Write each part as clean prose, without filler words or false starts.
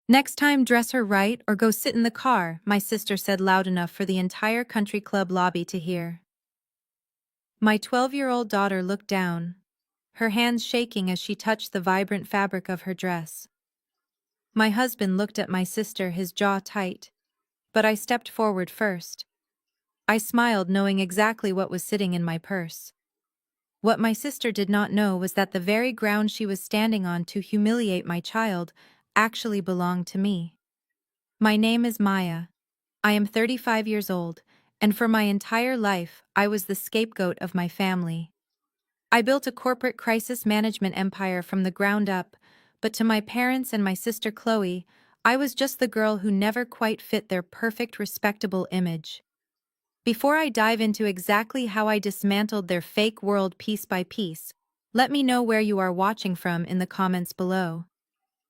Next time, dress her right or go sit in the car, my sister said loud enough for the entire country club lobby to hear. My 12-year-old daughter looked down, her hands shaking as she touched the vibrant fabric of her dress. My husband looked at my sister, his jaw tight, but I stepped forward first. I smiled, knowing exactly what was sitting in my purse. What my sister did not know was that the very ground she was standing on to humiliate my child actually belonged to me. My name is Maya. I am 35 years old, and for my entire life, I was the scapegoat of my family. I built a corporate crisis management empire from the ground up, but to my parents and my sister Chloe, I was just the girl who never quite fit their perfect, respectable image. Before I dive into exactly how I dismantled their fake world piece by piece, let me know where you are watching from in the comments below.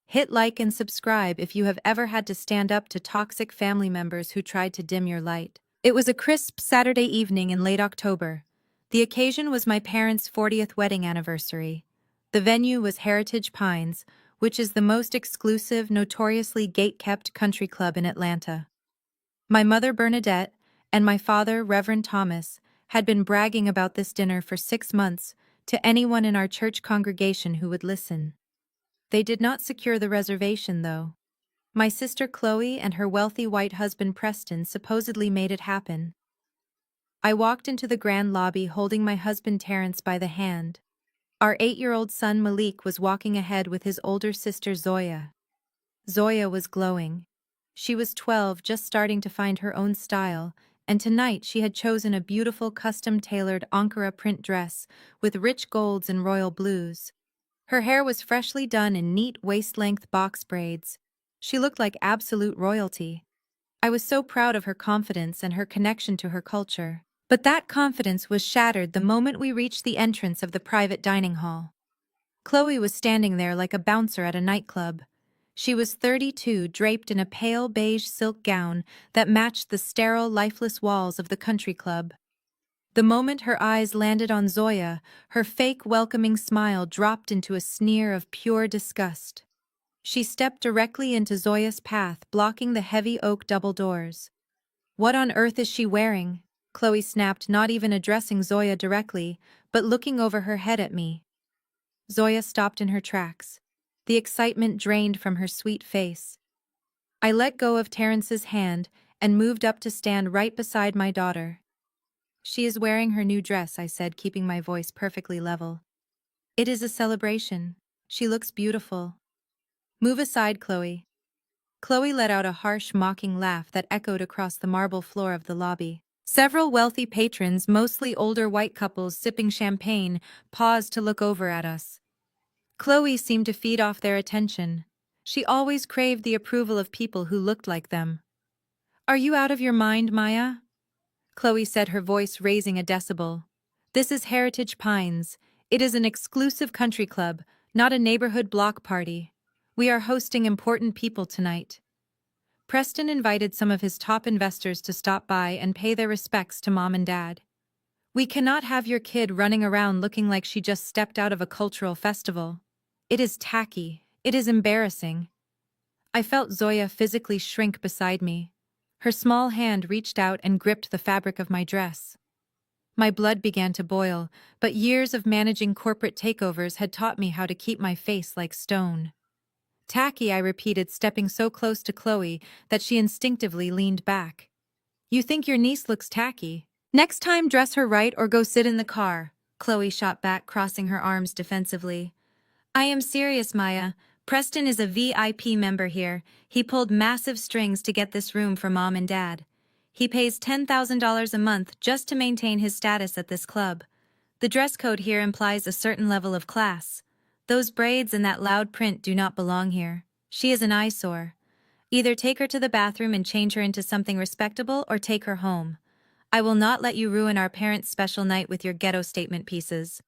Hit like and subscribe if you have ever had to stand up to toxic family members who tried to dim your light. It was a crisp Saturday evening in late October. The occasion was my parents' 40th wedding anniversary. The venue was Heritage Pines, which is the most exclusive, notoriously gate-kept country club in Atlanta. My mother, Bernadette, and my father, Reverend Thomas, had been bragging about this dinner for 6 months to anyone in our church congregation who would listen. They did not secure the reservation, though. My sister Chloe and her wealthy white husband Preston supposedly made it happen. I walked into the grand lobby holding my husband Terrence by the hand. Our 8-year-old son Malik was walking ahead with his older sister Zoya. Zoya was glowing. She was 12, just starting to find her own style, and tonight she had chosen a beautiful custom-tailored Ankara print dress with rich golds and royal blues. Her hair was freshly done in neat waist-length box braids. She looked like absolute royalty. I was so proud of her confidence and her connection to her culture. But that confidence was shattered the moment we reached the entrance of the private dining hall. Chloe was standing there like a bouncer at a nightclub. She was 32, draped in a pale beige silk gown that matched the sterile, lifeless walls of the country club. The moment her eyes landed on Zoya, her fake welcoming smile dropped into a sneer of pure disgust. She stepped directly into Zoya's path, blocking the heavy oak double doors. "What on earth is she wearing?" Chloe snapped, not even addressing Zoya directly, but looking over her head at me. Zoya stopped in her tracks. The excitement drained from her sweet face. I let go of Terrence's hand and moved up to stand right beside my daughter. "She is wearing her new dress," I said, keeping my voice perfectly level. "It is a celebration. She looks beautiful." "Move aside, Chloe." Chloe let out a harsh, mocking laugh that echoed across the marble floor of the lobby. Several wealthy patrons, mostly older white couples sipping champagne, paused to look over at us. Chloe seemed to feed off their attention. She always craved the approval of people who looked like them. "Are you out of your mind, Maya?" Chloe said, her voice raising a decibel. "This is Heritage Pines. It is an exclusive country club, not a neighborhood block party. We are hosting important people tonight." Preston invited some of his top investors to stop by and pay their respects to Mom and Dad. "We cannot have your kid running around looking like she just stepped out of a cultural festival. It is tacky. It is embarrassing." I felt Zoya physically shrink beside me. Her small hand reached out and gripped the fabric of my dress. My blood began to boil, but years of managing corporate takeovers had taught me how to keep my face like stone. "Tacky," I repeated, stepping so close to Chloe that she instinctively leaned back. "You think your niece looks tacky? Next time, dress her right or go sit in the car," Chloe shot back, crossing her arms defensively. "I am serious, Maya. Preston is a VIP member here. He pulled massive strings to get this room for Mom and Dad. He pays $10,000 a month just to maintain his status at this club. The dress code here implies a certain level of class. Those braids and that loud print do not belong here. She is an eyesore. Either take her to the bathroom and change her into something respectable or take her home. I will not let you ruin our parents' special night with your ghetto statement pieces."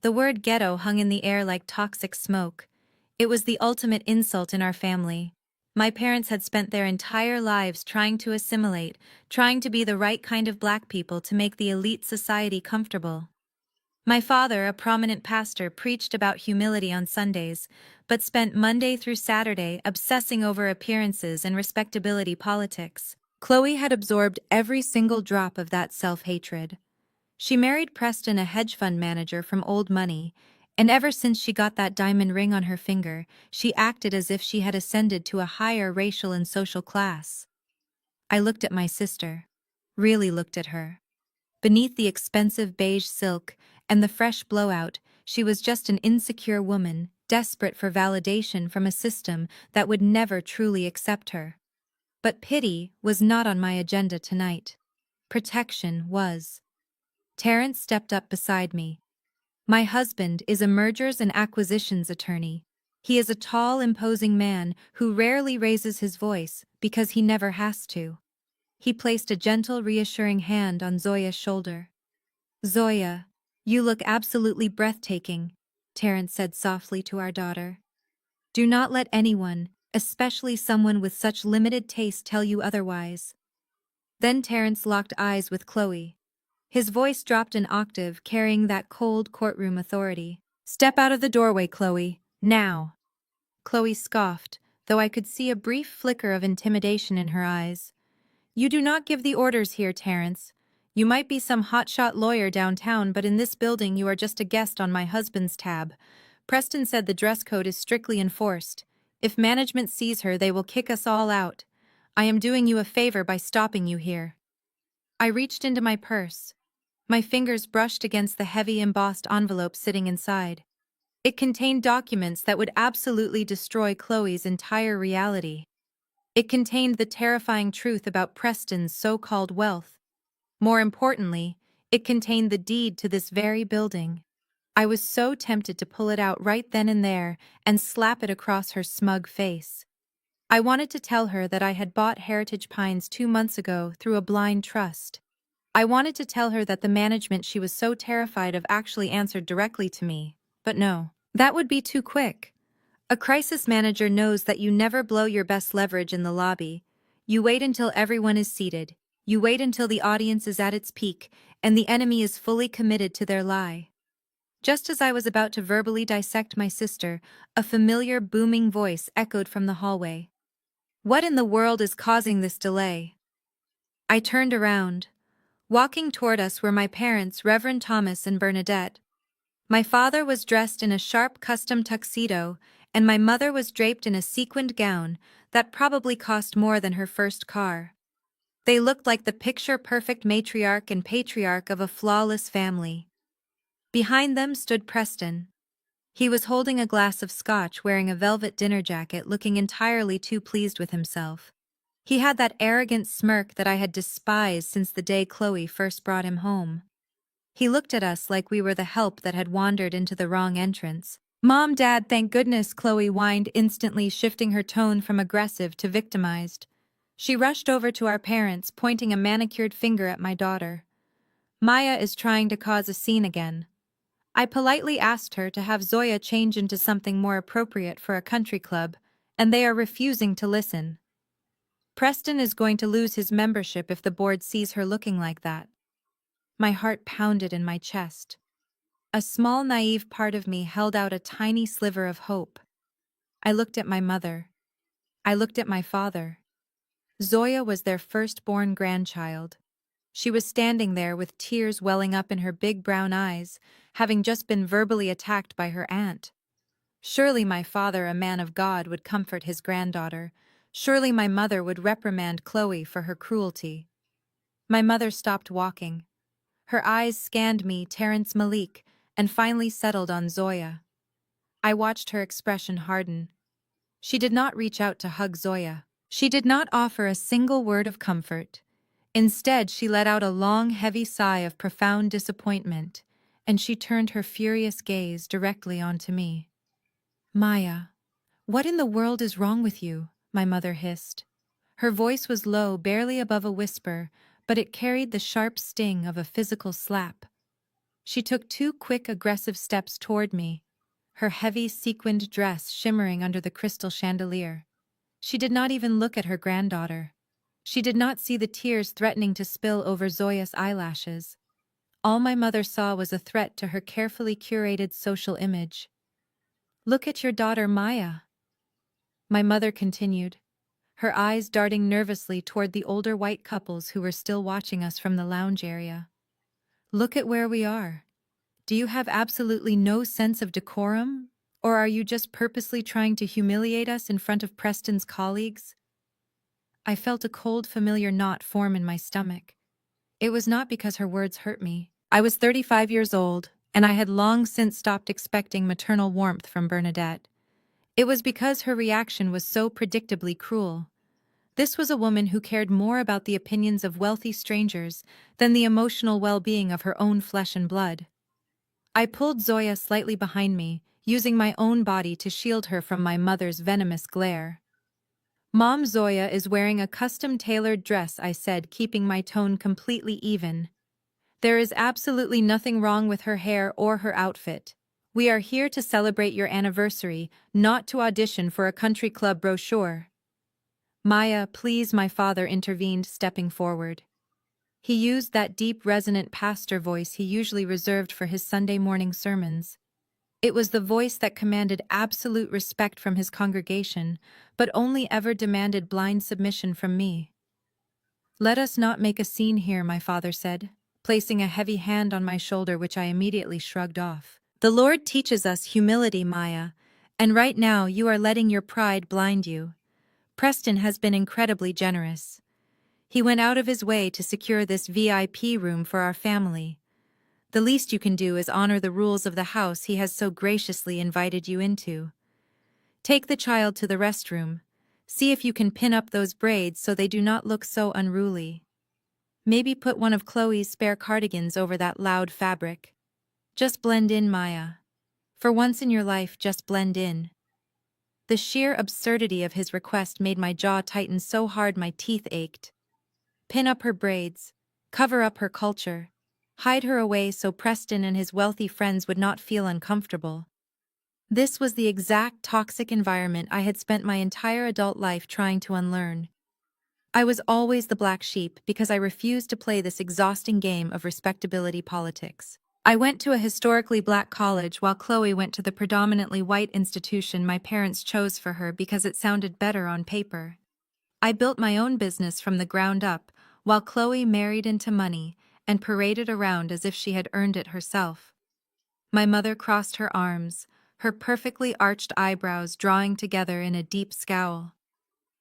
The word ghetto hung in the air like toxic smoke. It was the ultimate insult in our family. My parents had spent their entire lives trying to assimilate, trying to be the right kind of black people to make the elite society comfortable. My father, a prominent pastor, preached about humility on Sundays, but spent Monday through Saturday obsessing over appearances and respectability politics. Chloe had absorbed every single drop of that self-hatred. She married Preston, a hedge fund manager from old money, and ever since she got that diamond ring on her finger, she acted as if she had ascended to a higher racial and social class. I looked at my sister. Really looked at her. Beneath the expensive beige silk and the fresh blowout, she was just an insecure woman, desperate for validation from a system that would never truly accept her. But pity was not on my agenda tonight. Protection was. Terrence stepped up beside me. My husband is a mergers and acquisitions attorney. He is a tall, imposing man who rarely raises his voice because he never has to. He placed a gentle, reassuring hand on Zoya's shoulder. "Zoya, you look absolutely breathtaking," Terrence said softly to our daughter. "Do not let anyone, especially someone with such limited taste, tell you otherwise." Then Terrence locked eyes with Chloe. His voice dropped an octave, carrying that cold courtroom authority. "Step out of the doorway, Chloe, now." Chloe scoffed, though I could see a brief flicker of intimidation in her eyes. "You do not give the orders here, Terrence. You might be some hotshot lawyer downtown, but in this building you are just a guest on my husband's tab. Preston said the dress code is strictly enforced. If management sees her, they will kick us all out. I am doing you a favor by stopping you here." I reached into my purse. My fingers brushed against the heavy embossed envelope sitting inside. It contained documents that would absolutely destroy Chloe's entire reality. It contained the terrifying truth about Preston's so-called wealth. More importantly, it contained the deed to this very building. I was so tempted to pull it out right then and there and slap it across her smug face. I wanted to tell her that I had bought Heritage Pines 2 months ago through a blind trust. I wanted to tell her that the management she was so terrified of actually answered directly to me, but no. That would be too quick. A crisis manager knows that you never blow your best leverage in the lobby. You wait until everyone is seated. You wait until the audience is at its peak, and the enemy is fully committed to their lie. Just as I was about to verbally dissect my sister, a familiar booming voice echoed from the hallway. "What in the world is causing this delay?" I turned around. Walking toward us were my parents, Reverend Thomas and Bernadette. My father was dressed in a sharp custom tuxedo, and my mother was draped in a sequined gown that probably cost more than her first car. They looked like the picture-perfect matriarch and patriarch of a flawless family. Behind them stood Preston. He was holding a glass of scotch, wearing a velvet dinner jacket, looking entirely too pleased with himself. He had that arrogant smirk that I had despised since the day Chloe first brought him home. He looked at us like we were the help that had wandered into the wrong entrance. "Mom, Dad, thank goodness," Chloe whined, instantly shifting her tone from aggressive to victimized. She rushed over to our parents, pointing a manicured finger at my daughter. "Maya is trying to cause a scene again." I politely asked her to have Zoya change into something more appropriate for a country club, and they are refusing to listen. "Preston is going to lose his membership if the board sees her looking like that." My heart pounded in my chest. A small, naive part of me held out a tiny sliver of hope. I looked at my mother. I looked at my father. Zoya was their firstborn grandchild. She was standing there with tears welling up in her big brown eyes, having just been verbally attacked by her aunt. Surely my father, a man of God, would comfort his granddaughter. Surely my mother would reprimand Chloe for her cruelty. My mother stopped walking. Her eyes scanned me, Terrence, Malik, and finally settled on Zoya. I watched her expression harden. She did not reach out to hug Zoya. She did not offer a single word of comfort. Instead, she let out a long, heavy sigh of profound disappointment, and she turned her furious gaze directly onto me. "Maya, what in the world is wrong with you?" my mother hissed. Her voice was low, barely above a whisper, but it carried the sharp sting of a physical slap. She took 2 quick, aggressive steps toward me, her heavy sequined dress shimmering under the crystal chandelier. She did not even look at her granddaughter. She did not see the tears threatening to spill over Zoya's eyelashes. All my mother saw was a threat to her carefully curated social image. "Look at your daughter Maya," my mother continued, her eyes darting nervously toward the older white couples who were still watching us from the lounge area. "Look at where we are. Do you have absolutely no sense of decorum? Or are you just purposely trying to humiliate us in front of Preston's colleagues?" I felt a cold, familiar knot form in my stomach. It was not because her words hurt me. I was 35 years old, and I had long since stopped expecting maternal warmth from Bernadette. It was because her reaction was so predictably cruel. This was a woman who cared more about the opinions of wealthy strangers than the emotional well-being of her own flesh and blood. I pulled Zoya slightly behind me, using my own body to shield her from my mother's venomous glare. "Mom, Zoya is wearing a custom-tailored dress," I said, keeping my tone completely even. "There is absolutely nothing wrong with her hair or her outfit. We are here to celebrate your anniversary, not to audition for a country club brochure." "Maya, please," my father intervened, stepping forward. He used that deep, resonant pastor voice he usually reserved for his Sunday morning sermons. It was the voice that commanded absolute respect from his congregation, but only ever demanded blind submission from me. "Let us not make a scene here," my father said, placing a heavy hand on my shoulder which I immediately shrugged off. "The Lord teaches us humility, Maya, and right now you are letting your pride blind you. Preston has been incredibly generous. He went out of his way to secure this VIP room for our family. The least you can do is honor the rules of the house he has so graciously invited you into. Take the child to the restroom. See if you can pin up those braids so they do not look so unruly. Maybe put one of Chloe's spare cardigans over that loud fabric. Just blend in, Maya. For once in your life, just blend in." The sheer absurdity of his request made my jaw tighten so hard my teeth ached. Pin up her braids. Cover up her culture. Hide her away so Preston and his wealthy friends would not feel uncomfortable. This was the exact toxic environment I had spent my entire adult life trying to unlearn. I was always the black sheep because I refused to play this exhausting game of respectability politics. I went to a historically black college while Chloe went to the predominantly white institution my parents chose for her because it sounded better on paper. I built my own business from the ground up, while Chloe married into money and paraded around as if she had earned it herself. My mother crossed her arms, her perfectly arched eyebrows drawing together in a deep scowl.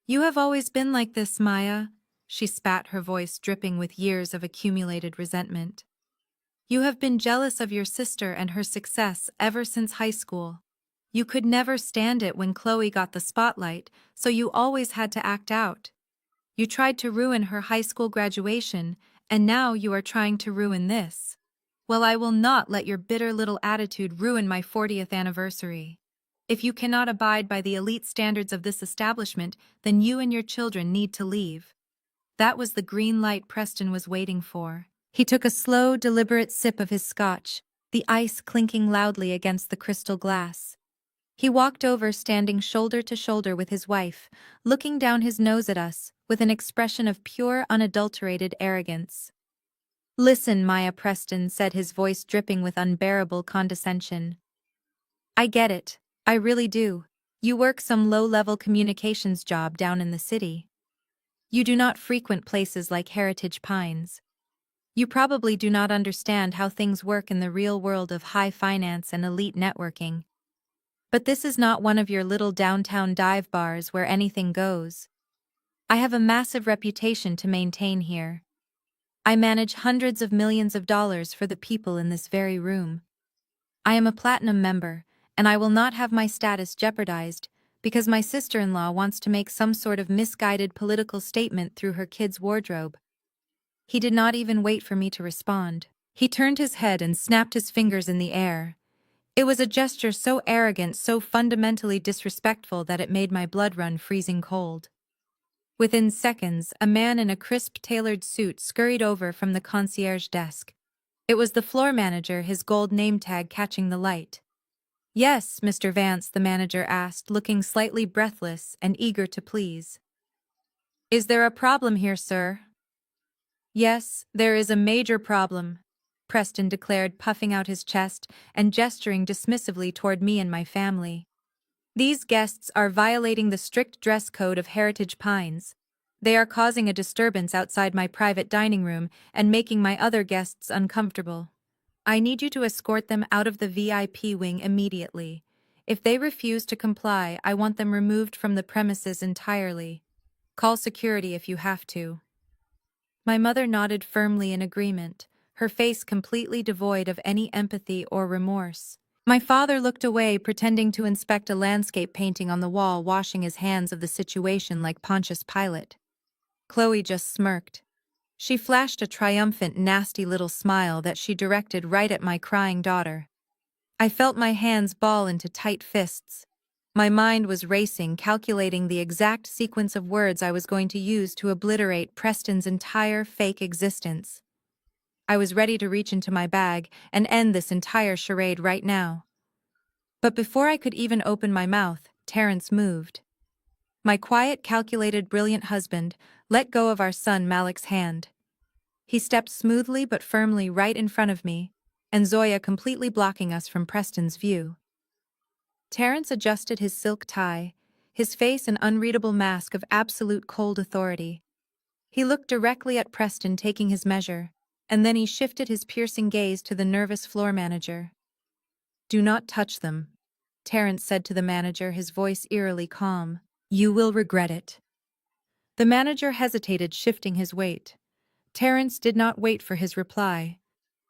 "You have always been like this, Maya," she spat, her voice dripping with years of accumulated resentment. "You have been jealous of your sister and her success ever since high school. You could never stand it when Chloe got the spotlight, so you always had to act out. You tried to ruin her high school graduation, and now you are trying to ruin this. Well, I will not let your bitter little attitude ruin my 40th anniversary. If you cannot abide by the elite standards of this establishment, then you and your children need to leave." That was the green light Preston was waiting for. He took a slow, deliberate sip of his scotch, the ice clinking loudly against the crystal glass. He walked over, standing shoulder to shoulder with his wife, looking down his nose at us with an expression of pure, unadulterated arrogance. "Listen, Maya," Preston said, his voice dripping with unbearable condescension. "I get it. I really do. You work some low-level communications job down in the city. You do not frequent places like Heritage Pines. You probably do not understand how things work in the real world of high finance and elite networking. But this is not one of your little downtown dive bars where anything goes. I have a massive reputation to maintain here. I manage hundreds of millions of dollars for the people in this very room. I am a platinum member, and I will not have my status jeopardized because my sister-in-law wants to make some sort of misguided political statement through her kid's wardrobe." He did not even wait for me to respond. He turned his head and snapped his fingers in the air. It was a gesture so arrogant, so fundamentally disrespectful that it made my blood run freezing cold. Within seconds, a man in a crisp, tailored suit scurried over from the concierge desk. It was the floor manager, his gold name tag catching the light. "Yes, Mr. Vance," the manager asked, looking slightly breathless and eager to please. "Is there a problem here, sir?" "Yes, there is a major problem," Preston declared, puffing out his chest and gesturing dismissively toward me and my family. These guests are violating the strict dress code of Heritage Pines. They are causing a disturbance outside my private dining room and making my other guests uncomfortable. I need you to escort them out of the VIP wing immediately. If they refuse to comply, I want them removed from the premises entirely. Call security if you have to. My mother nodded firmly in agreement, her face completely devoid of any empathy or remorse. My father looked away, pretending to inspect a landscape painting on the wall, washing his hands of the situation like Pontius Pilate. Chloe just smirked. She flashed a triumphant, nasty little smile that she directed right at my crying daughter. I felt my hands ball into tight fists. My mind was racing, calculating the exact sequence of words I was going to use to obliterate Preston's entire fake existence. I was ready to reach into my bag and end this entire charade right now. But before I could even open my mouth, Terrence moved. My quiet, calculated, brilliant husband let go of our son Malik's hand. He stepped smoothly but firmly right in front of me, and Zoya completely blocking us from Preston's view. Terrence adjusted his silk tie, his face an unreadable mask of absolute cold authority. He looked directly at Preston, taking his measure, and then he shifted his piercing gaze to the nervous floor manager. "Do not touch them," Terrence said to the manager, his voice eerily calm. "You will regret it." The manager hesitated, shifting his weight. Terrence did not wait for his reply.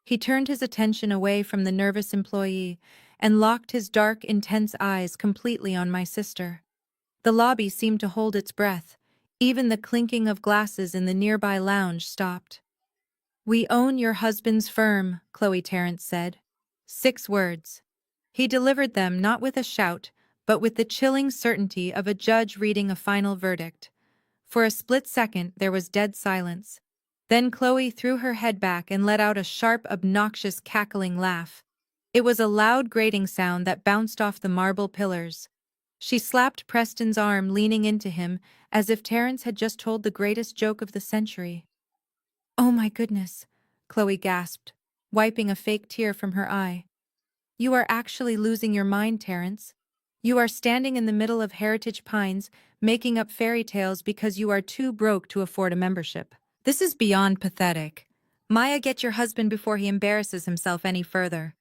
He turned his attention away from the nervous employee and locked his dark, intense eyes completely on my sister. The lobby seemed to hold its breath. Even the clinking of glasses in the nearby lounge stopped. "We own your husband's firm," Chloe Terrence said. 6 words. He delivered them not with a shout, but with the chilling certainty of a judge reading a final verdict. For a split second, there was dead silence. Then Chloe threw her head back and let out a sharp, obnoxious, cackling laugh. It was a loud, grating sound that bounced off the marble pillars. She slapped Preston's arm, leaning into him, as if Terrence had just told the greatest joke of the century. "Oh my goodness," Chloe gasped, wiping a fake tear from her eye. "You are actually losing your mind, Terrence. You are standing in the middle of Heritage Pines, making up fairy tales because you are too broke to afford a membership. This is beyond pathetic. Maya, get your husband before he embarrasses himself any further."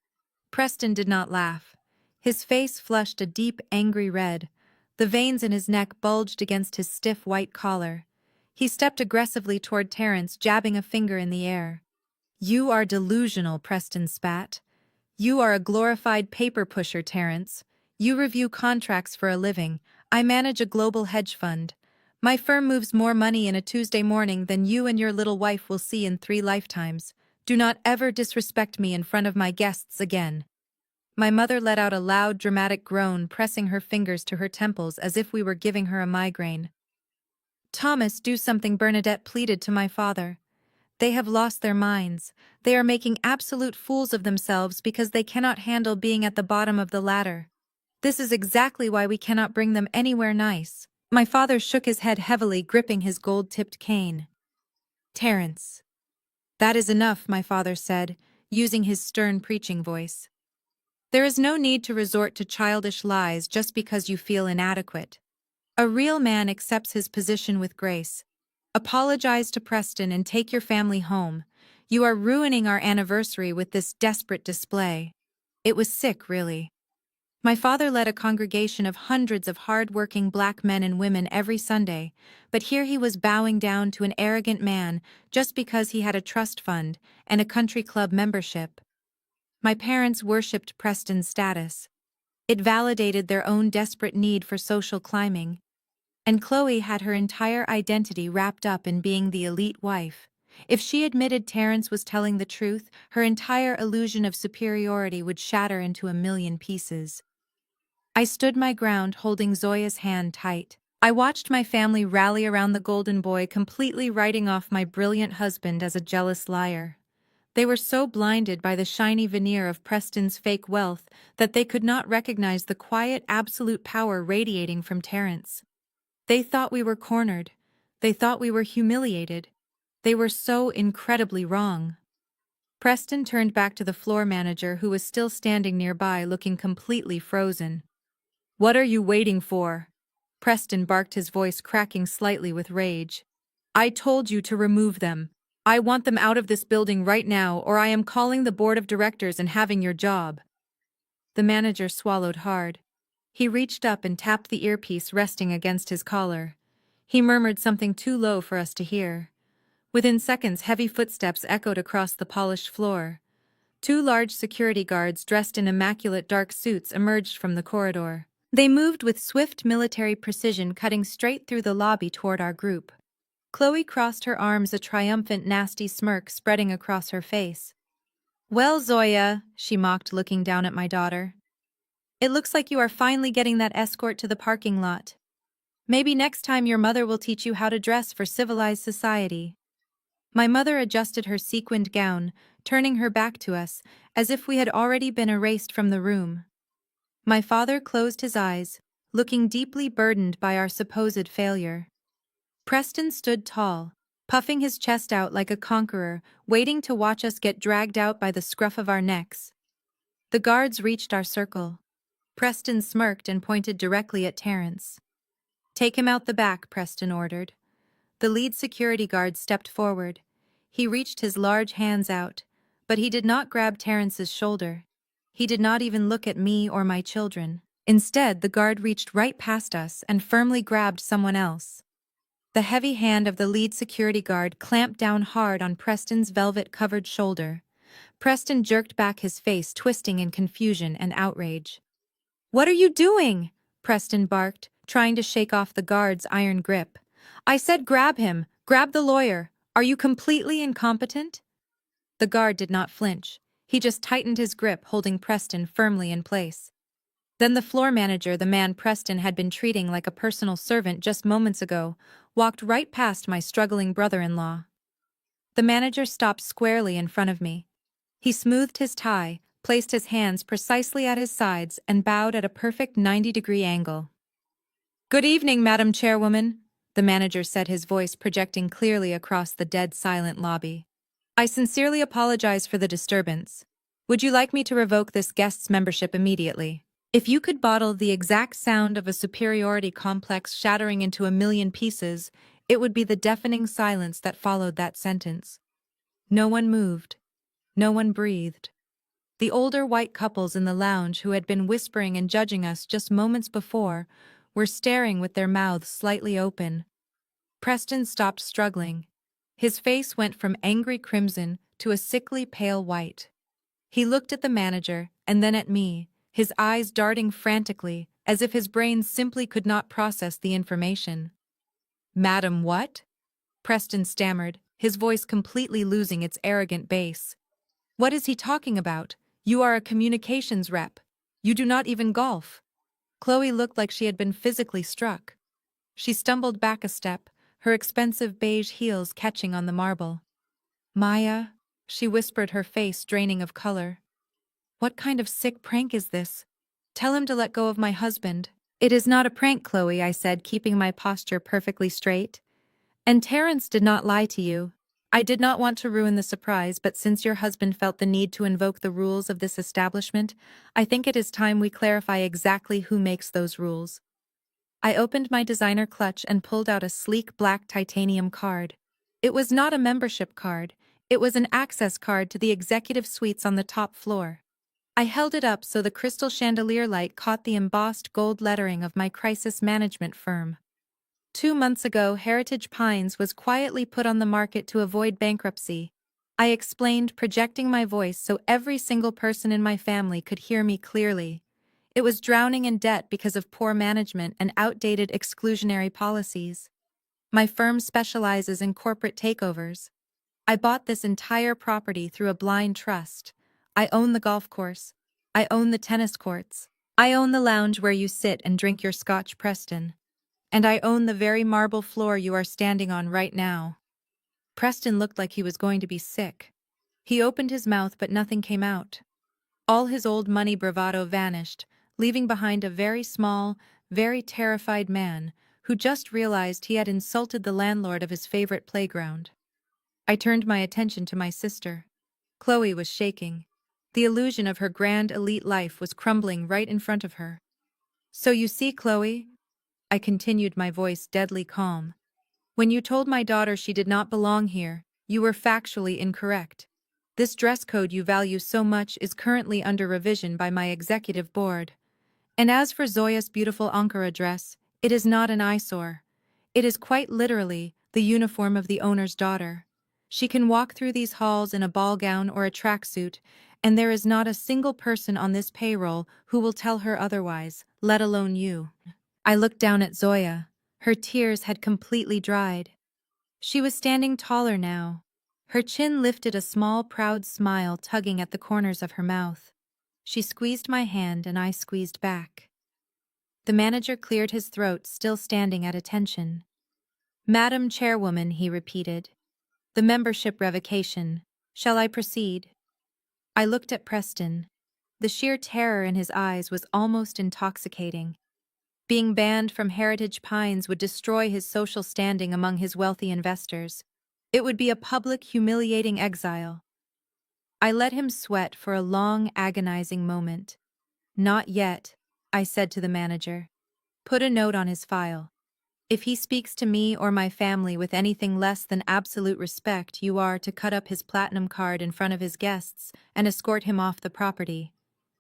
Preston did not laugh. His face flushed a deep, angry red. The veins in his neck bulged against his stiff white collar. He stepped aggressively toward Terrence, jabbing a finger in the air. "You are delusional," Preston spat. "You are a glorified paper pusher, Terrence. You review contracts for a living. I manage a global hedge fund. My firm moves more money in a Tuesday morning than you and your little wife will see in 3 lifetimes. Do not ever disrespect me in front of my guests again." My mother let out a loud, dramatic groan, pressing her fingers to her temples as if we were giving her a migraine. "Thomas, do something," Bernadette pleaded to my father. "They have lost their minds. They are making absolute fools of themselves because they cannot handle being at the bottom of the ladder. This is exactly why we cannot bring them anywhere nice." My father shook his head heavily, gripping his gold-tipped cane. "Terrence." "That is enough," my father said, using his stern preaching voice. "There is no need to resort to childish lies just because you feel inadequate. A real man accepts his position with grace. Apologize to Preston and take your family home. You are ruining our anniversary with this desperate display." It was sick, really. My father led a congregation of hundreds of hard-working black men and women every Sunday, but here he was bowing down to an arrogant man just because he had a trust fund and a country club membership. My parents worshipped Preston's status. It validated their own desperate need for social climbing. And Chloe had her entire identity wrapped up in being the elite wife. If she admitted Terrence was telling the truth, her entire illusion of superiority would shatter into a million pieces. I stood my ground, holding Zoya's hand tight. I watched my family rally around the golden boy, completely writing off my brilliant husband as a jealous liar. They were so blinded by the shiny veneer of Preston's fake wealth that they could not recognize the quiet, absolute power radiating from Terrence. They thought we were cornered. They thought we were humiliated. They were so incredibly wrong. Preston turned back to the floor manager who was still standing nearby looking completely frozen. "What are you waiting for?" Preston barked, his voice cracking slightly with rage. "I told you to remove them. I want them out of this building right now, or I am calling the board of directors and having your job." The manager swallowed hard. He reached up and tapped the earpiece resting against his collar. He murmured something too low for us to hear. Within seconds, heavy footsteps echoed across the polished floor. Two large security guards dressed in immaculate dark suits emerged from the corridor. They moved with swift military precision, cutting straight through the lobby toward our group. Chloe crossed her arms, a triumphant, nasty smirk spreading across her face. "Well, Zoya," she mocked, looking down at my daughter. "It looks like you are finally getting that escort to the parking lot. Maybe next time your mother will teach you how to dress for civilized society." My mother adjusted her sequined gown, turning her back to us, as if we had already been erased from the room. My father closed his eyes, looking deeply burdened by our supposed failure. Preston stood tall, puffing his chest out like a conqueror, waiting to watch us get dragged out by the scruff of our necks. The guards reached our circle. Preston smirked and pointed directly at Terrence. "Take him out the back," Preston ordered. The lead security guard stepped forward. He reached his large hands out, but he did not grab Terrence's shoulder. He did not even look at me or my children. Instead, the guard reached right past us and firmly grabbed someone else. The heavy hand of the lead security guard clamped down hard on Preston's velvet-covered shoulder. Preston jerked back, his face twisting in confusion and outrage. "What are you doing?" Preston barked, trying to shake off the guard's iron grip. "I said grab him, grab the lawyer. Are you completely incompetent?" The guard did not flinch. He just tightened his grip, holding Preston firmly in place. Then the floor manager, the man Preston had been treating like a personal servant just moments ago, walked right past my struggling brother-in-law. The manager stopped squarely in front of me. He smoothed his tie, placed his hands precisely at his sides, and bowed at a perfect 90-degree angle. "Good evening, Madam Chairwoman," the manager said, his voice projecting clearly across the dead-silent lobby. "I sincerely apologize for the disturbance. Would you like me to revoke this guest's membership immediately?" If you could bottle the exact sound of a superiority complex shattering into a million pieces, it would be the deafening silence that followed that sentence. No one moved. No one breathed. The older white couples in the lounge, who had been whispering and judging us just moments before, were staring with their mouths slightly open. Preston stopped struggling. His face went from angry crimson to a sickly pale white. He looked at the manager and then at me, his eyes darting frantically, as if his brain simply could not process the information. "Madam what?" Preston stammered, his voice completely losing its arrogant bass. "What is he talking about? You are a communications rep. You do not even golf." Chloe looked like she had been physically struck. She stumbled back a step, her expensive beige heels catching on the marble. "Maya," she whispered, her face draining of color. "What kind of sick prank is this? Tell him to let go of my husband." "It is not a prank, Chloe," I said, keeping my posture perfectly straight. "And Terrence did not lie to you. I did not want to ruin the surprise, but since your husband felt the need to invoke the rules of this establishment, I think it is time we clarify exactly who makes those rules." I opened my designer clutch and pulled out a sleek black titanium card. It was not a membership card. It was an access card to the executive suites on the top floor. I held it up so the crystal chandelier light caught the embossed gold lettering of my crisis management firm. 2 months ago, Heritage Pines was quietly put on the market to avoid bankruptcy. I explained, projecting my voice so every single person in my family could hear me clearly. It was drowning in debt because of poor management and outdated exclusionary policies. My firm specializes in corporate takeovers. I bought this entire property through a blind trust. I own the golf course. I own the tennis courts. I own the lounge where you sit and drink your Scotch Preston. And I own the very marble floor you are standing on right now. Preston looked like he was going to be sick. He opened his mouth, but nothing came out. All his old money bravado vanished, leaving behind a very small, very terrified man who just realized he had insulted the landlord of his favorite playground. I turned my attention to my sister. Chloe was shaking. The illusion of her grand elite life was crumbling right in front of her. So you see, Chloe, I continued, my voice deadly calm. When you told my daughter she did not belong here, you were factually incorrect. This dress code you value so much is currently under revision by my executive board. And as for Zoya's beautiful Ankara dress, it is not an eyesore. It is quite literally the uniform of the owner's daughter. She can walk through these halls in a ball gown or a tracksuit, and there is not a single person on this payroll who will tell her otherwise, let alone you. I looked down at Zoya. Her tears had completely dried. She was standing taller now. Her chin lifted, a small, proud smile tugging at the corners of her mouth. She squeezed my hand and I squeezed back. The manager cleared his throat, still standing at attention. Madam Chairwoman, he repeated. The membership revocation. Shall I proceed? I looked at Preston. The sheer terror in his eyes was almost intoxicating. Being banned from Heritage Pines would destroy his social standing among his wealthy investors. It would be a public, humiliating exile. I let him sweat for a long, agonizing moment. Not yet, I said to the manager. Put a note on his file. If he speaks to me or my family with anything less than absolute respect, you are to cut up his platinum card in front of his guests and escort him off the property.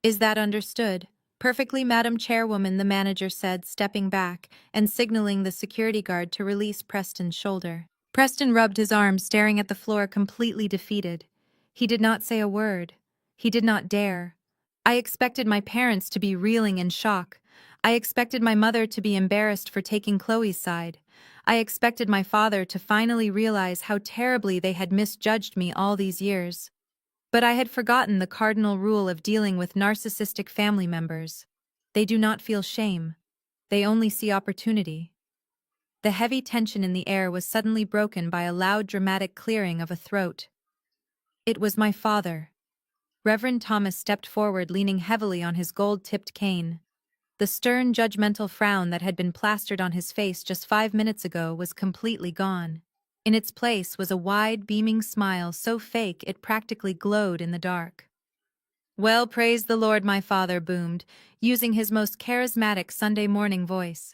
Is that understood? Perfectly, Madam Chairwoman, the manager said, stepping back and signaling the security guard to release Preston's shoulder. Preston rubbed his arms, staring at the floor, completely defeated. He did not say a word. He did not dare. I expected my parents to be reeling in shock. I expected my mother to be embarrassed for taking Chloe's side. I expected my father to finally realize how terribly they had misjudged me all these years. But I had forgotten the cardinal rule of dealing with narcissistic family members. They do not feel shame. They only see opportunity. The heavy tension in the air was suddenly broken by a loud, dramatic clearing of a throat. It was my father. Reverend Thomas stepped forward, leaning heavily on his gold-tipped cane. The stern, judgmental frown that had been plastered on his face just 5 minutes ago was completely gone. In its place was a wide, beaming smile so fake it practically glowed in the dark. Well, praise the Lord, my father boomed, using his most charismatic Sunday morning voice.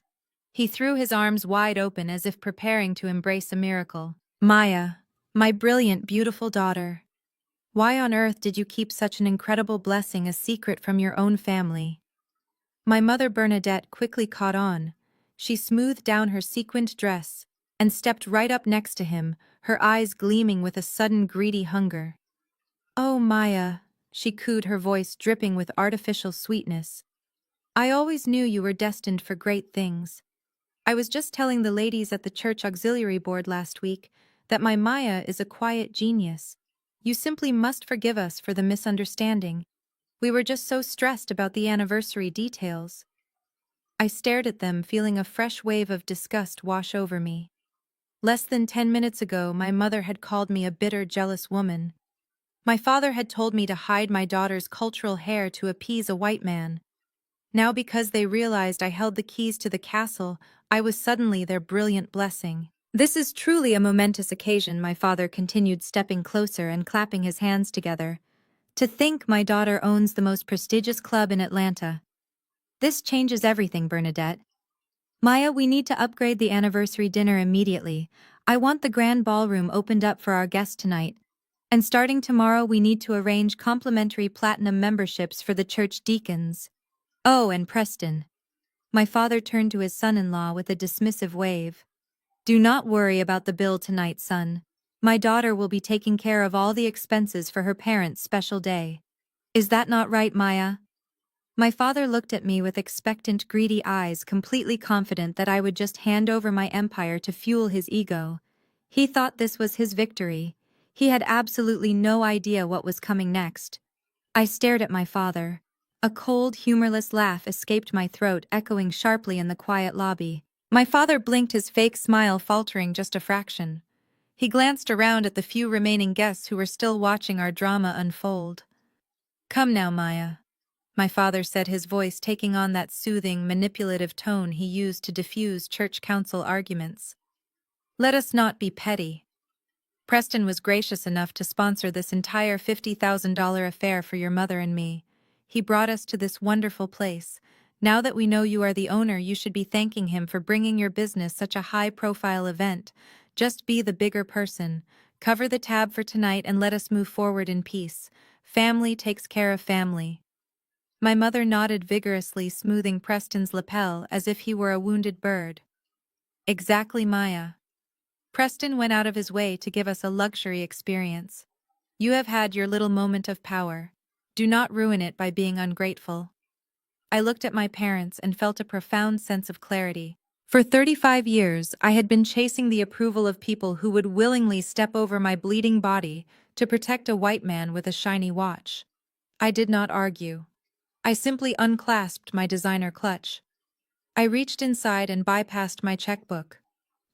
He threw his arms wide open as if preparing to embrace a miracle. Maya, my brilliant, beautiful daughter. Why on earth did you keep such an incredible blessing a secret from your own family? My mother Bernadette quickly caught on. She smoothed down her sequined dress and stepped right up next to him, her eyes gleaming with a sudden greedy hunger. Oh, Maya, she cooed, her voice dripping with artificial sweetness. I always knew you were destined for great things. I was just telling the ladies at the church auxiliary board last week that my Maya is a quiet genius. You simply must forgive us for the misunderstanding. We were just so stressed about the anniversary details. I stared at them, feeling a fresh wave of disgust wash over me. Less than 10 minutes ago, my mother had called me a bitter, jealous woman. My father had told me to hide my daughter's cultural hair to appease a white man. Now, because they realized I held the keys to the castle, I was suddenly their brilliant blessing. This is truly a momentous occasion, my father continued, stepping closer and clapping his hands together. To think my daughter owns the most prestigious club in Atlanta. This changes everything, Bernadette. Maya, we need to upgrade the anniversary dinner immediately. I want the grand ballroom opened up for our guests tonight. And starting tomorrow, we need to arrange complimentary platinum memberships for the church deacons. Oh, and Preston. My father turned to his son-in-law with a dismissive wave. Do not worry about the bill tonight, son. My daughter will be taking care of all the expenses for her parents' special day. Is that not right, Maya? My father looked at me with expectant, greedy eyes, completely confident that I would just hand over my empire to fuel his ego. He thought this was his victory. He had absolutely no idea what was coming next. I stared at my father. A cold, humorless laugh escaped my throat, echoing sharply in the quiet lobby. My father blinked, his fake smile faltering just a fraction. He glanced around at the few remaining guests who were still watching our drama unfold. Come now, Maya. My father said, his voice taking on that soothing, manipulative tone he used to diffuse church council arguments. Let us not be petty. Preston was gracious enough to sponsor this entire $50,000 affair for your mother and me. He brought us to this wonderful place. Now that we know you are the owner, you should be thanking him for bringing your business such a high-profile event. Just be the bigger person. Cover the tab for tonight and let us move forward in peace. Family takes care of family. My mother nodded vigorously, smoothing Preston's lapel as if he were a wounded bird. Exactly, Maya. Preston went out of his way to give us a luxury experience. You have had your little moment of power. Do not ruin it by being ungrateful. I looked at my parents and felt a profound sense of clarity. For 35 years, I had been chasing the approval of people who would willingly step over my bleeding body to protect a white man with a shiny watch. I did not argue. I simply unclasped my designer clutch. I reached inside and bypassed my checkbook.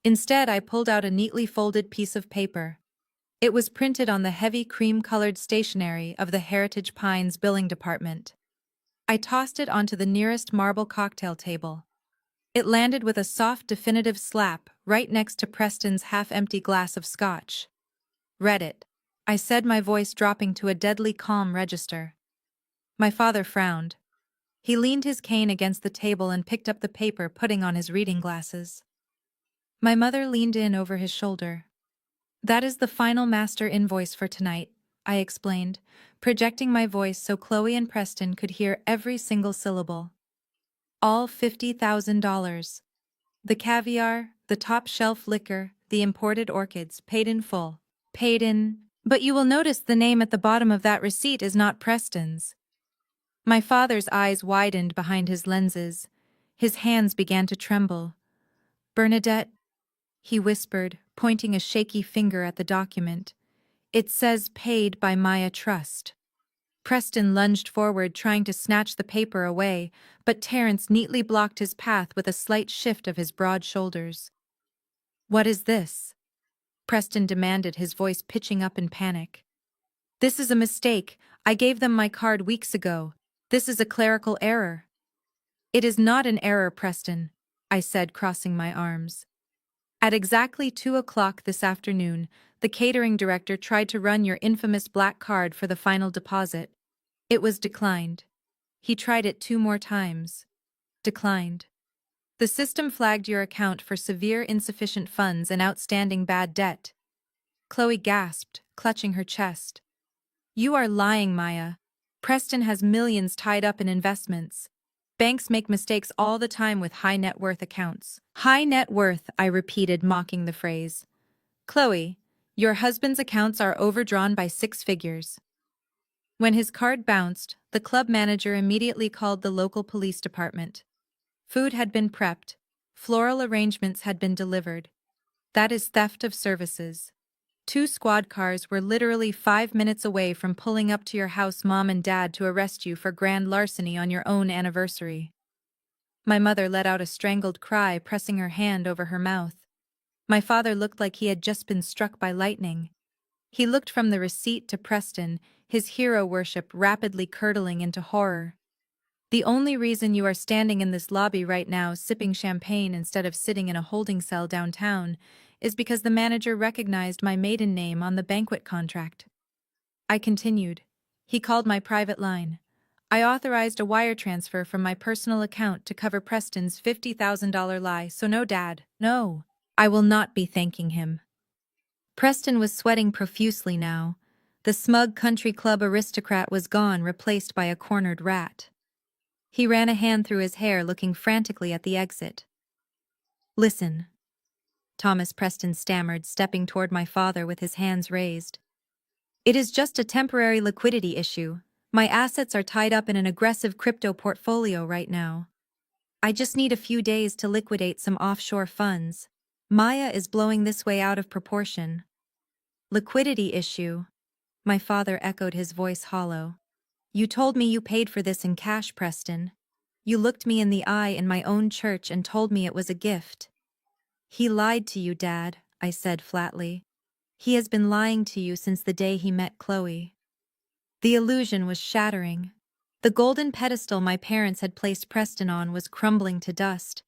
Instead, I pulled out a neatly folded piece of paper. It was printed on the heavy cream-colored stationery of the Heritage Pines billing department. I tossed it onto the nearest marble cocktail table. It landed with a soft, definitive slap right next to Preston's half-empty glass of scotch. "Read it," I said, my voice dropping to a deadly calm register. My father frowned. He leaned his cane against the table and picked up the paper, putting on his reading glasses. My mother leaned in over his shoulder. "That is the final master invoice for tonight," I explained, projecting my voice so Chloe and Preston could hear every single syllable. "All $50,000. The caviar, the top-shelf liquor, the imported orchids, paid in full. Paid in... But you will notice the name at the bottom of that receipt is not Preston's." My father's eyes widened behind his lenses. His hands began to tremble. "Bernadette," he whispered, pointing a shaky finger at the document. "It says paid by Maya Trust." Preston lunged forward, trying to snatch the paper away, but Terence neatly blocked his path with a slight shift of his broad shoulders. "What is this?" Preston demanded, his voice pitching up in panic. "This is a mistake. I gave them my card weeks ago. This is a clerical error." "It is not an error, Preston," I said, crossing my arms. "At exactly 2 o'clock this afternoon, the catering director tried to run your infamous black card for the final deposit. It was declined. He tried it 2 more times. Declined. The system flagged your account for severe insufficient funds and outstanding bad debt." Chloe gasped, clutching her chest. "You are lying, Maya. Preston has millions tied up in investments. Banks make mistakes all the time with high net worth accounts." "High net worth," I repeated, mocking the phrase. "Chloe, your husband's accounts are overdrawn by 6 figures. When his card bounced, the club manager immediately called the local police department. Food had been prepped. Floral arrangements had been delivered. That is theft of services. 2 squad cars were literally 5 minutes away from pulling up to your house, Mom and Dad, to arrest you for grand larceny on your own anniversary." My mother let out a strangled cry, pressing her hand over her mouth. My father looked like he had just been struck by lightning. He looked from the receipt to Preston, his hero worship rapidly curdling into horror. "The only reason you are standing in this lobby right now sipping champagne instead of sitting in a holding cell downtown is because the manager recognized my maiden name on the banquet contract." I continued. "He called my private line. I authorized a wire transfer from my personal account to cover Preston's $50,000 lie, so no, Dad, no. I will not be thanking him." Preston was sweating profusely now. The smug country club aristocrat was gone, replaced by a cornered rat. He ran a hand through his hair, looking frantically at the exit. "Listen," Thomas Preston stammered, stepping toward my father with his hands raised. "It is just a temporary liquidity issue. My assets are tied up in an aggressive crypto portfolio right now. I just need a few days to liquidate some offshore funds. Maya is blowing this way out of proportion." "Liquidity issue?" My father echoed, his voice hollow. "You told me you paid for this in cash, Preston. You looked me in the eye in my own church and told me it was a gift." "He lied to you, Dad," I said flatly. "He has been lying to you since the day he met Chloe." The illusion was shattering. The golden pedestal my parents had placed Preston on was crumbling to dust.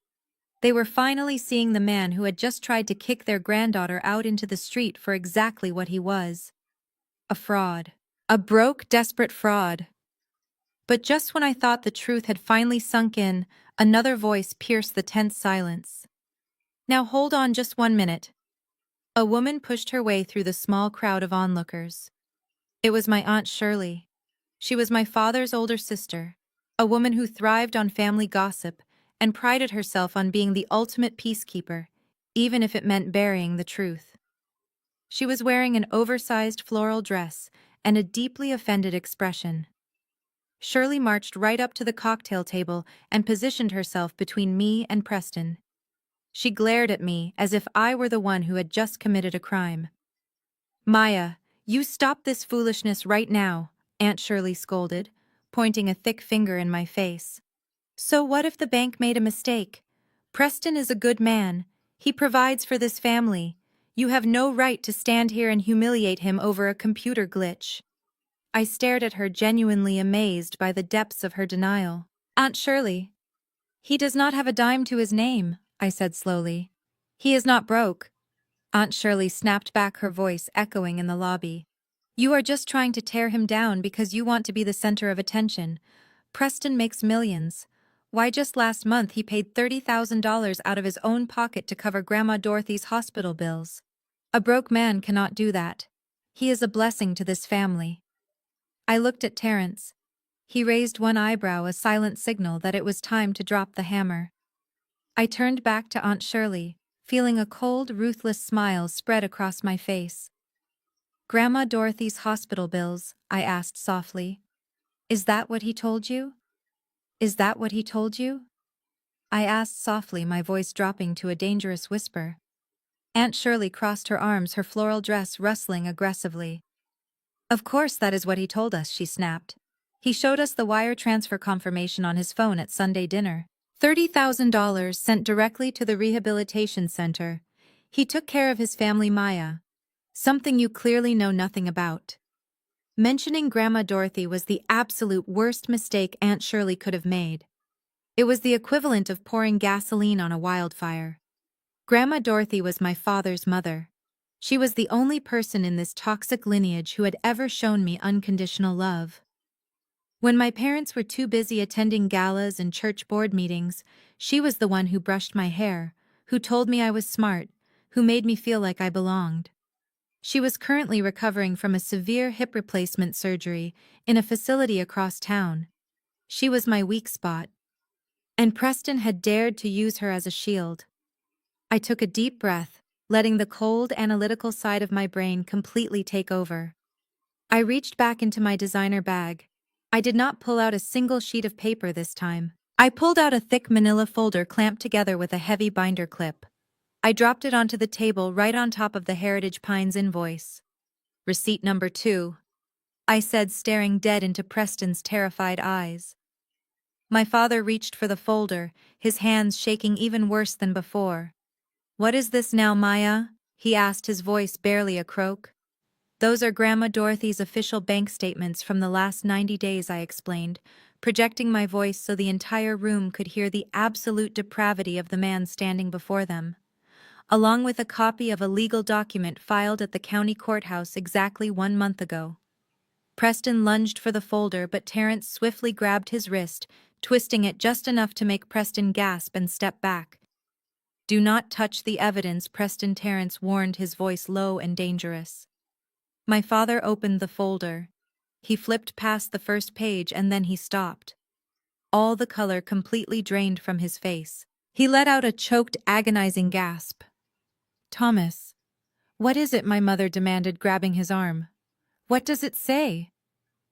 They were finally seeing the man who had just tried to kick their granddaughter out into the street for exactly what he was. A fraud. A broke, desperate fraud. But just when I thought the truth had finally sunk in, another voice pierced the tense silence. Now hold on just 1 minute. A woman pushed her way through the small crowd of onlookers. It was my Aunt Shirley. She was my father's older sister, a woman who thrived on family gossip and prided herself on being the ultimate peacekeeper, even if it meant burying the truth. She was wearing an oversized floral dress and a deeply offended expression. Shirley marched right up to the cocktail table and positioned herself between me and Preston. She glared at me as if I were the one who had just committed a crime. "Maya, you stop this foolishness right now," Aunt Shirley scolded, pointing a thick finger in my face. "So what if the bank made a mistake? Preston is a good man. He provides for this family. You have no right to stand here and humiliate him over a computer glitch." I stared at her, genuinely amazed by the depths of her denial. "Aunt Shirley, he does not have a dime to his name," I said slowly. "He is not broke." Aunt Shirley snapped back, her voice echoing in the lobby. "You are just trying to tear him down because you want to be the center of attention. Preston makes millions. Why, just last month he paid $30,000 out of his own pocket to cover Grandma Dorothy's hospital bills. A broke man cannot do that. He is a blessing to this family." I looked at Terrence. He raised one eyebrow, a silent signal that it was time to drop the hammer. I turned back to Aunt Shirley, feeling a cold, ruthless smile spread across my face. "Grandma Dorothy's hospital bills," I asked softly. "Is that what he told you? Is that what he told you?" I asked softly, my voice dropping to a dangerous whisper. Aunt Shirley crossed her arms, her floral dress rustling aggressively. "Of course that is what he told us," she snapped. "He showed us the wire transfer confirmation on his phone at Sunday dinner. $30,000 sent directly to the rehabilitation center. He took care of his family, Maya. Something you clearly know nothing about." Mentioning Grandma Dorothy was the absolute worst mistake Aunt Shirley could have made. It was the equivalent of pouring gasoline on a wildfire. Grandma Dorothy was my father's mother. She was the only person in this toxic lineage who had ever shown me unconditional love. When my parents were too busy attending galas and church board meetings, she was the one who brushed my hair, who told me I was smart, who made me feel like I belonged. She was currently recovering from a severe hip replacement surgery in a facility across town. She was my weak spot. And Preston had dared to use her as a shield. I took a deep breath, letting the cold, analytical side of my brain completely take over. I reached back into my designer bag. I did not pull out a single sheet of paper this time. I pulled out a thick manila folder clamped together with a heavy binder clip. I dropped it onto the table right on top of the Heritage Pines invoice. "Receipt number 2. I said, staring dead into Preston's terrified eyes. My father reached for the folder, his hands shaking even worse than before. "What is this now, Maya?" he asked, his voice barely a croak. "Those are Grandma Dorothy's official bank statements from the last 90 days, I explained, projecting my voice so the entire room could hear the absolute depravity of the man standing before them. Along with a copy of a legal document filed at the county courthouse exactly 1 month ago. Preston lunged for the folder, but Terrence swiftly grabbed his wrist, twisting it just enough to make Preston gasp and step back. "Do not touch the evidence," Preston, Terrence warned, his voice low and dangerous. My father opened the folder. He flipped past the first page and then he stopped. All the color completely drained from his face. He let out a choked, agonizing gasp. "Thomas, what is it?" my mother demanded, grabbing his arm. "What does it say?"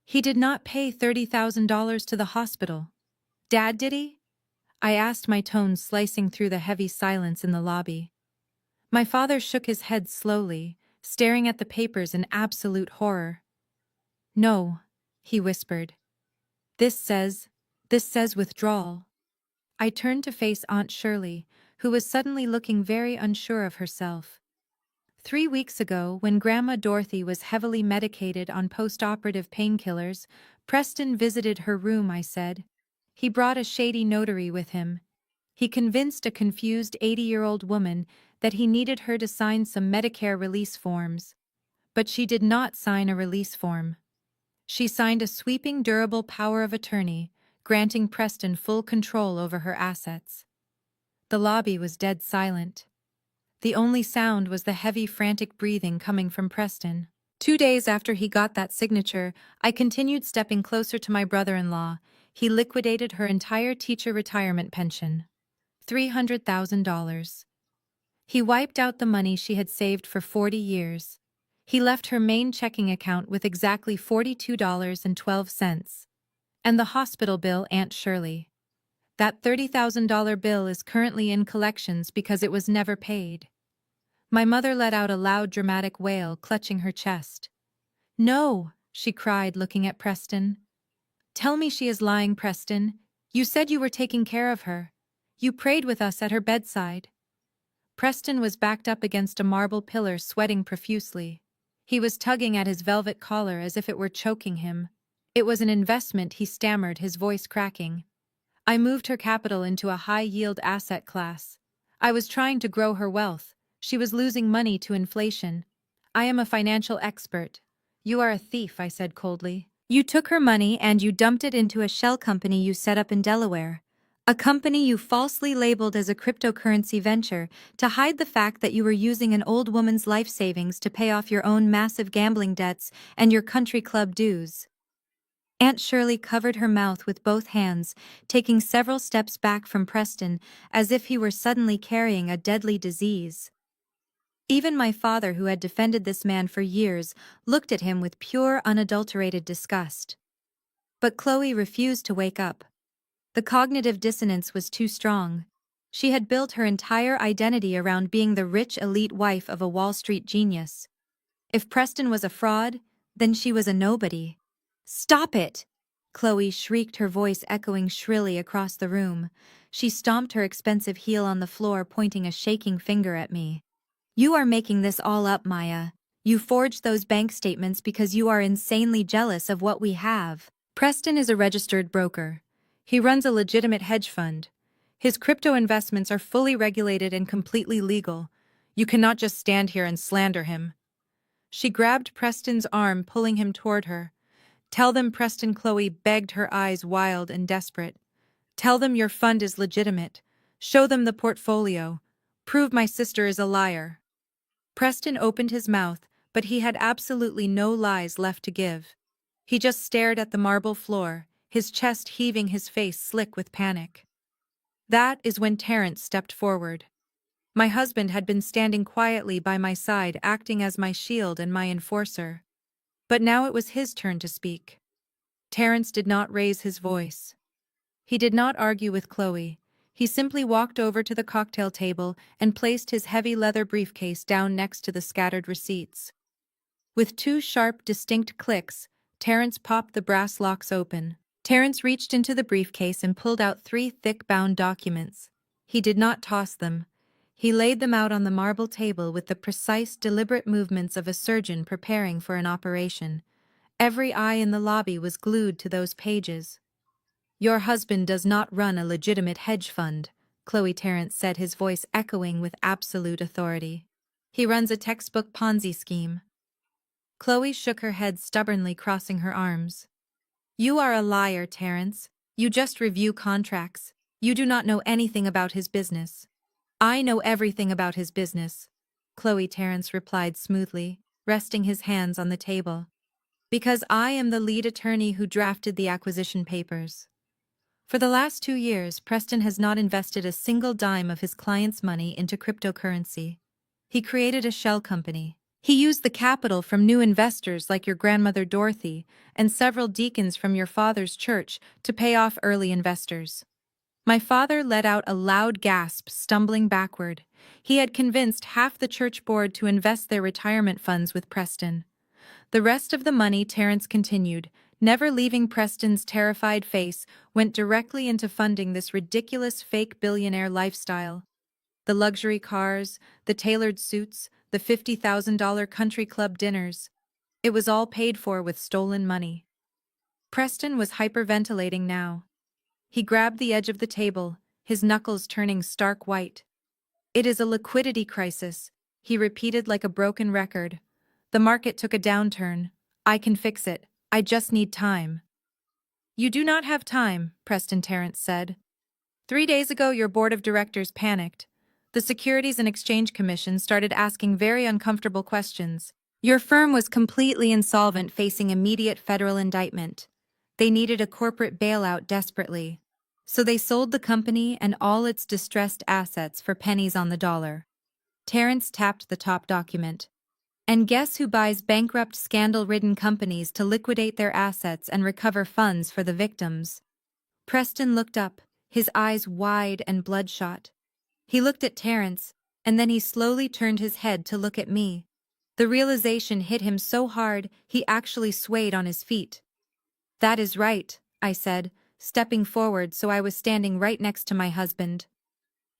"He did not pay $30,000 to the hospital. Dad, did he?" I asked, my tone slicing through the heavy silence in the lobby. My father shook his head slowly, staring at the papers in absolute horror. "No," he whispered. This says withdrawal." I turned to face Aunt Shirley, who was suddenly looking very unsure of herself. 3 weeks ago, when Grandma Dorothy was heavily medicated on post-operative painkillers, Preston visited her room, I said. He brought a shady notary with him. He convinced a confused 80-year-old woman that he needed her to sign some Medicare release forms. But she did not sign a release form. She signed a sweeping durable power of attorney, granting Preston full control over her assets. The lobby was dead silent. The only sound was the heavy, frantic breathing coming from Preston. 2 days after he got that signature, I continued stepping closer to my brother-in-law. He liquidated her entire teacher retirement pension. $300,000. He wiped out the money she had saved for 40 years. He left her main checking account with exactly $42.12. And the hospital bill, Aunt Shirley. That $30,000 bill is currently in collections because it was never paid. My mother let out a loud dramatic wail, clutching her chest. "No," she cried, looking at Preston. "Tell me she is lying, Preston. You said you were taking care of her. You prayed with us at her bedside." Preston was backed up against a marble pillar, sweating profusely. He was tugging at his velvet collar as if it were choking him. "It was an investment," he stammered, his voice cracking. "I moved her capital into a high-yield asset class. I was trying to grow her wealth. She was losing money to inflation. I am a financial expert." "You are a thief," I said coldly. "You took her money and you dumped it into a shell company you set up in Delaware. A company you falsely labeled as a cryptocurrency venture to hide the fact that you were using an old woman's life savings to pay off your own massive gambling debts and your country club dues." Aunt Shirley covered her mouth with both hands, taking several steps back from Preston as if he were suddenly carrying a deadly disease. Even my father, who had defended this man for years, looked at him with pure, unadulterated disgust. But Chloe refused to wake up. The cognitive dissonance was too strong. She had built her entire identity around being the rich elite wife of a Wall Street genius. If Preston was a fraud, then she was a nobody. "Stop it!" Chloe shrieked, her voice echoing shrilly across the room. She stomped her expensive heel on the floor, pointing a shaking finger at me. "You are making this all up, Maya. You forged those bank statements because you are insanely jealous of what we have." Preston is a registered broker. He runs a legitimate hedge fund. His crypto investments are fully regulated and completely legal. You cannot just stand here and slander him. She grabbed Preston's arm, pulling him toward her. "Tell them," Preston, Chloe begged, her eyes wild and desperate. "Tell them your fund is legitimate. Show them the portfolio. Prove my sister is a liar." Preston opened his mouth, but he had absolutely no lies left to give. He just stared at the marble floor, his chest heaving, his face slick with panic. That is when Terrence stepped forward. My husband had been standing quietly by my side, acting as my shield and my enforcer. But now it was his turn to speak. Terrence did not raise his voice. He did not argue with Chloe. He simply walked over to the cocktail table and placed his heavy leather briefcase down next to the scattered receipts. With two sharp, distinct clicks, Terrence popped the brass locks open. Terrence reached into the briefcase and pulled out 3 thick bound documents. He did not toss them. He laid them out on the marble table with the precise, deliberate movements of a surgeon preparing for an operation. Every eye in the lobby was glued to those pages. "Your husband does not run a legitimate hedge fund," Chloe Terrence said, his voice echoing with absolute authority. "He runs a textbook Ponzi scheme." Chloe shook her head stubbornly, crossing her arms. "You are a liar, Terrence. You just review contracts. You do not know anything about his business." "I know everything about his business," Chloe Terrence replied smoothly, resting his hands on the table. "Because I am the lead attorney who drafted the acquisition papers." For the last 2 years, Preston has not invested a single dime of his clients' money into cryptocurrency. He created a shell company. He used the capital from new investors like your grandmother Dorothy and several deacons from your father's church to pay off early investors. My father let out a loud gasp, stumbling backward. He had convinced half the church board to invest their retirement funds with Preston. The rest of the money, Terrence continued, never leaving Preston's terrified face, went directly into funding this ridiculous fake billionaire lifestyle. The luxury cars, the tailored suits, the $50,000 country club dinners. It was all paid for with stolen money. Preston was hyperventilating now. He grabbed the edge of the table, his knuckles turning stark white. "It is a liquidity crisis," he repeated like a broken record. "The market took a downturn. I can fix it. I just need time." "You do not have time," Preston Terrence said. "3 days ago your board of directors panicked. The Securities and Exchange Commission started asking very uncomfortable questions. Your firm was completely insolvent, facing immediate federal indictment. They needed a corporate bailout desperately. So they sold the company and all its distressed assets for pennies on the dollar." Terrence tapped the top document. "And guess who buys bankrupt, scandal-ridden companies to liquidate their assets and recover funds for the victims?" Preston looked up, his eyes wide and bloodshot. He looked at Terrence, and then he slowly turned his head to look at me. The realization hit him so hard he actually swayed on his feet. "That is right," I said, stepping forward so I was standing right next to my husband.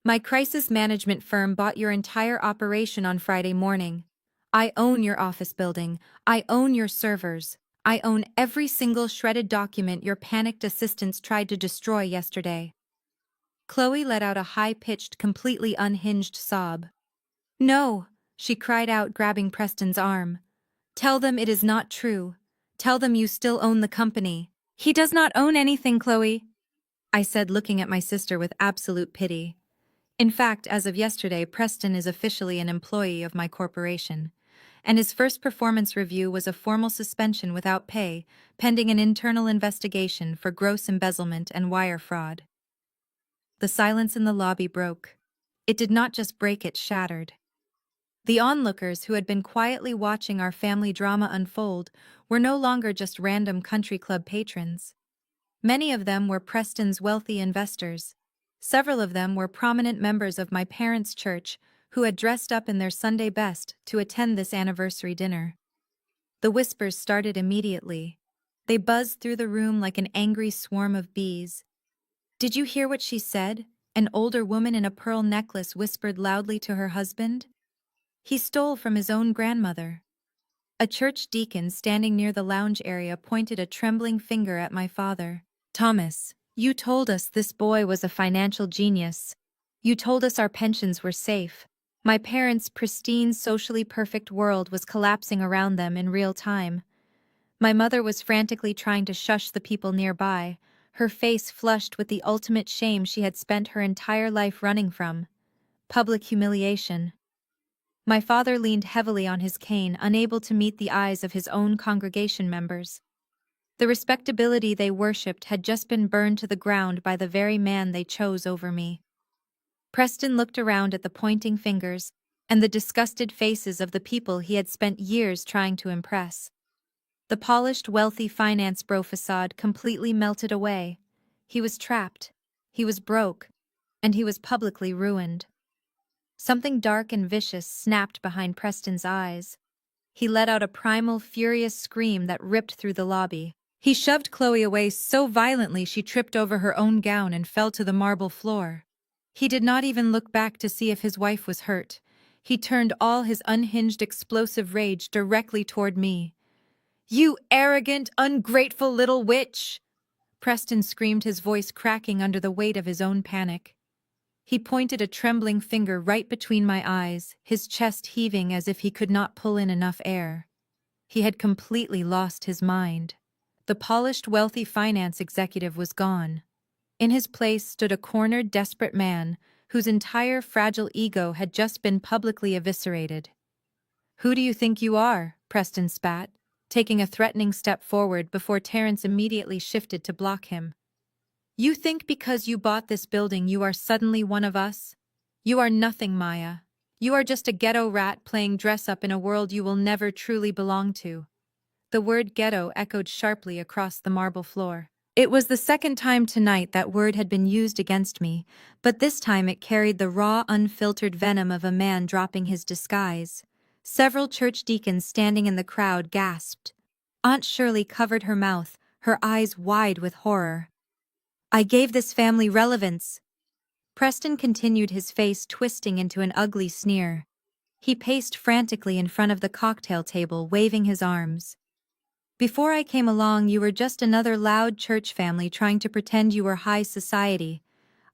"My crisis management firm bought your entire operation on Friday morning. I own your office building. I own your servers. I own every single shredded document your panicked assistants tried to destroy yesterday." Chloe let out a high-pitched, completely unhinged sob. "No," she cried out, grabbing Preston's arm. "Tell them it is not true. Tell them you still own the company." "He does not own anything, Chloe," I said, looking at my sister with absolute pity. In fact, as of yesterday, Preston is officially an employee of my corporation, and his first performance review was a formal suspension without pay, pending an internal investigation for gross embezzlement and wire fraud. The silence in the lobby broke. It did not just break, it shattered. The onlookers who had been quietly watching our family drama unfold were no longer just random country club patrons. Many of them were Preston's wealthy investors. Several of them were prominent members of my parents' church who had dressed up in their Sunday best to attend this anniversary dinner. The whispers started immediately. They buzzed through the room like an angry swarm of bees. "Did you hear what she said?" An older woman in a pearl necklace whispered loudly to her husband. "He stole from his own grandmother." A church deacon standing near the lounge area pointed a trembling finger at my father. "Thomas, you told us this boy was a financial genius. You told us our pensions were safe." My parents' pristine, socially perfect world was collapsing around them in real time. My mother was frantically trying to shush the people nearby, her face flushed with the ultimate shame she had spent her entire life running from: public humiliation. My father leaned heavily on his cane, unable to meet the eyes of his own congregation members. The respectability they worshipped had just been burned to the ground by the very man they chose over me. Preston looked around at the pointing fingers and the disgusted faces of the people he had spent years trying to impress. The polished, wealthy finance bro facade completely melted away. He was trapped, he was broke, and he was publicly ruined. Something dark and vicious snapped behind Preston's eyes. He let out a primal, furious scream that ripped through the lobby. He shoved Chloe away so violently she tripped over her own gown and fell to the marble floor. He did not even look back to see if his wife was hurt. He turned all his unhinged, explosive rage directly toward me. "You arrogant, ungrateful little witch!" Preston screamed, his voice cracking under the weight of his own panic. He pointed a trembling finger right between my eyes, his chest heaving as if he could not pull in enough air. He had completely lost his mind. The polished, wealthy finance executive was gone. In his place stood a cornered, desperate man whose entire fragile ego had just been publicly eviscerated. "Who do you think you are?" Preston spat, taking a threatening step forward before Terrence immediately shifted to block him. "You think because you bought this building you are suddenly one of us? You are nothing, Maya. You are just a ghetto rat playing dress-up in a world you will never truly belong to." The word ghetto echoed sharply across the marble floor. It was the second time tonight that word had been used against me, but this time it carried the raw, unfiltered venom of a man dropping his disguise. Several church deacons standing in the crowd gasped. Aunt Shirley covered her mouth, her eyes wide with horror. "I gave this family relevance." Preston continued, his face twisting into an ugly sneer. He paced frantically in front of the cocktail table, waving his arms. "Before I came along, you were just another loud church family trying to pretend you were high society.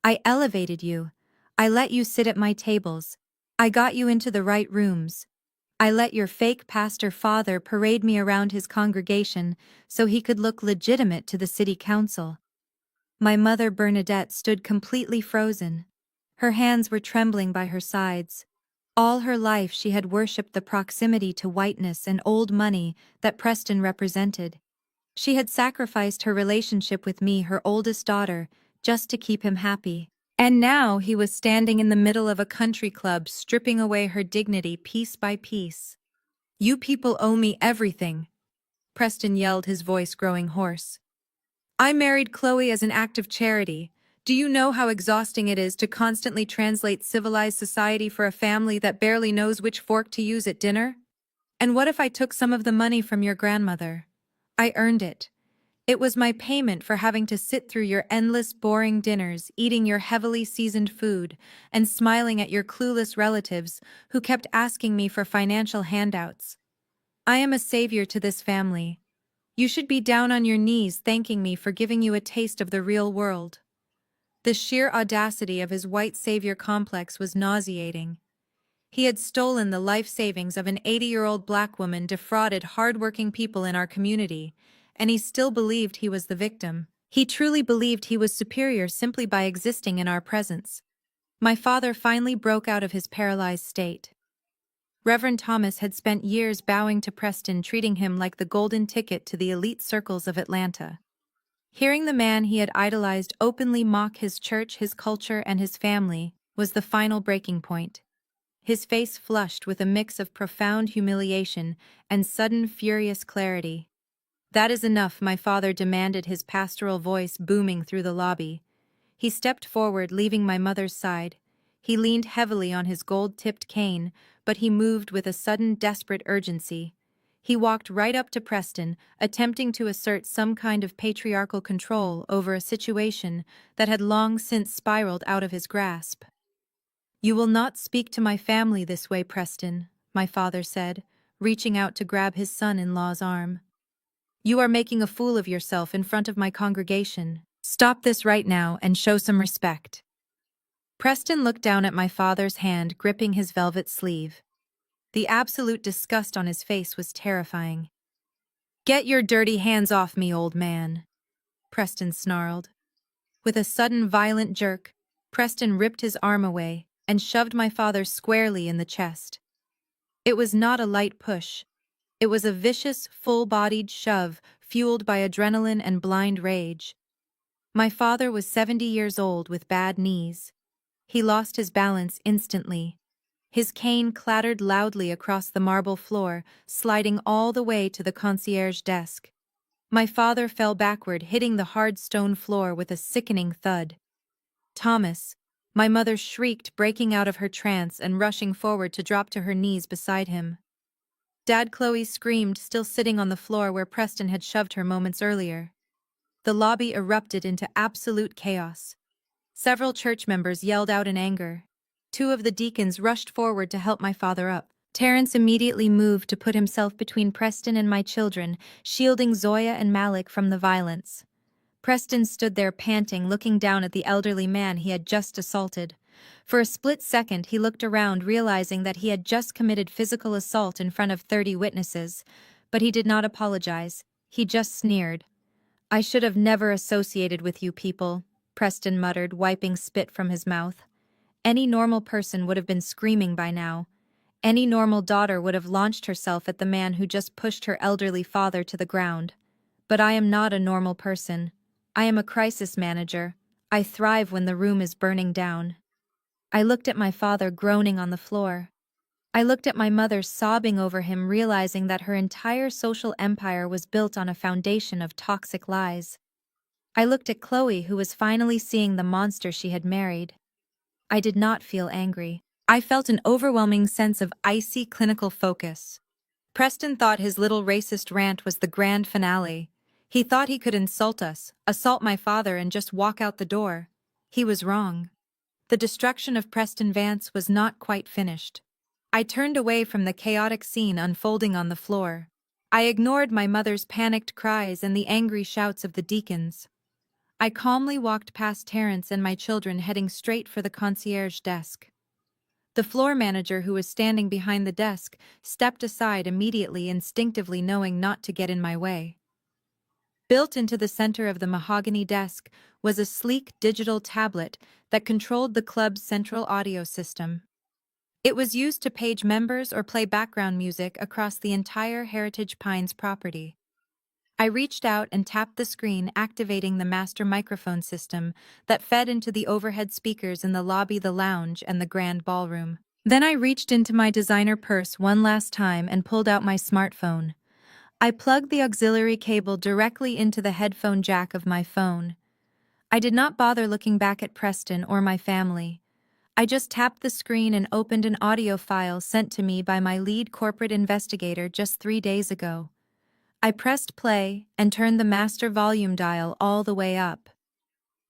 I elevated you. I let you sit at my tables. I got you into the right rooms. I let your fake pastor father parade me around his congregation so he could look legitimate to the city council. My mother Bernadette stood completely frozen. Her hands were trembling by her sides. All her life she had worshipped the proximity to whiteness and old money that Preston represented. She had sacrificed her relationship with me, her oldest daughter, just to keep him happy. And now he was standing in the middle of a country club, stripping away her dignity piece by piece. "You people owe me everything," Preston yelled, his voice growing hoarse. "I married Chloe as an act of charity. Do you know how exhausting it is to constantly translate civilized society for a family that barely knows which fork to use at dinner? And what if I took some of the money from your grandmother? I earned it. It was my payment for having to sit through your endless boring dinners, eating your heavily seasoned food, and smiling at your clueless relatives who kept asking me for financial handouts. I am a savior to this family. You should be down on your knees thanking me for giving you a taste of the real world." The sheer audacity of his white savior complex was nauseating. He had stolen the life savings of an 80-year-old black woman, defrauded hard-working people in our community, and he still believed he was the victim. He truly believed he was superior simply by existing in our presence. My father finally broke out of his paralyzed state. Reverend Thomas had spent years bowing to Preston, treating him like the golden ticket to the elite circles of Atlanta. Hearing the man he had idolized openly mock his church, his culture, and his family was the final breaking point. His face flushed with a mix of profound humiliation and sudden furious clarity. "That is enough," my father demanded, his pastoral voice booming through the lobby. He stepped forward, leaving my mother's side. He leaned heavily on his gold-tipped cane, but he moved with a sudden, desperate urgency. He walked right up to Preston, attempting to assert some kind of patriarchal control over a situation that had long since spiraled out of his grasp. "You will not speak to my family this way, Preston," my father said, reaching out to grab his son-in-law's arm. "You are making a fool of yourself in front of my congregation. Stop this right now and show some respect." Preston looked down at my father's hand gripping his velvet sleeve. The absolute disgust on his face was terrifying. "Get your dirty hands off me, old man," Preston snarled. With a sudden violent jerk, Preston ripped his arm away and shoved my father squarely in the chest. It was not a light push. It was a vicious, full-bodied shove fueled by adrenaline and blind rage. My father was 70 years old with bad knees. He lost his balance instantly. His cane clattered loudly across the marble floor, sliding all the way to the concierge desk. My father fell backward, hitting the hard stone floor with a sickening thud. "Thomas," my mother shrieked, breaking out of her trance and rushing forward to drop to her knees beside him. "Dad," Chloe screamed, still sitting on the floor where Preston had shoved her moments earlier. The lobby erupted into absolute chaos. Several church members yelled out in anger. Two of the deacons rushed forward to help my father up. Terrence immediately moved to put himself between Preston and my children, shielding Zoya and Malik from the violence. Preston stood there panting, looking down at the elderly man he had just assaulted. For a split second he looked around, realizing that he had just committed physical assault in front of 30 witnesses. But he did not apologize. He just sneered. "I should have never associated with you people," Preston muttered, wiping spit from his mouth. "Any normal person would have been screaming by now. Any normal daughter would have launched herself at the man who just pushed her elderly father to the ground. But I am not a normal person. I am a crisis manager. I thrive when the room is burning down." I looked at my father groaning on the floor. I looked at my mother sobbing over him, realizing that her entire social empire was built on a foundation of toxic lies. I looked at Chloe, who was finally seeing the monster she had married. I did not feel angry. I felt an overwhelming sense of icy clinical focus. Preston thought his little racist rant was the grand finale. He thought he could insult us, assault my father, and just walk out the door. He was wrong. The destruction of Preston Vance was not quite finished. I turned away from the chaotic scene unfolding on the floor. I ignored my mother's panicked cries and the angry shouts of the deacons. I calmly walked past Terrence and my children heading straight for the concierge desk. The floor manager who was standing behind the desk stepped aside immediately, instinctively knowing not to get in my way. Built into the center of the mahogany desk was a sleek digital tablet that controlled the club's central audio system. It was used to page members or play background music across the entire Heritage Pines property. I reached out and tapped the screen, activating the master microphone system that fed into the overhead speakers in the lobby, the lounge, and the grand ballroom. Then I reached into my designer purse one last time and pulled out my smartphone. I plugged the auxiliary cable directly into the headphone jack of my phone. I did not bother looking back at Preston or my family. I just tapped the screen and opened an audio file sent to me by my lead corporate investigator just 3 days ago. I pressed play and turned the master volume dial all the way up.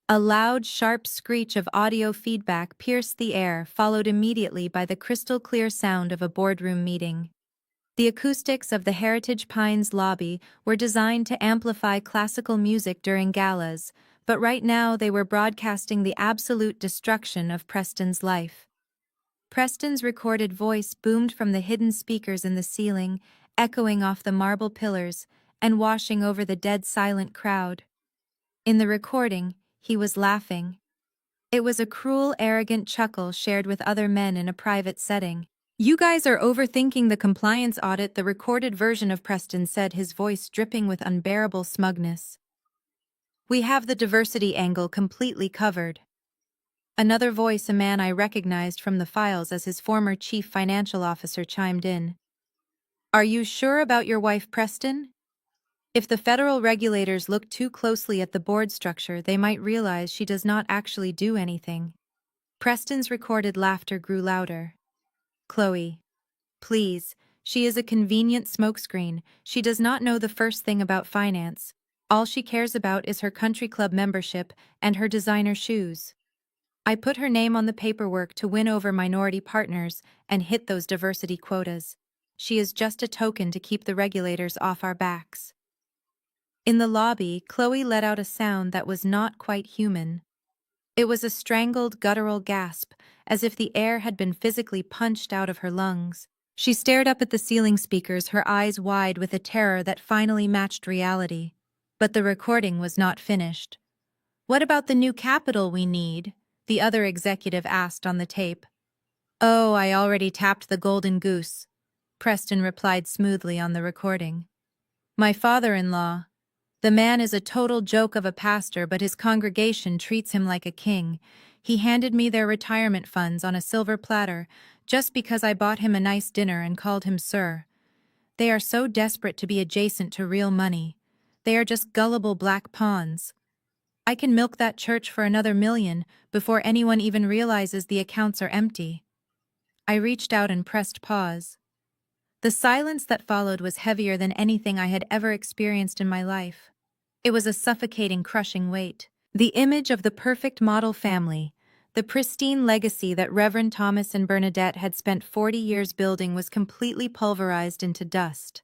A loud, sharp screech of audio feedback pierced the air, followed immediately by the crystal-clear sound of a boardroom meeting. The acoustics of the Heritage Pines lobby were designed to amplify classical music during galas, but right now they were broadcasting the absolute destruction of Preston's life. Preston's recorded voice boomed from the hidden speakers in the ceiling, echoing off the marble pillars and washing over the dead silent crowd. In the recording, he was laughing. It was a cruel, arrogant chuckle shared with other men in a private setting. "You guys are overthinking the compliance audit," the recorded version of Preston said, his voice dripping with unbearable smugness. "We have the diversity angle completely covered." Another voice, a man I recognized from the files as his former chief financial officer, chimed in. "Are you sure about your wife, Preston? If the federal regulators look too closely at the board structure, they might realize she does not actually do anything." Preston's recorded laughter grew louder. "Chloe, please, she is a convenient smokescreen. She does not know the first thing about finance. All she cares about is her country club membership and her designer shoes. I put her name on the paperwork to win over minority partners and hit those diversity quotas. She is just a token to keep the regulators off our backs." In the lobby, Chloe let out a sound that was not quite human. It was a strangled, guttural gasp, as if the air had been physically punched out of her lungs. She stared up at the ceiling speakers, her eyes wide with a terror that finally matched reality. But the recording was not finished. "What about the new capital we need?" the other executive asked on the tape. "Oh, I already tapped the golden goose," Preston replied smoothly on the recording. "My father-in-law. The man is a total joke of a pastor, but his congregation treats him like a king. He handed me their retirement funds on a silver platter just because I bought him a nice dinner and called him sir. They are so desperate to be adjacent to real money. They are just gullible black pawns. I can milk that church for another $1 million before anyone even realizes the accounts are empty." I reached out and pressed pause. The silence that followed was heavier than anything I had ever experienced in my life. It was a suffocating, crushing weight. The image of the perfect model family, the pristine legacy that Reverend Thomas and Bernadette had spent 40 years building, was completely pulverized into dust.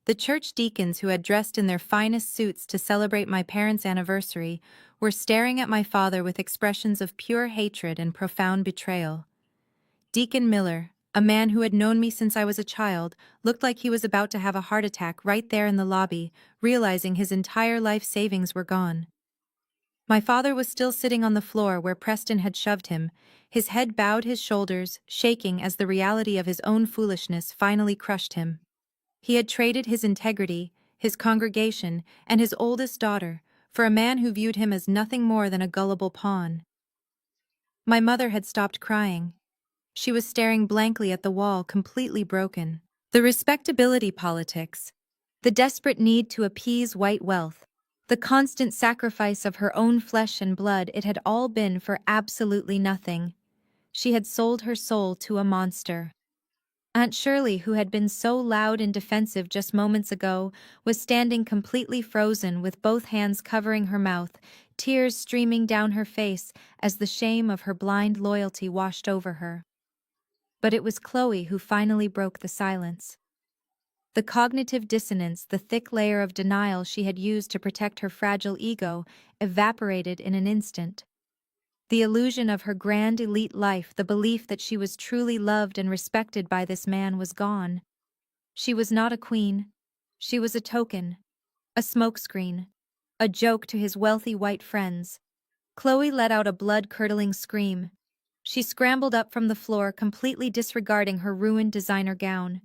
The church deacons, who had dressed in their finest suits to celebrate my parents' anniversary, were staring at my father with expressions of pure hatred and profound betrayal. Deacon Miller, a man who had known me since I was a child, looked like he was about to have a heart attack right there in the lobby, realizing his entire life savings were gone. My father was still sitting on the floor where Preston had shoved him, his head bowed, his shoulders shaking as the reality of his own foolishness finally crushed him. He had traded his integrity, his congregation, and his oldest daughter for a man who viewed him as nothing more than a gullible pawn. My mother had stopped crying. She was staring blankly at the wall, completely broken. The respectability politics, the desperate need to appease white wealth, the constant sacrifice of her own flesh and blood, it had all been for absolutely nothing. She had sold her soul to a monster. Aunt Shirley, who had been so loud and defensive just moments ago, was standing completely frozen with both hands covering her mouth, tears streaming down her face as the shame of her blind loyalty washed over her. But it was Chloe who finally broke the silence. The cognitive dissonance, the thick layer of denial she had used to protect her fragile ego, evaporated in an instant. The illusion of her grand elite life, the belief that she was truly loved and respected by this man was gone. She was not a queen. She was a token, a smokescreen, a joke to his wealthy white friends. Chloe let out a blood-curdling scream. She scrambled up from the floor, completely disregarding her ruined designer gown.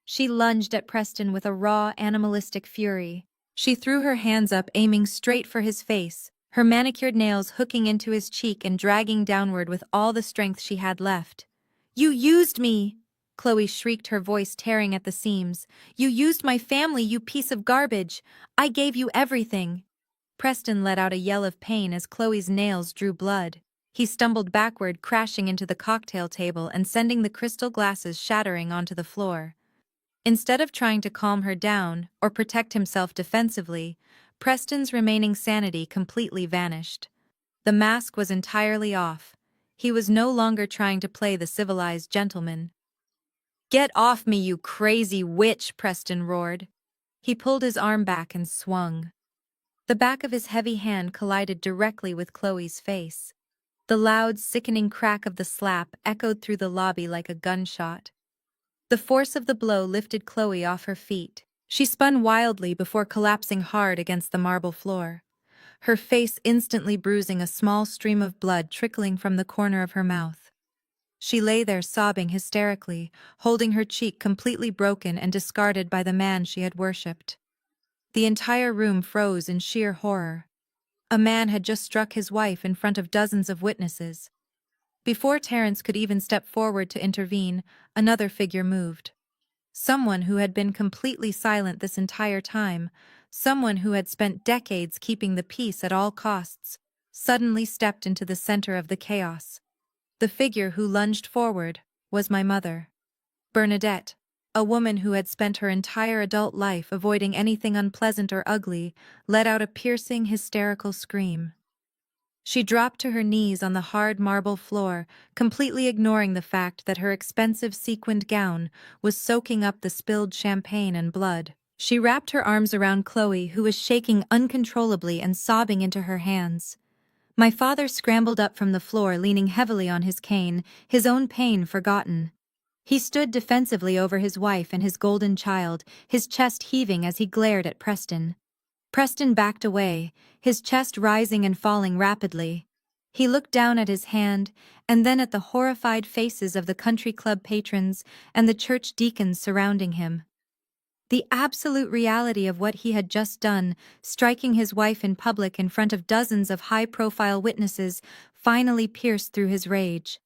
She lunged at Preston with a raw, animalistic fury. She threw her hands up, aiming straight for his face, her manicured nails hooking into his cheek and dragging downward with all the strength she had left. "You used me!" Chloe shrieked, her voice tearing at the seams. "You used my family, you piece of garbage! I gave you everything!" Preston let out a yell of pain as Chloe's nails drew blood. He stumbled backward, crashing into the cocktail table and sending the crystal glasses shattering onto the floor. Instead of trying to calm her down or protect himself defensively, Preston's remaining sanity completely vanished. The mask was entirely off. He was no longer trying to play the civilized gentleman. "Get off me, you crazy witch!" Preston roared. He pulled his arm back and swung. The back of his heavy hand collided directly with Chloe's face. The loud, sickening crack of the slap echoed through the lobby like a gunshot. The force of the blow lifted Chloe off her feet. She spun wildly before collapsing hard against the marble floor, her face instantly bruising, a small stream of blood trickling from the corner of her mouth. She lay there sobbing hysterically, holding her cheek completely broken and discarded by the man she had worshipped. The entire room froze in sheer horror. A man had just struck his wife in front of dozens of witnesses. Before Terence could even step forward to intervene, another figure moved. Someone who had been completely silent this entire time, someone who had spent decades keeping the peace at all costs, suddenly stepped into the center of the chaos. The figure who lunged forward was my mother. Bernadette, a woman who had spent her entire adult life avoiding anything unpleasant or ugly, let out a piercing, hysterical scream. She dropped to her knees on the hard marble floor, completely ignoring the fact that her expensive sequined gown was soaking up the spilled champagne and blood. She wrapped her arms around Chloe, who was shaking uncontrollably and sobbing into her hands. My father scrambled up from the floor, leaning heavily on his cane, his own pain forgotten. He stood defensively over his wife and his golden child, his chest heaving as he glared at Preston. Preston backed away, his chest rising and falling rapidly. He looked down at his hand, and then at the horrified faces of the country club patrons and the church deacons surrounding him. The absolute reality of what he had just done, striking his wife in public in front of dozens of high-profile witnesses, finally pierced through his rage.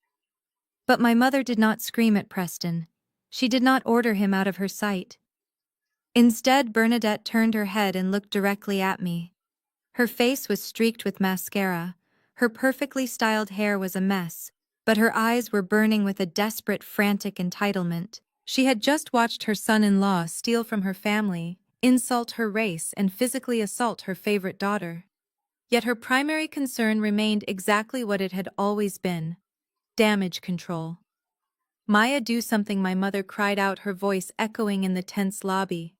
But my mother did not scream at Preston. She did not order him out of her sight. Instead, Bernadette turned her head and looked directly at me. Her face was streaked with mascara. Her perfectly styled hair was a mess, but her eyes were burning with a desperate, frantic entitlement. She had just watched her son-in-law steal from her family, insult her race, and physically assault her favorite daughter. Yet her primary concern remained exactly what it had always been: damage control. "Maya, do something," my mother cried out, her voice echoing in the tense lobby.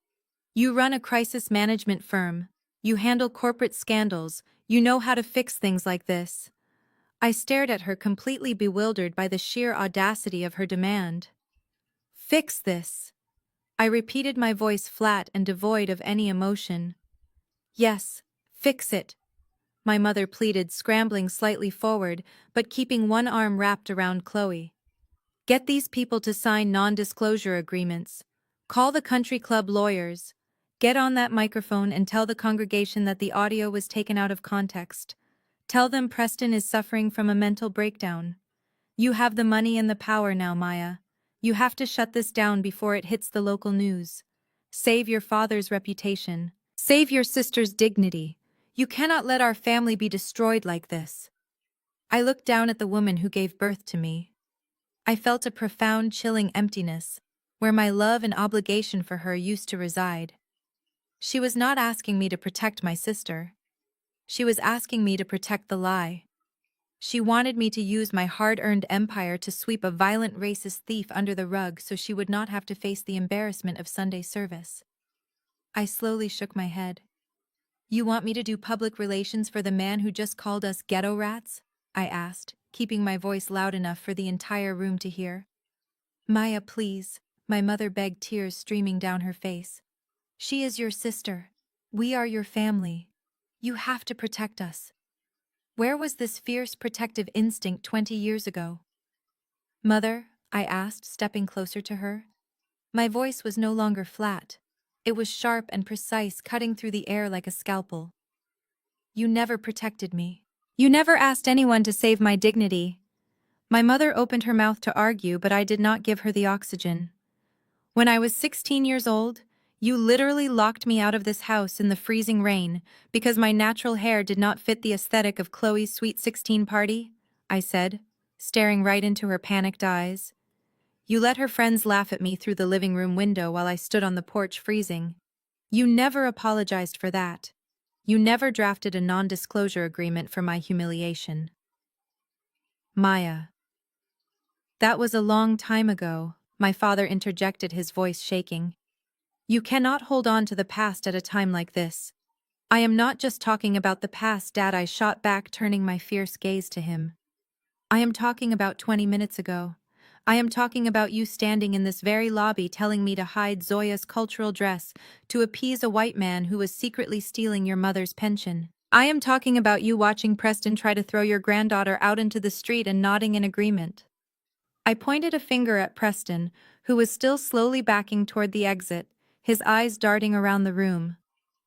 "You run a crisis management firm. You handle corporate scandals. You know how to fix things like this." I stared at her, completely bewildered by the sheer audacity of her demand. "Fix this," I repeated, my voice flat and devoid of any emotion. "Yes, fix it," my mother pleaded, scrambling slightly forward, but keeping one arm wrapped around Chloe. "Get these people to sign non-disclosure agreements. Call the country club lawyers. Get on that microphone and tell the congregation that the audio was taken out of context. Tell them Preston is suffering from a mental breakdown. You have the money and the power now, Maya. You have to shut this down before it hits the local news. Save your father's reputation. Save your sister's dignity. You cannot let our family be destroyed like this." I looked down at the woman who gave birth to me. I felt a profound, chilling emptiness, where my love and obligation for her used to reside. She was not asking me to protect my sister. She was asking me to protect the lie. She wanted me to use my hard-earned empire to sweep a violent racist thief under the rug so she would not have to face the embarrassment of Sunday service. I slowly shook my head. You want me to do public relations for the man who just called us ghetto rats? I asked, keeping my voice loud enough for the entire room to hear. Maya, please, my mother begged, tears streaming down her face. She is your sister. We are your family. You have to protect us. Where was this fierce protective instinct 20 years ago? Mother, I asked, stepping closer to her. My voice was no longer flat. It was sharp and precise, cutting through the air like a scalpel. You never protected me. You never asked anyone to save my dignity. My mother opened her mouth to argue, but I did not give her the oxygen. When I was 16 years old, you literally locked me out of this house in the freezing rain because my natural hair did not fit the aesthetic of Chloe's Sweet 16 party, I said, staring right into her panicked eyes. You let her friends laugh at me through the living room window while I stood on the porch freezing. You never apologized for that. You never drafted a non-disclosure agreement for my humiliation. Maya. That was a long time ago, my father interjected, his voice shaking. You cannot hold on to the past at a time like this. I am not just talking about the past, Dad, I shot back, turning my fierce gaze to him. I am talking about 20 minutes ago. I am talking about you standing in this very lobby telling me to hide Zoya's cultural dress to appease a white man who was secretly stealing your mother's pension. I am talking about you watching Preston try to throw your granddaughter out into the street and nodding in agreement. I pointed a finger at Preston, who was still slowly backing toward the exit, his eyes darting around the room.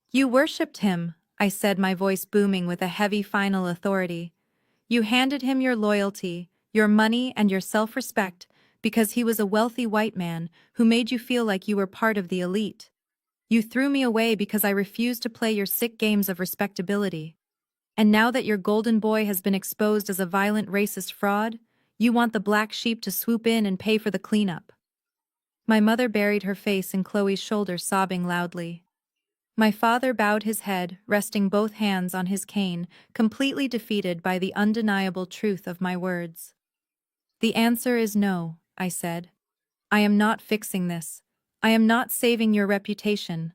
You worshipped him, I said, my voice booming with a heavy final authority. You handed him your loyalty, your money, and your self-respect because he was a wealthy white man who made you feel like you were part of the elite. You threw me away because I refused to play your sick games of respectability. And now that your golden boy has been exposed as a violent racist fraud, you want the black sheep to swoop in and pay for the cleanup. My mother buried her face in Chloe's shoulder, sobbing loudly. My father bowed his head, resting both hands on his cane, completely defeated by the undeniable truth of my words. The answer is no, I said. I am not fixing this. I am not saving your reputation.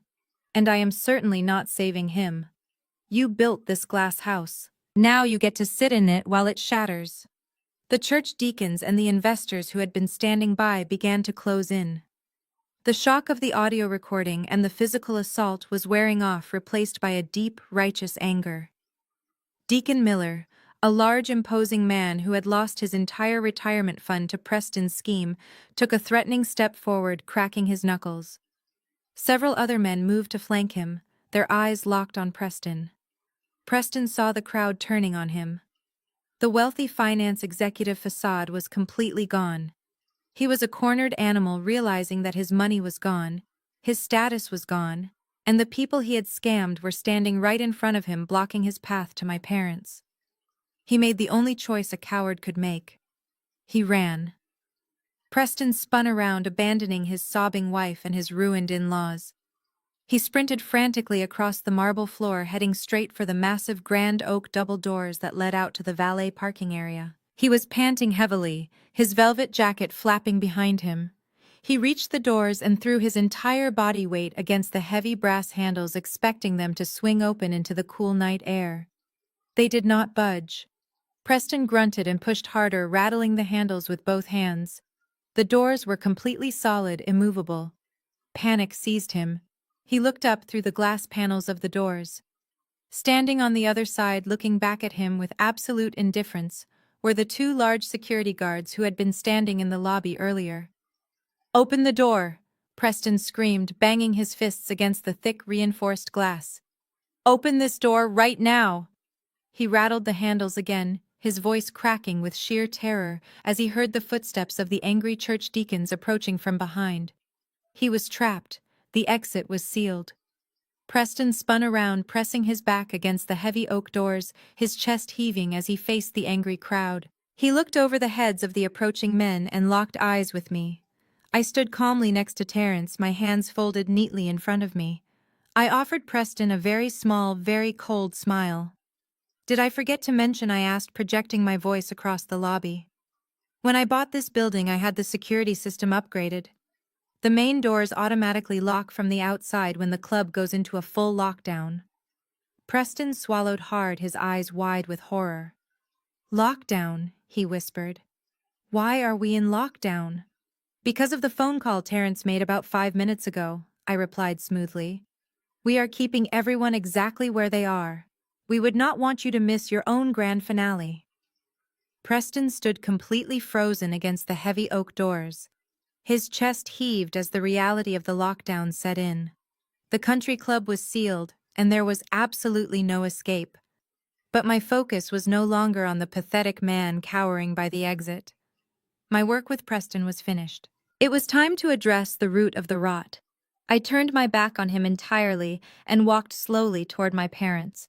And I am certainly not saving him. You built this glass house. Now you get to sit in it while it shatters. The church deacons and the investors who had been standing by began to close in. The shock of the audio recording and the physical assault was wearing off, replaced by a deep, righteous anger. Deacon Miller, a large, imposing man who had lost his entire retirement fund to Preston's scheme, took a threatening step forward, cracking his knuckles. Several other men moved to flank him, their eyes locked on Preston. Preston saw the crowd turning on him. The wealthy finance executive facade was completely gone. He was a cornered animal, realizing that his money was gone, his status was gone, and the people he had scammed were standing right in front of him, blocking his path to my parents. He made the only choice a coward could make. He ran. Preston spun around, abandoning his sobbing wife and his ruined in-laws. He sprinted frantically across the marble floor, heading straight for the massive grand oak double doors that led out to the valet parking area. He was panting heavily, his velvet jacket flapping behind him. He reached the doors and threw his entire body weight against the heavy brass handles, expecting them to swing open into the cool night air. They did not budge. Preston grunted and pushed harder, rattling the handles with both hands. The doors were completely solid, immovable. Panic seized him. He looked up through the glass panels of the doors. Standing on the other side, looking back at him with absolute indifference, were the two large security guards who had been standing in the lobby earlier. "Open the door!" Preston screamed, banging his fists against the thick, reinforced glass. "Open this door right now!" He rattled the handles again, his voice cracking with sheer terror as he heard the footsteps of the angry church deacons approaching from behind. He was trapped. The exit was sealed. Preston spun around, pressing his back against the heavy oak doors, his chest heaving as he faced the angry crowd. He looked over the heads of the approaching men and locked eyes with me. I stood calmly next to Terrence, my hands folded neatly in front of me. I offered Preston a very small, very cold smile. Did I forget to mention, I asked, projecting my voice across the lobby. When I bought this building, I had the security system upgraded. The main doors automatically lock from the outside when the club goes into a full lockdown. Preston swallowed hard, his eyes wide with horror. Lockdown, he whispered. Why are we in lockdown? Because of the phone call Terrence made about 5 minutes ago, I replied smoothly. We are keeping everyone exactly where they are. We would not want you to miss your own grand finale. Preston stood completely frozen against the heavy oak doors. His chest heaved as the reality of the lockdown set in. The country club was sealed, and there was absolutely no escape. But my focus was no longer on the pathetic man cowering by the exit. My work with Preston was finished. It was time to address the root of the rot. I turned my back on him entirely and walked slowly toward my parents.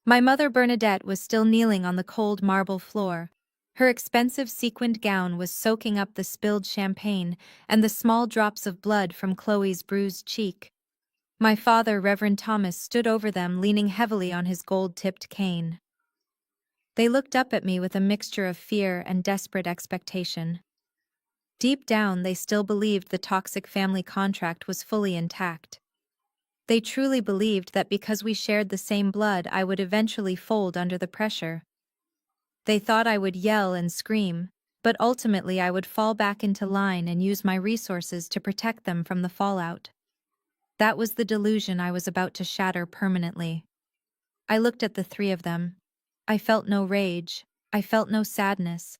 My mother Bernadette was still kneeling on the cold marble floor. Her expensive sequined gown was soaking up the spilled champagne and the small drops of blood from Chloe's bruised cheek. My father, Reverend Thomas, stood over them, leaning heavily on his gold-tipped cane. They looked up at me with a mixture of fear and desperate expectation. Deep down, they still believed the toxic family contract was fully intact. They truly believed that because we shared the same blood, I would eventually fold under the pressure. They thought I would yell and scream, but ultimately I would fall back into line and use my resources to protect them from the fallout. That was the delusion I was about to shatter permanently. I looked at the three of them. I felt no rage. I felt no sadness.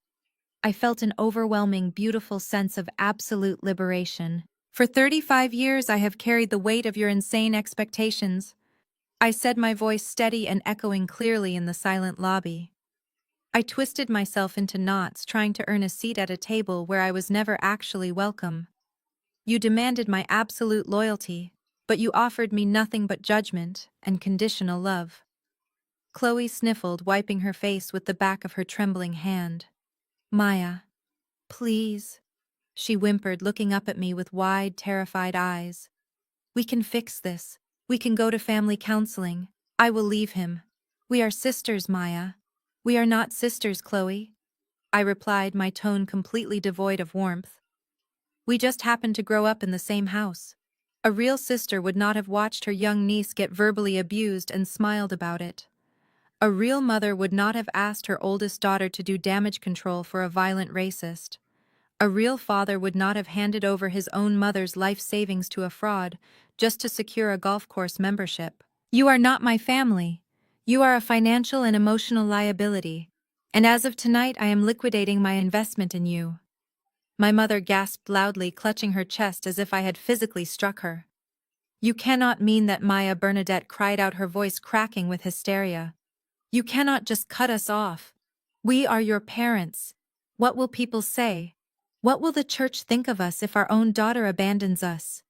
I felt an overwhelming, beautiful sense of absolute liberation. For 35 years I have carried the weight of your insane expectations, I said, my voice steady and echoing clearly in the silent lobby. I twisted myself into knots, trying to earn a seat at a table where I was never actually welcome. You demanded my absolute loyalty, but you offered me nothing but judgment and conditional love. Chloe sniffled, wiping her face with the back of her trembling hand. Maya, please, she whimpered, looking up at me with wide, terrified eyes. We can fix this. We can go to family counseling. I will leave him. We are sisters, Maya. We are not sisters, Chloe, I replied, my tone completely devoid of warmth. We just happened to grow up in the same house. A real sister would not have watched her young niece get verbally abused and smiled about it. A real mother would not have asked her oldest daughter to do damage control for a violent racist. A real father would not have handed over his own mother's life savings to a fraud just to secure a golf course membership. You are not my family. You are a financial and emotional liability. And as of tonight, I am liquidating my investment in you. My mother gasped loudly, clutching her chest as if I had physically struck her. You cannot mean that, Maya, Bernadette cried out, her voice cracking with hysteria. You cannot just cut us off. We are your parents. What will people say? What will the church think of us if our own daughter abandons us?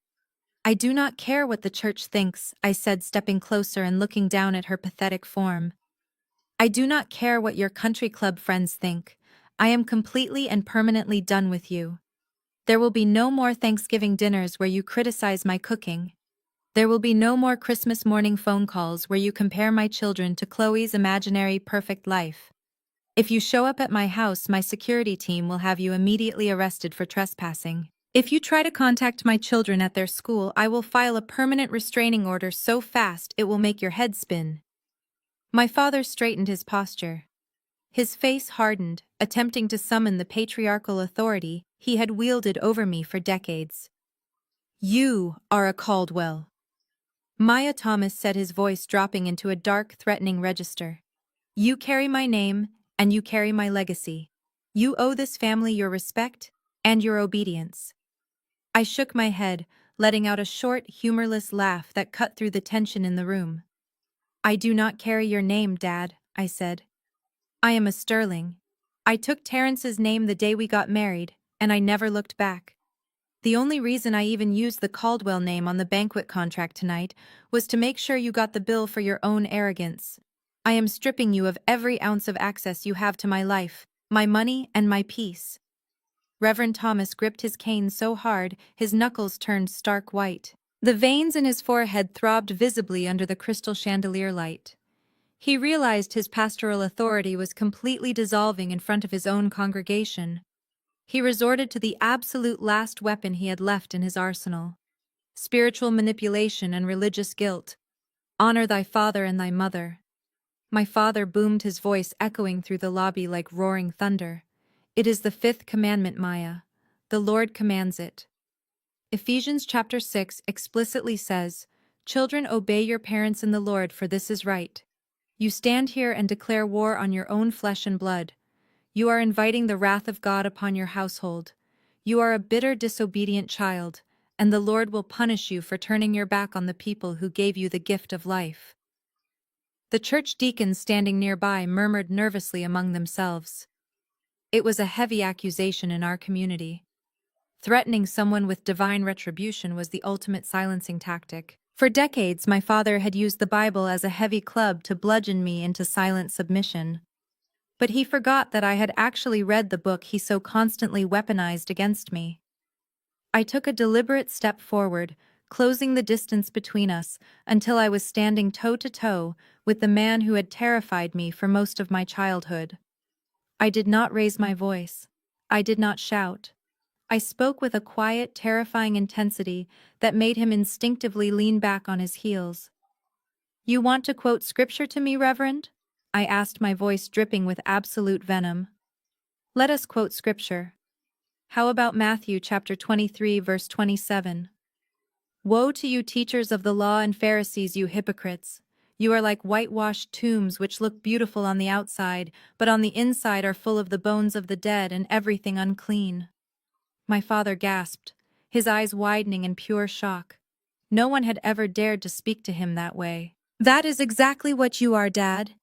I do not care what the church thinks, I said, stepping closer and looking down at her pathetic form. I do not care what your country club friends think. I am completely and permanently done with you. There will be no more Thanksgiving dinners where you criticize my cooking. There will be no more Christmas morning phone calls where you compare my children to Chloe's imaginary perfect life. If you show up at my house, my security team will have you immediately arrested for trespassing. If you try to contact my children at their school, I will file a permanent restraining order so fast it will make your head spin. My father straightened his posture. His face hardened, attempting to summon the patriarchal authority he had wielded over me for decades. You are a Caldwell. Maya Thomas said, his voice dropping into a dark, threatening register. You carry my name, and you carry my legacy. You owe this family your respect and your obedience. I shook my head, letting out a short, humorless laugh that cut through the tension in the room. I do not carry your name, Dad, I said. I am a Sterling. I took Terrence's name the day we got married, and I never looked back. The only reason I even used the Caldwell name on the banquet contract tonight was to make sure you got the bill for your own arrogance. I am stripping you of every ounce of access you have to my life, my money, and my peace. Reverend Thomas gripped his cane so hard his knuckles turned stark white. The veins in his forehead throbbed visibly under the crystal chandelier light. He realized his pastoral authority was completely dissolving in front of his own congregation. He resorted to the absolute last weapon he had left in his arsenal: spiritual manipulation and religious guilt. Honor thy father and thy mother. My father boomed, his voice echoing through the lobby like roaring thunder. It is the fifth commandment, Maya. The Lord commands it. Ephesians chapter 6 explicitly says, "Children, obey your parents in the Lord, for this is right." You stand here and declare war on your own flesh and blood. You are inviting the wrath of God upon your household. You are a bitter, disobedient child, and the Lord will punish you for turning your back on the people who gave you the gift of life. The church deacons standing nearby murmured nervously among themselves. It was a heavy accusation in our community. Threatening someone with divine retribution was the ultimate silencing tactic. For decades, my father had used the Bible as a heavy club to bludgeon me into silent submission. But he forgot that I had actually read the book he so constantly weaponized against me. I took a deliberate step forward, closing the distance between us until I was standing toe-to-toe with the man who had terrified me for most of my childhood. I did not raise my voice. I did not shout. I spoke with a quiet, terrifying intensity that made him instinctively lean back on his heels. "You want to quote scripture to me, Reverend?" I asked, my voice dripping with absolute venom. "Let us quote scripture. How about Matthew chapter 23 verse 27? Woe to you, teachers of the law and Pharisees, you hypocrites! You are like whitewashed tombs which look beautiful on the outside, but on the inside are full of the bones of the dead and everything unclean." My father gasped, his eyes widening in pure shock. No one had ever dared to speak to him that way. "That is exactly what you are, Dad."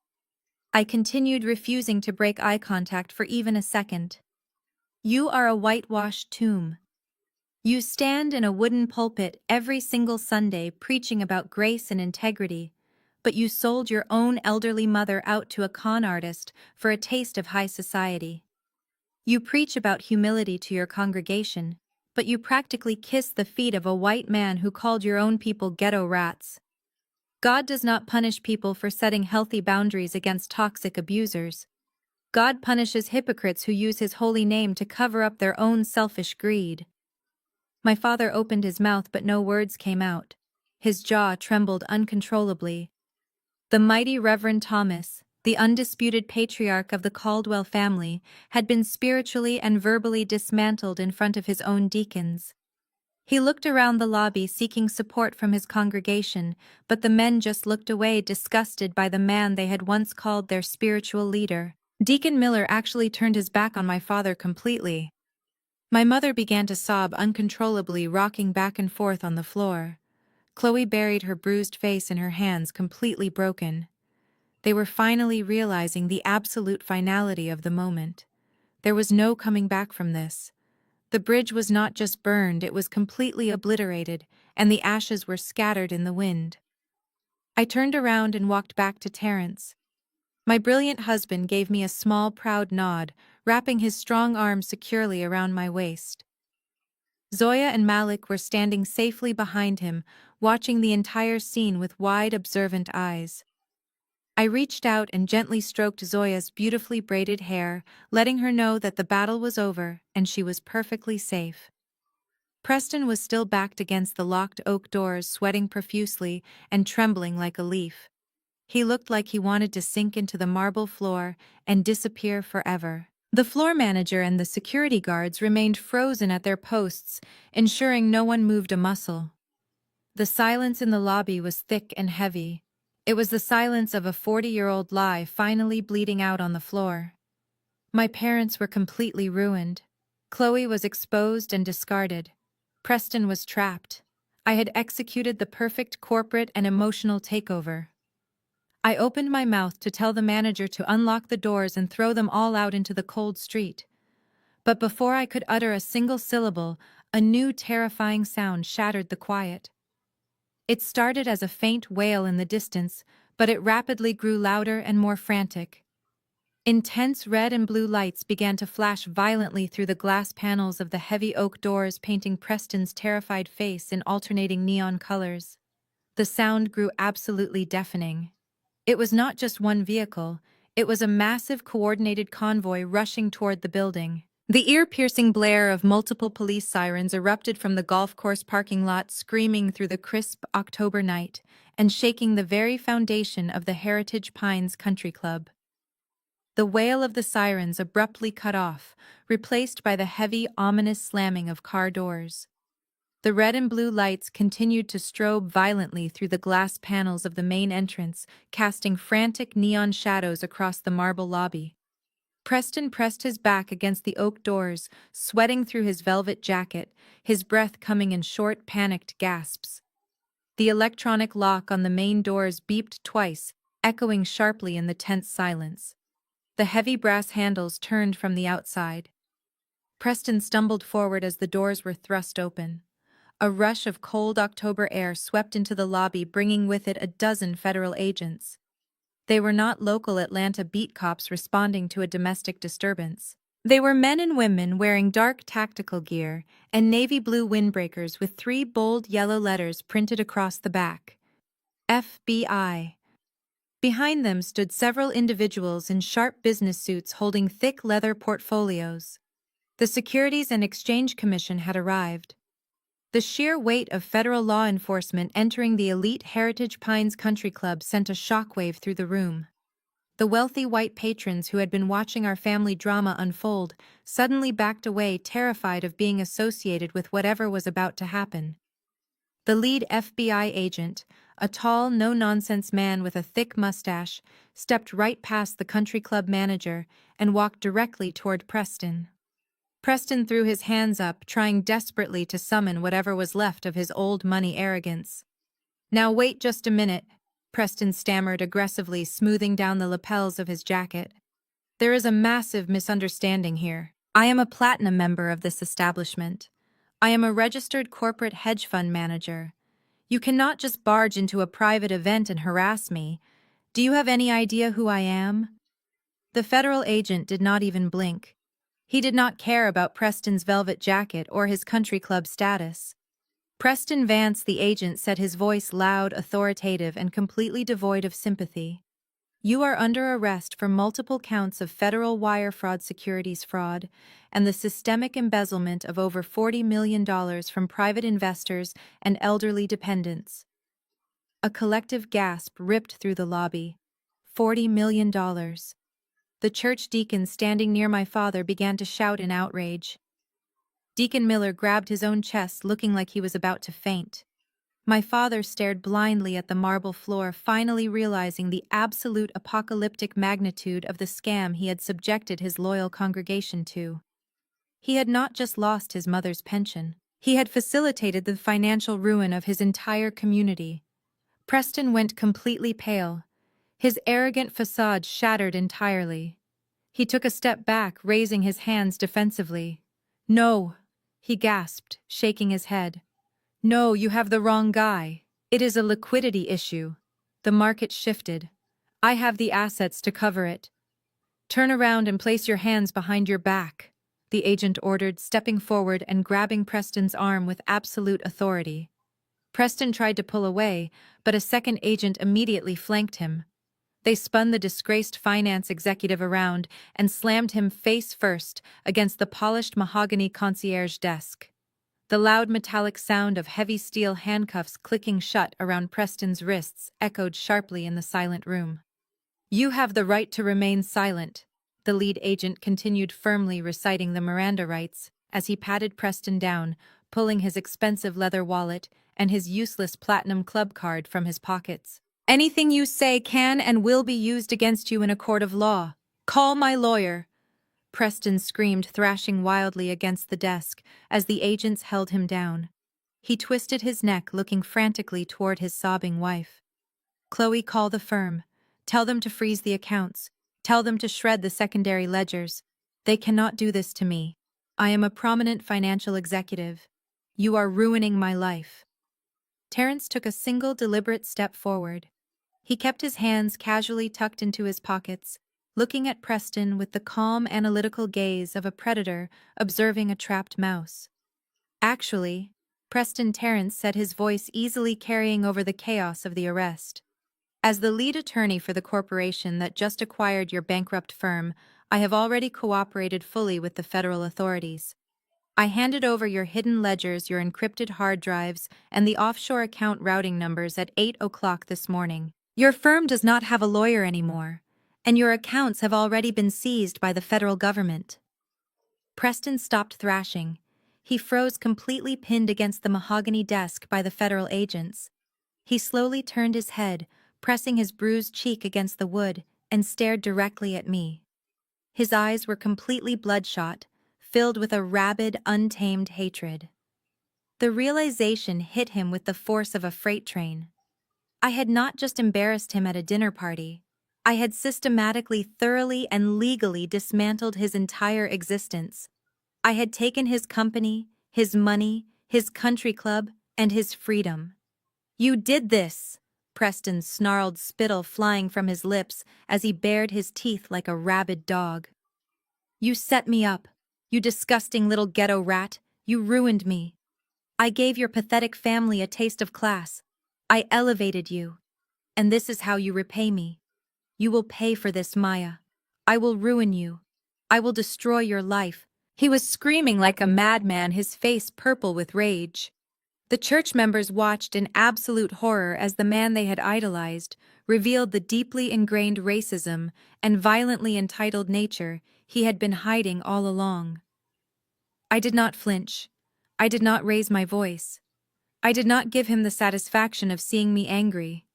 I continued, refusing to break eye contact for even a second. "You are a whitewashed tomb. You stand in a wooden pulpit every single Sunday preaching about grace and integrity, but you sold your own elderly mother out to a con artist for a taste of high society. You preach about humility to your congregation, but you practically kiss the feet of a white man who called your own people ghetto rats. God does not punish people for setting healthy boundaries against toxic abusers. God punishes hypocrites who use his holy name to cover up their own selfish greed." My father opened his mouth, but no words came out. His jaw trembled uncontrollably. The mighty Reverend Thomas, the undisputed patriarch of the Caldwell family, had been spiritually and verbally dismantled in front of his own deacons. He looked around the lobby seeking support from his congregation, but the men just looked away, disgusted by the man they had once called their spiritual leader. Deacon Miller actually turned his back on my father completely. My mother began to sob uncontrollably, rocking back and forth on the floor. Chloe buried her bruised face in her hands, completely broken. They were finally realizing the absolute finality of the moment. There was no coming back from this. The bridge was not just burned, it was completely obliterated, and the ashes were scattered in the wind. I turned around and walked back to Terrence. My brilliant husband gave me a small, proud nod, wrapping his strong arms securely around my waist. Zoya and Malik were standing safely behind him, watching the entire scene with wide, observant eyes. I reached out and gently stroked Zoya's beautifully braided hair, letting her know that the battle was over and she was perfectly safe. Preston was still backed against the locked oak doors, sweating profusely and trembling like a leaf. He looked like he wanted to sink into the marble floor and disappear forever. The floor manager and the security guards remained frozen at their posts, ensuring no one moved a muscle. The silence in the lobby was thick and heavy. It was the silence of a 40-year-old lie finally bleeding out on the floor. My parents were completely ruined. Chloe was exposed and discarded. Preston was trapped. I had executed the perfect corporate and emotional takeover. I opened my mouth to tell the manager to unlock the doors and throw them all out into the cold street. But before I could utter a single syllable, a new terrifying sound shattered the quiet. It started as a faint wail in the distance, but it rapidly grew louder and more frantic. Intense red and blue lights began to flash violently through the glass panels of the heavy oak doors, painting Preston's terrified face in alternating neon colors. The sound grew absolutely deafening. It was not just one vehicle, it was a massive coordinated convoy rushing toward the building. The ear-piercing blare of multiple police sirens erupted from the golf course parking lot, screaming through the crisp October night and shaking the very foundation of the Heritage Pines Country Club. The wail of the sirens abruptly cut off, replaced by the heavy, ominous slamming of car doors. The red and blue lights continued to strobe violently through the glass panels of the main entrance, casting frantic neon shadows across the marble lobby. Preston pressed his back against the oak doors, sweating through his velvet jacket, his breath coming in short, panicked gasps. The electronic lock on the main doors beeped twice, echoing sharply in the tense silence. The heavy brass handles turned from the outside. Preston stumbled forward as the doors were thrust open. A rush of cold October air swept into the lobby, bringing with it a dozen federal agents. They were not local Atlanta beat cops responding to a domestic disturbance. They were men and women wearing dark tactical gear and navy blue windbreakers with 3 bold yellow letters printed across the back. FBI. Behind them stood several individuals in sharp business suits holding thick leather portfolios. The Securities and Exchange Commission had arrived. The sheer weight of federal law enforcement entering the elite Heritage Pines Country Club sent a shockwave through the room. The wealthy white patrons who had been watching our family drama unfold suddenly backed away, terrified of being associated with whatever was about to happen. The lead FBI agent, a tall, no-nonsense man with a thick mustache, stepped right past the country club manager and walked directly toward Preston. Preston threw his hands up, trying desperately to summon whatever was left of his old money arrogance. "Now wait just a minute," Preston stammered aggressively, smoothing down the lapels of his jacket. "There is a massive misunderstanding here. I am a platinum member of this establishment. I am a registered corporate hedge fund manager. You cannot just barge into a private event and harass me. Do you have any idea who I am?" The federal agent did not even blink. He did not care about Preston's velvet jacket or his country club status. Preston Vance, the agent, said, his voice loud, authoritative, and completely devoid of sympathy. "You are under arrest for multiple counts of federal wire fraud, securities fraud, and the systemic embezzlement of over $40 million from private investors and elderly dependents." A collective gasp ripped through the lobby. $40 million. The church deacon standing near my father began to shout in outrage. Deacon Miller grabbed his own chest, looking like he was about to faint. My father stared blindly at the marble floor, finally realizing the absolute apocalyptic magnitude of the scam he had subjected his loyal congregation to. He had not just lost his mother's pension. He had facilitated the financial ruin of his entire community. Preston went completely pale. His arrogant facade shattered entirely. He took a step back, raising his hands defensively. "No," he gasped, shaking his head. "No, you have the wrong guy. It is a liquidity issue. The market shifted. I have the assets to cover it. Turn around and place your hands behind your back," the agent ordered, stepping forward and grabbing Preston's arm with absolute authority. Preston tried to pull away, but a second agent immediately flanked him. They spun the disgraced finance executive around and slammed him face first against the polished mahogany concierge desk. The loud metallic sound of heavy steel handcuffs clicking shut around Preston's wrists echoed sharply in the silent room. "You have the right to remain silent," the lead agent continued, firmly reciting the Miranda rights as he patted Preston down, pulling his expensive leather wallet and his useless platinum club card from his pockets. "Anything you say can and will be used against you in a court of law. Call my lawyer," Preston screamed, thrashing wildly against the desk as the agents held him down. He twisted his neck, looking frantically toward his sobbing wife. "Chloe, call the firm. Tell them to freeze the accounts. Tell them to shred the secondary ledgers. They cannot do this to me. I am a prominent financial executive. You are ruining my life." Terrence took a single deliberate step forward. He kept his hands casually tucked into his pockets, looking at Preston with the calm, analytical gaze of a predator observing a trapped mouse. "Actually," Preston Terrence said, his voice easily carrying over the chaos of the arrest, As the lead attorney for the corporation that just acquired your bankrupt firm, I have already cooperated fully with the federal authorities. I handed over your hidden ledgers, your encrypted hard drives, and the offshore account routing numbers at 8 o'clock this morning. Your firm does not have a lawyer anymore, and your accounts have already been seized by the federal government. Preston stopped thrashing. He froze, completely pinned against the mahogany desk by the federal agents. He slowly turned his head, pressing his bruised cheek against the wood, and stared directly at me. His eyes were completely bloodshot, filled with a rabid, untamed hatred. The realization hit him with the force of a freight train. I had not just embarrassed him at a dinner party. I had systematically, thoroughly, and legally dismantled his entire existence. I had taken his company, his money, his country club, and his freedom. "You did this!" Preston snarled, spittle flying from his lips as he bared his teeth like a rabid dog. "You set me up. You disgusting little ghetto rat. You ruined me. I gave your pathetic family a taste of class. I elevated you. And this is how you repay me. You will pay for this, Maya. I will ruin you. I will destroy your life." He was screaming like a madman, his face purple with rage. The church members watched in absolute horror as the man they had idolized revealed the deeply ingrained racism and violently entitled nature he had been hiding all along. I did not flinch. I did not raise my voice. I did not give him the satisfaction of seeing me angry.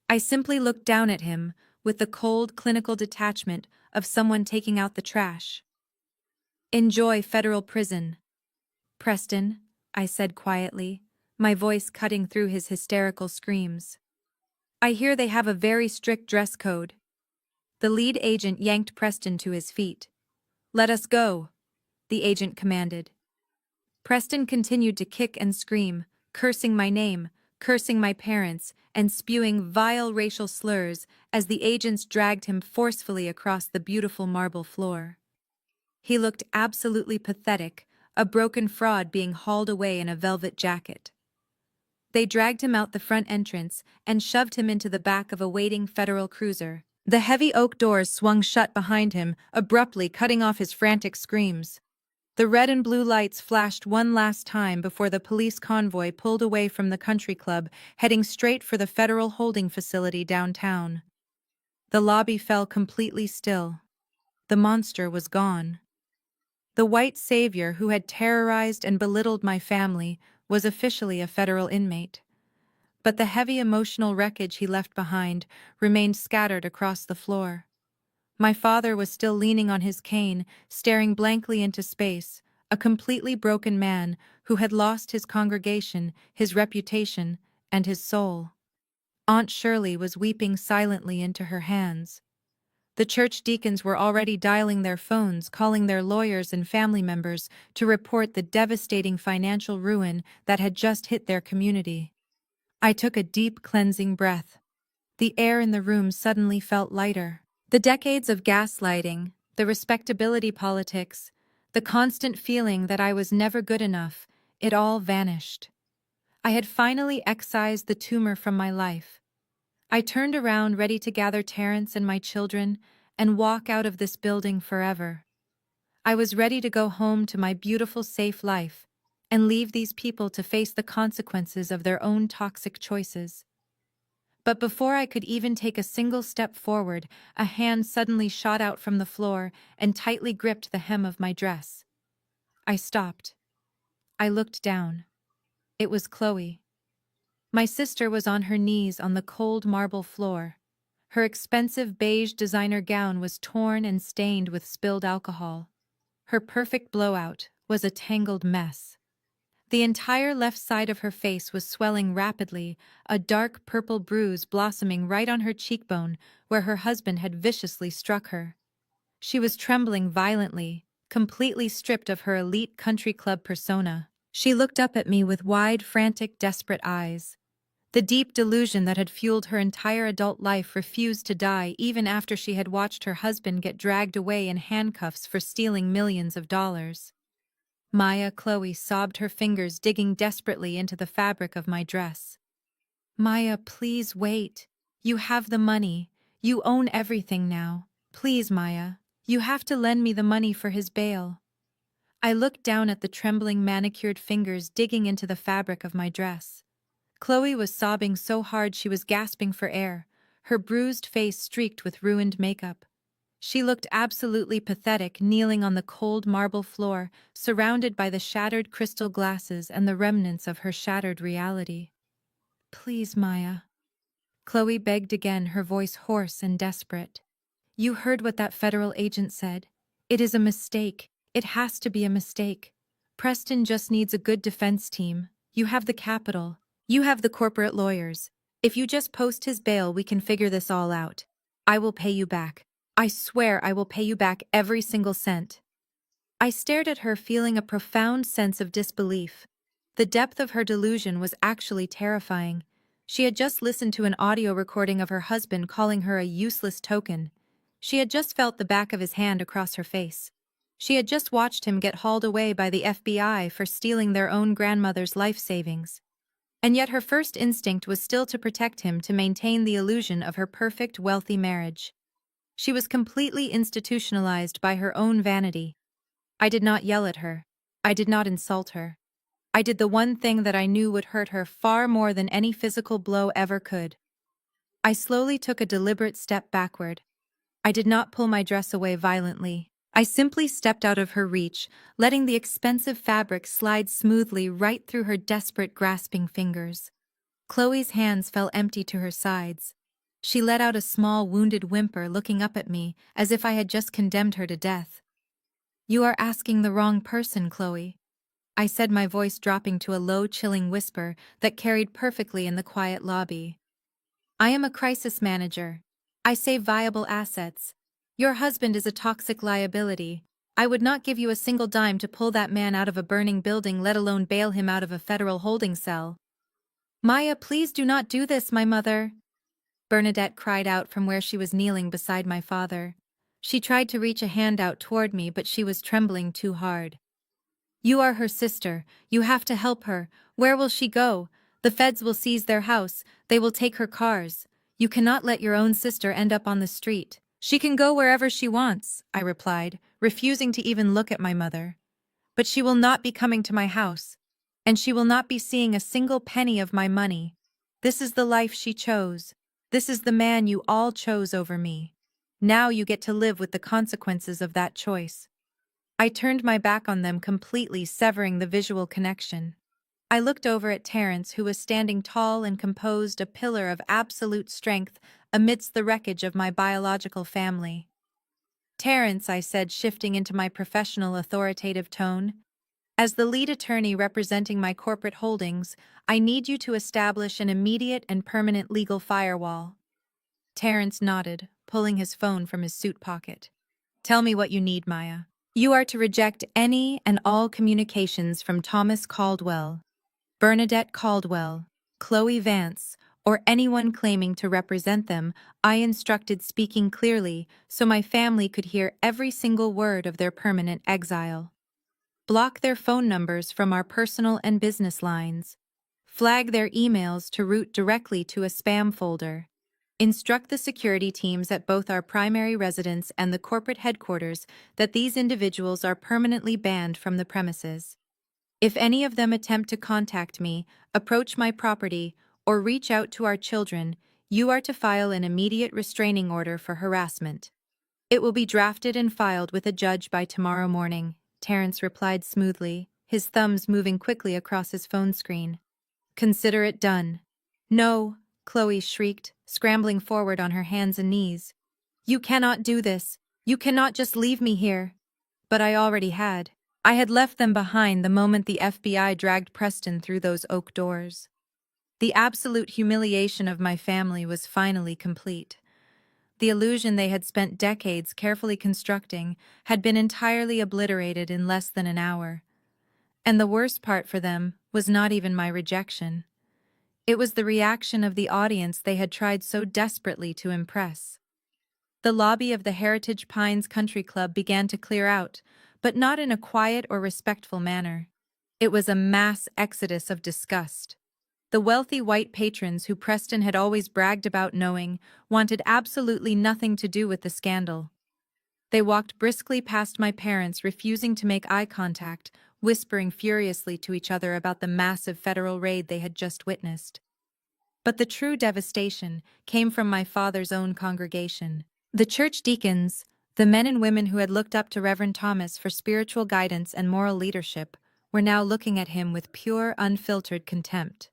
I simply looked down at him with the cold, clinical detachment of someone taking out the trash. "Enjoy federal prison, Preston," I said quietly, my voice cutting through his hysterical screams. "I hear they have a very strict dress code." The lead agent yanked Preston to his feet. "Let us go," the agent commanded. Preston continued to kick and scream, cursing my name, cursing my parents, and spewing vile racial slurs as the agents dragged him forcefully across the beautiful marble floor. He looked absolutely pathetic, a broken fraud being hauled away in a velvet jacket. They dragged him out the front entrance and shoved him into the back of a waiting federal cruiser. The heavy oak doors swung shut behind him, abruptly cutting off his frantic screams. The red and blue lights flashed one last time before the police convoy pulled away from the country club, heading straight for the federal holding facility downtown. The lobby fell completely still. The monster was gone. The white savior who had terrorized and belittled my family was officially a federal inmate. But the heavy emotional wreckage he left behind remained scattered across the floor. My father was still leaning on his cane, staring blankly into space, a completely broken man who had lost his congregation, his reputation, and his soul. Aunt Shirley was weeping silently into her hands. The church deacons were already dialing their phones, calling their lawyers and family members to report the devastating financial ruin that had just hit their community. I took a deep, cleansing breath. The air in the room suddenly felt lighter. The decades of gaslighting, the respectability politics, the constant feeling that I was never good enough, it all vanished. I had finally excised the tumor from my life. I turned around, ready to gather Terrence and my children and walk out of this building forever. I was ready to go home to my beautiful, safe life and leave these people to face the consequences of their own toxic choices. But before I could even take a single step forward, a hand suddenly shot out from the floor and tightly gripped the hem of my dress. I stopped. I looked down. It was Chloe. My sister was on her knees on the cold marble floor. Her expensive beige designer gown was torn and stained with spilled alcohol. Her perfect blowout was a tangled mess. The entire left side of her face was swelling rapidly, a dark purple bruise blossoming right on her cheekbone where her husband had viciously struck her. She was trembling violently, completely stripped of her elite country club persona. She looked up at me with wide, frantic, desperate eyes. The deep delusion that had fueled her entire adult life refused to die even after she had watched her husband get dragged away in handcuffs for stealing millions of dollars. Maya, Chloe sobbed, her fingers digging desperately into the fabric of my dress. "Maya, please wait. You have the money. You own everything now. Please, Maya. You have to lend me the money for his bail. I looked down at the trembling manicured fingers digging into the fabric of my dress. Chloe was sobbing so hard she was gasping for air, her bruised face streaked with ruined makeup. She looked absolutely pathetic kneeling on the cold marble floor, surrounded by the shattered crystal glasses and the remnants of her shattered reality. Please, Maya. Chloe begged again, her voice hoarse and desperate. You heard what that federal agent said. It is a mistake. It has to be a mistake. Preston just needs a good defense team. You have the capital. You have the corporate lawyers. If you just post his bail, we can figure this all out. I will pay you back. I swear I will pay you back every single cent. I stared at her, feeling a profound sense of disbelief. The depth of her delusion was actually terrifying. She had just listened to an audio recording of her husband calling her a useless token. She had just felt the back of his hand across her face. She had just watched him get hauled away by the FBI for stealing their own grandmother's life savings. And yet her first instinct was still to protect him, to maintain the illusion of her perfect, wealthy marriage. She was completely institutionalized by her own vanity. I did not yell at her. I did not insult her. I did the one thing that I knew would hurt her far more than any physical blow ever could. I slowly took a deliberate step backward. I did not pull my dress away violently. I simply stepped out of her reach, letting the expensive fabric slide smoothly right through her desperate, grasping fingers. Chloe's hands fell empty to her sides. She let out a small, wounded whimper, looking up at me as if I had just condemned her to death. You are asking the wrong person, Chloe, I said, my voice dropping to a low, chilling whisper that carried perfectly in the quiet lobby. I am a crisis manager. I save viable assets. Your husband is a toxic liability. I would not give you a single dime to pull that man out of a burning building, let alone bail him out of a federal holding cell. Maya, please do not do this, my mother. Bernadette cried out from where she was kneeling beside my father. She tried to reach a hand out toward me, but she was trembling too hard. You are her sister. You have to help her. Where will she go? The feds will seize their house. They will take her cars. You cannot let your own sister end up on the street. She can go wherever she wants, I replied, refusing to even look at my mother. But she will not be coming to my house. And she will not be seeing a single penny of my money. This is the life she chose. This is the man you all chose over me. Now you get to live with the consequences of that choice. I turned my back on them completely, severing the visual connection. I looked over at Terence, who was standing tall and composed, a pillar of absolute strength amidst the wreckage of my biological family. Terence, I said, shifting into my professional, authoritative tone, as the lead attorney representing my corporate holdings, I need you to establish an immediate and permanent legal firewall. Terence nodded, pulling his phone from his suit pocket. Tell me what you need, Maya. You are to reject any and all communications from Thomas Caldwell, Bernadette Caldwell, Chloe Vance, or anyone claiming to represent them. I instructed, speaking clearly so my family could hear every single word of their permanent exile. Block their phone numbers from our personal and business lines. Flag their emails to route directly to a spam folder. Instruct the security teams at both our primary residence and the corporate headquarters that these individuals are permanently banned from the premises. If any of them attempt to contact me, approach my property, or reach out to our children, you are to file an immediate restraining order for harassment. It will be drafted and filed with a judge by tomorrow morning, Terence replied smoothly, his thumbs moving quickly across his phone screen. Consider it done. No, Chloe shrieked, scrambling forward on her hands and knees. You cannot do this. You cannot just leave me here. But I already had. I had left them behind the moment the FBI dragged Preston through those oak doors. The absolute humiliation of my family was finally complete. The illusion they had spent decades carefully constructing had been entirely obliterated in less than an hour. And the worst part for them was not even my rejection. It was the reaction of the audience they had tried so desperately to impress. The lobby of the Heritage Pines Country Club began to clear out, but not in a quiet or respectful manner. It was a mass exodus of disgust. The wealthy white patrons who Preston had always bragged about knowing wanted absolutely nothing to do with the scandal. They walked briskly past my parents, refusing to make eye contact, whispering furiously to each other about the massive federal raid they had just witnessed. But the true devastation came from my father's own congregation. The church deacons, the men and women who had looked up to Reverend Thomas for spiritual guidance and moral leadership, were now looking at him with pure, unfiltered contempt.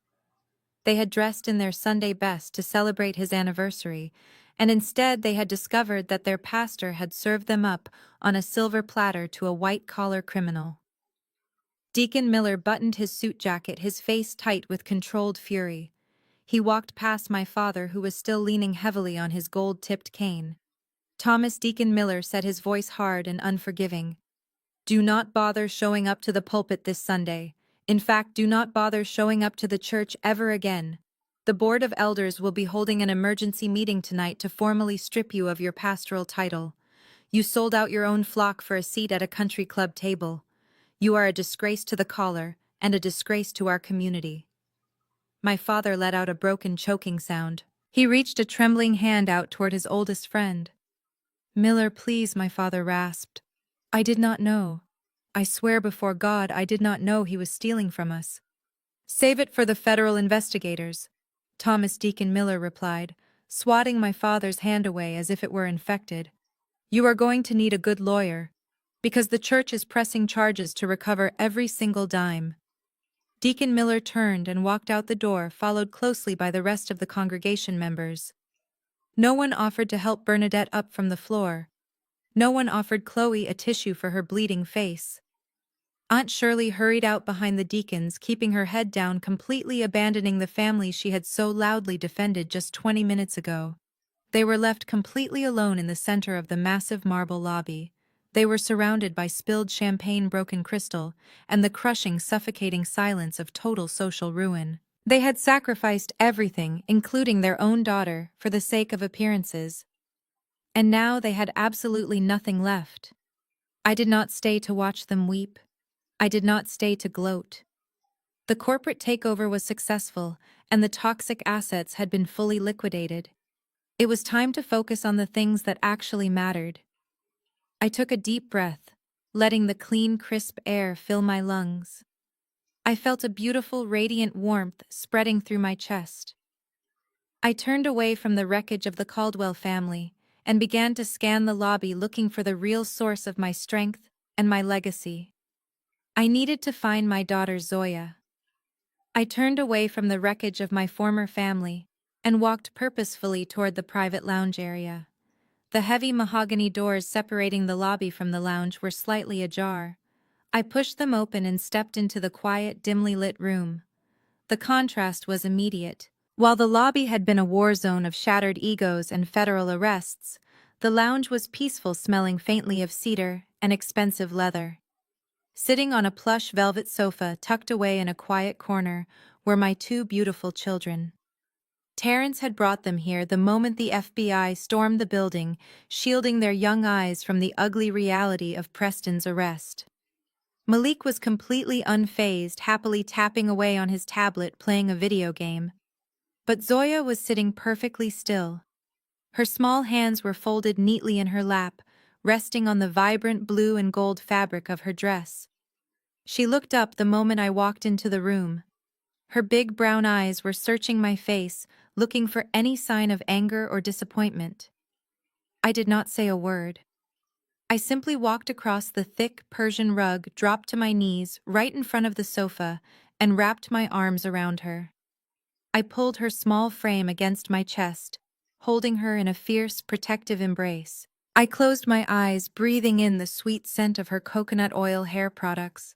They had dressed in their Sunday best to celebrate his anniversary, and instead they had discovered that their pastor had served them up on a silver platter to a white-collar criminal. Deacon Miller buttoned his suit jacket, his face tight with controlled fury. He walked past my father, who was still leaning heavily on his gold-tipped cane. Thomas Deacon Miller said, his voice hard and unforgiving, "Do not bother showing up to the pulpit this Sunday. In fact, do not bother showing up to the church ever again. The Board of Elders will be holding an emergency meeting tonight to formally strip you of your pastoral title. You sold out your own flock for a seat at a country club table. You are a disgrace to the caller and a disgrace to our community." My father let out a broken, choking sound. He reached a trembling hand out toward his oldest friend. "Miller, please," my father rasped. "I did not know. I swear before God I did not know he was stealing from us." "Save it for the federal investigators," Thomas Deacon Miller replied, swatting my father's hand away as if it were infected. "You are going to need a good lawyer, because the church is pressing charges to recover every single dime." Deacon Miller turned and walked out the door, followed closely by the rest of the congregation members. No one offered to help Bernadette up from the floor. No one offered Chloe a tissue for her bleeding face. Aunt Shirley hurried out behind the deacons, keeping her head down, completely abandoning the family she had so loudly defended just 20 minutes ago. They were left completely alone in the center of the massive marble lobby. They were surrounded by spilled champagne, broken crystal, and the crushing, suffocating silence of total social ruin. They had sacrificed everything, including their own daughter, for the sake of appearances. And now they had absolutely nothing left. I did not stay to watch them weep. I did not stay to gloat. The corporate takeover was successful, and the toxic assets had been fully liquidated. It was time to focus on the things that actually mattered. I took a deep breath, letting the clean, crisp air fill my lungs. I felt a beautiful, radiant warmth spreading through my chest. I turned away from the wreckage of the Caldwell family and began to scan the lobby, looking for the real source of my strength and my legacy. I needed to find my daughter Zoya. I turned away from the wreckage of my former family and walked purposefully toward the private lounge area. The heavy mahogany doors separating the lobby from the lounge were slightly ajar. I pushed them open and stepped into the quiet, dimly lit room. The contrast was immediate. While the lobby had been a war zone of shattered egos and federal arrests, the lounge was peaceful, smelling faintly of cedar and expensive leather. Sitting on a plush velvet sofa tucked away in a quiet corner were my two beautiful children. Terrence had brought them here the moment the FBI stormed the building, shielding their young eyes from the ugly reality of Preston's arrest. Malik was completely unfazed, happily tapping away on his tablet, playing a video game. But Zoya was sitting perfectly still. Her small hands were folded neatly in her lap, resting on the vibrant blue and gold fabric of her dress. She looked up the moment I walked into the room. Her big brown eyes were searching my face, looking for any sign of anger or disappointment. I did not say a word. I simply walked across the thick Persian rug, dropped to my knees right in front of the sofa, and wrapped my arms around her. I pulled her small frame against my chest, holding her in a fierce, protective embrace. I closed my eyes, breathing in the sweet scent of her coconut oil hair products.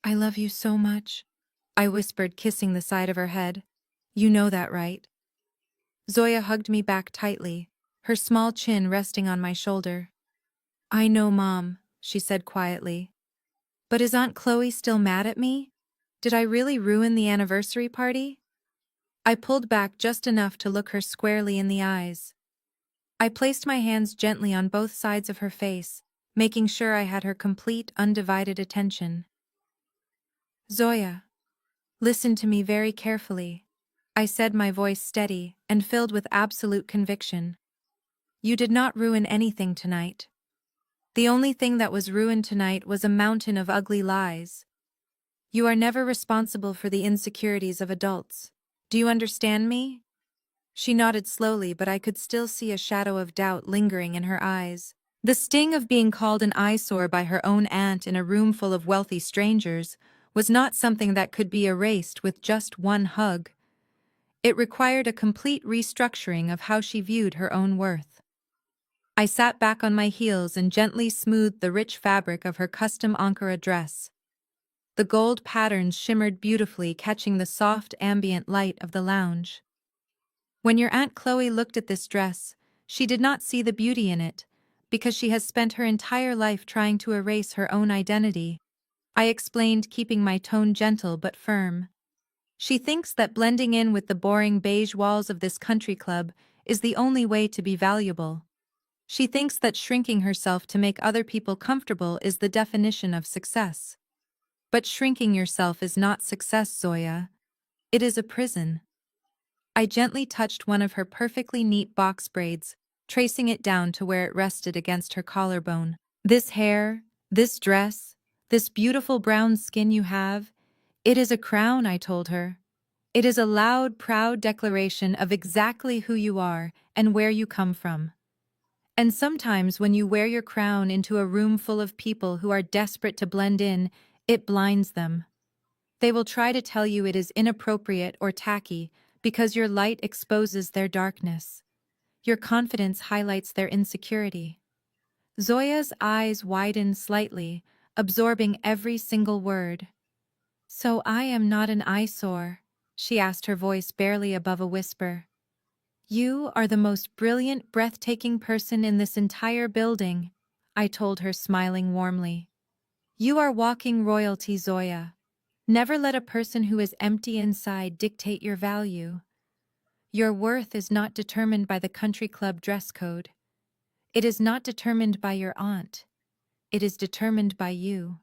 "I love you so much," I whispered, kissing the side of her head. "You know that, right?" Zoya hugged me back tightly, her small chin resting on my shoulder. "I know, Mom," she said quietly. "But is Aunt Chloe still mad at me? Did I really ruin the anniversary party?" I pulled back just enough to look her squarely in the eyes. I placed my hands gently on both sides of her face, making sure I had her complete, undivided attention. "Zoya, Listen to me very carefully, I said, my voice steady and filled with absolute conviction. You did not ruin anything tonight. The only thing that was ruined tonight was a mountain of ugly lies. You are never responsible for the insecurities of adults. Do you understand me? She nodded slowly, but I could still see a shadow of doubt lingering in her eyes. The sting of being called an eyesore by her own aunt in a room full of wealthy strangers was not something that could be erased with just one hug. It required a complete restructuring of how she viewed her own worth. I sat back on my heels and gently smoothed the rich fabric of her custom Ankara dress. The gold patterns shimmered beautifully, catching the soft ambient light of the lounge. When your Aunt Chloe looked at this dress, she did not see the beauty in it, because she has spent her entire life trying to erase her own identity. I explained, keeping my tone gentle but firm. She thinks that blending in with the boring beige walls of this country club is the only way to be valuable. She thinks that shrinking herself to make other people comfortable is the definition of success. But shrinking yourself is not success, Zoya. It is a prison. I gently touched one of her perfectly neat box braids, tracing it down to where it rested against her collarbone. This hair, this dress, this beautiful brown skin you have, it is a crown, I told her. It is a loud, proud declaration of exactly who you are and where you come from. And sometimes when you wear your crown into a room full of people who are desperate to blend in, it blinds them. They will try to tell you it is inappropriate or tacky because your light exposes their darkness. Your confidence highlights their insecurity. Zoya's eyes widened slightly, absorbing every single word. So I am not an eyesore, she asked, her voice barely above a whisper. You are the most brilliant, breathtaking person in this entire building, I told her, smiling warmly. You are walking royalty, Zoya. Never let a person who is empty inside dictate your value. Your worth is not determined by the country club dress code. It is not determined by your aunt. It is determined by you.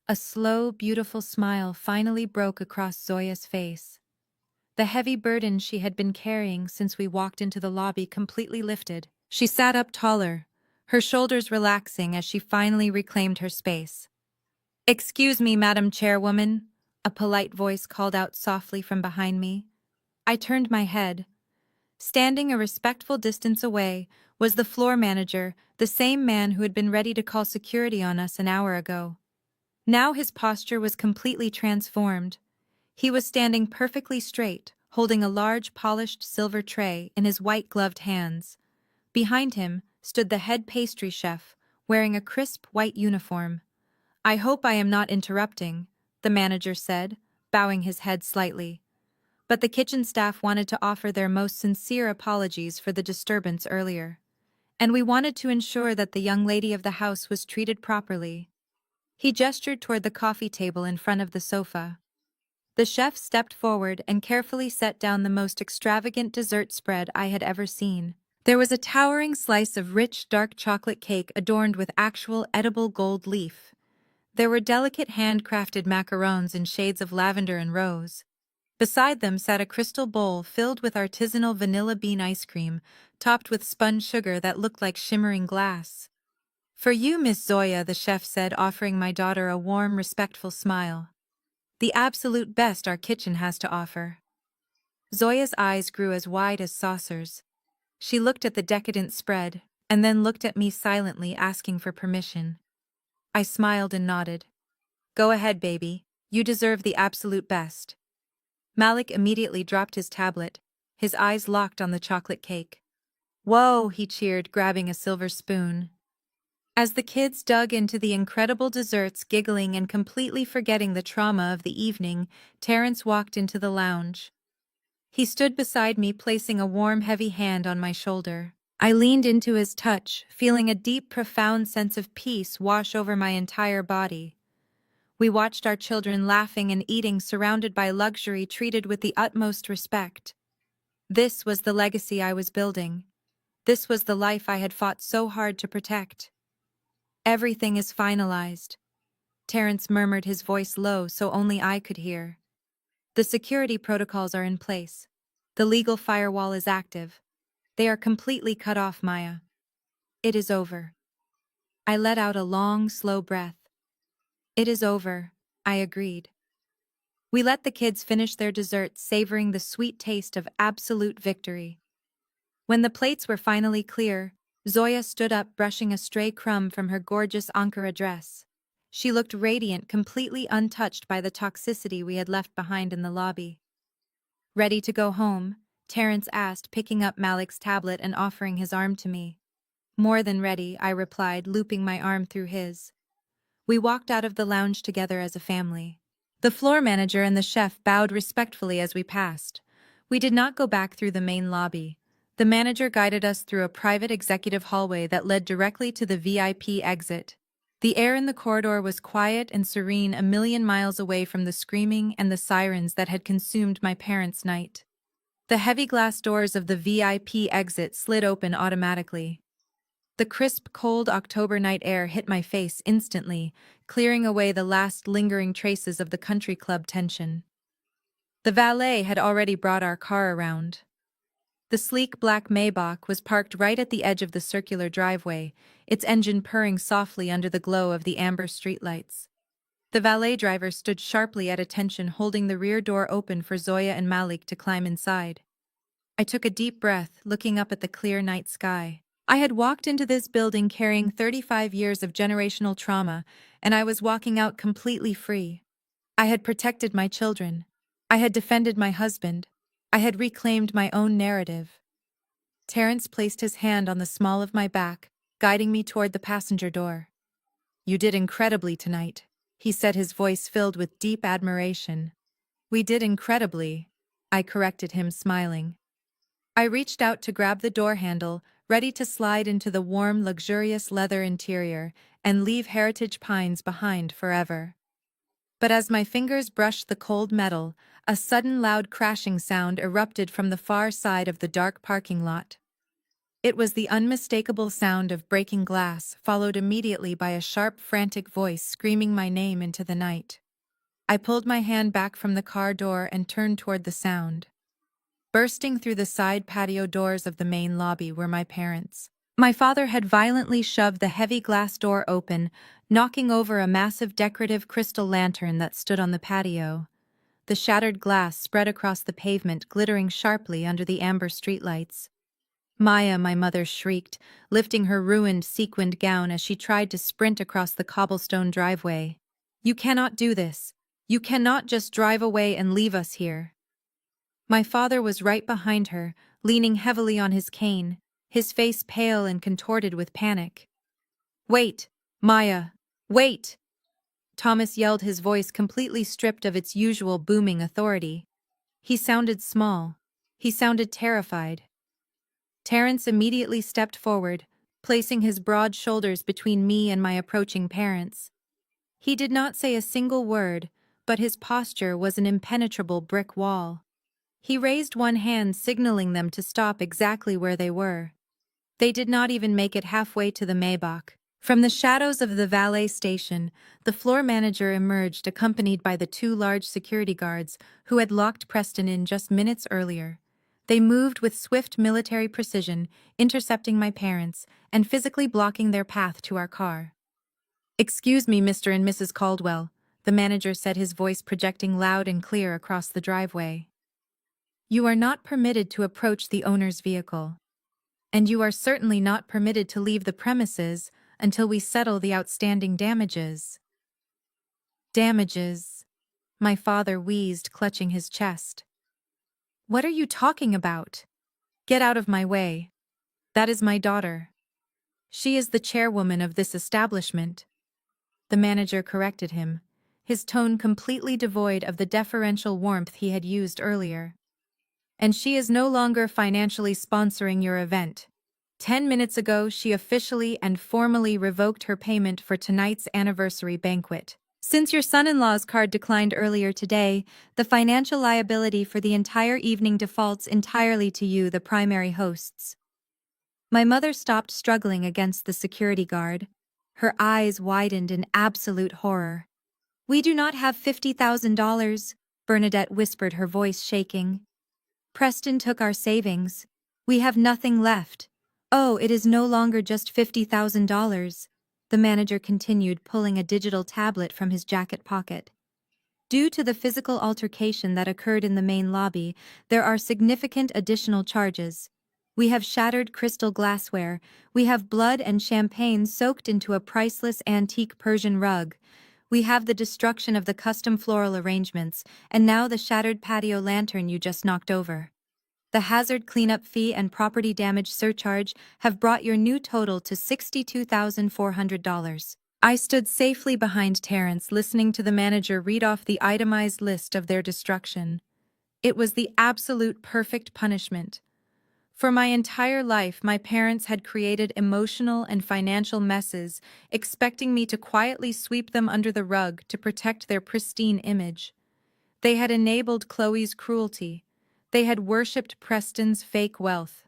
A slow, beautiful smile finally broke across Zoya's face. The heavy burden she had been carrying since we walked into the lobby completely lifted. She sat up taller, her shoulders relaxing as she finally reclaimed her space. "Excuse me, Madam Chairwoman," a polite voice called out softly from behind me. I turned my head. Standing a respectful distance away was the floor manager, the same man who had been ready to call security on us an hour ago. Now his posture was completely transformed. He was standing perfectly straight, holding a large polished silver tray in his white-gloved hands. Behind him stood the head pastry chef, wearing a crisp white uniform. "I hope I am not interrupting," the manager said, bowing his head slightly. But the kitchen staff wanted to offer their most sincere apologies for the disturbance earlier. And we wanted to ensure that the young lady of the house was treated properly. He gestured toward the coffee table in front of the sofa. The chef stepped forward and carefully set down the most extravagant dessert spread I had ever seen. There was a towering slice of rich, dark chocolate cake adorned with actual edible gold leaf. There were delicate handcrafted macarons in shades of lavender and rose. Beside them sat a crystal bowl filled with artisanal vanilla bean ice cream, topped with spun sugar that looked like shimmering glass. "For you, Miss Zoya," the chef said, offering my daughter a warm, respectful smile. "The absolute best our kitchen has to offer." Zoya's eyes grew as wide as saucers. She looked at the decadent spread, and then looked at me silently, asking for permission. I smiled and nodded. "Go ahead, baby. You deserve the absolute best." Malik immediately dropped his tablet, his eyes locked on the chocolate cake. "Whoa," he cheered, grabbing a silver spoon. As the kids dug into the incredible desserts, giggling and completely forgetting the trauma of the evening, Terrence walked into the lounge. He stood beside me, placing a warm, heavy hand on my shoulder. I leaned into his touch, feeling a deep, profound sense of peace wash over my entire body. We watched our children laughing and eating, surrounded by luxury, treated with the utmost respect. This was the legacy I was building. This was the life I had fought so hard to protect. "Everything is finalized," Terrence murmured, his voice low so only I could hear. The security protocols are in place. The legal firewall is active. They are completely cut off, Maya. It is over. I let out a long, slow breath. It is over, I agreed. We let the kids finish their dessert, savoring the sweet taste of absolute victory. When the plates were finally clear, Zoya stood up, brushing a stray crumb from her gorgeous Ankara dress. She looked radiant, completely untouched by the toxicity we had left behind in the lobby. Ready to go home? Terrence asked, picking up Malik's tablet and offering his arm to me. More than ready, I replied, looping my arm through his. We walked out of the lounge together as a family. The floor manager and the chef bowed respectfully as we passed. We did not go back through the main lobby. The manager guided us through a private executive hallway that led directly to the VIP exit. The air in the corridor was quiet and serene, a million miles away from the screaming and the sirens that had consumed my parents' night. The heavy glass doors of the VIP exit slid open automatically. The crisp, cold October night air hit my face instantly, clearing away the last lingering traces of the country club tension. The valet had already brought our car around. The sleek black Maybach was parked right at the edge of the circular driveway, its engine purring softly under the glow of the amber streetlights. The valet driver stood sharply at attention, holding the rear door open for Zoya and Malik to climb inside. I took a deep breath, looking up at the clear night sky. I had walked into this building carrying 35 years of generational trauma, and I was walking out completely free. I had protected my children. I had defended my husband. I had reclaimed my own narrative. Terrence placed his hand on the small of my back, guiding me toward the passenger door. "You did incredibly tonight," he said, his voice filled with deep admiration. "We did incredibly," I corrected him, smiling. I reached out to grab the door handle, ready to slide into the warm, luxurious leather interior and leave heritage pines behind forever. But as my fingers brushed the cold metal, a sudden loud crashing sound erupted from the far side of the dark parking lot. It was the unmistakable sound of breaking glass, followed immediately by a sharp, frantic voice screaming my name into the night. I pulled my hand back from the car door and turned toward the sound. Bursting through the side patio doors of the main lobby were my parents. My father had violently shoved the heavy glass door open, knocking over a massive decorative crystal lantern that stood on the patio. The shattered glass spread across the pavement, glittering sharply under the amber streetlights. "Maya," my mother shrieked, lifting her ruined sequined gown as she tried to sprint across the cobblestone driveway. "You cannot do this. You cannot just drive away and leave us here." My father was right behind her, leaning heavily on his cane, his face pale and contorted with panic. "Wait, Maya, wait!" Thomas yelled, his voice completely stripped of its usual booming authority. He sounded small. He sounded terrified. Terrence immediately stepped forward, placing his broad shoulders between me and my approaching parents. He did not say a single word, but his posture was an impenetrable brick wall. He raised one hand, signaling them to stop exactly where they were. They did not even make it halfway to the Maybach. From the shadows of the valet station, the floor manager emerged, accompanied by the two large security guards who had locked Preston in just minutes earlier. They moved with swift military precision, intercepting my parents and physically blocking their path to our car. "Excuse me, Mr. and Mrs. Caldwell," the manager said, his voice projecting loud and clear across the driveway. "You are not permitted to approach the owner's vehicle. And you are certainly not permitted to leave the premises until we settle the outstanding damages." "Damages," my father wheezed, clutching his chest. "What are you talking about? Get out of my way. That is my daughter. She is the chairwoman of this establishment." The manager corrected him, his tone completely devoid of the deferential warmth he had used earlier. "And she is no longer financially sponsoring your event. 10 minutes ago, she officially and formally revoked her payment for tonight's anniversary banquet. Since your son-in-law's card declined earlier today, the financial liability for the entire evening defaults entirely to you, the primary hosts." My mother stopped struggling against the security guard. Her eyes widened in absolute horror. "We do not have $50,000. Bernadette whispered, her voice shaking. Preston took our savings. We have nothing left. Oh, it is no longer just $50,000. The manager continued, pulling a digital tablet from his jacket pocket. Due to the physical altercation that occurred in the main lobby, there are significant additional charges. We have shattered crystal glassware, we have blood and champagne soaked into a priceless antique Persian rug, we have the destruction of the custom floral arrangements, and now the shattered patio lantern you just knocked over. The hazard cleanup fee and property damage surcharge have brought your new total to $62,400. I stood safely behind Terrence, listening to the manager read off the itemized list of their destruction. It was the absolute perfect punishment. For my entire life, my parents had created emotional and financial messes, expecting me to quietly sweep them under the rug to protect their pristine image. They had enabled Chloe's cruelty. They had worshipped Preston's fake wealth.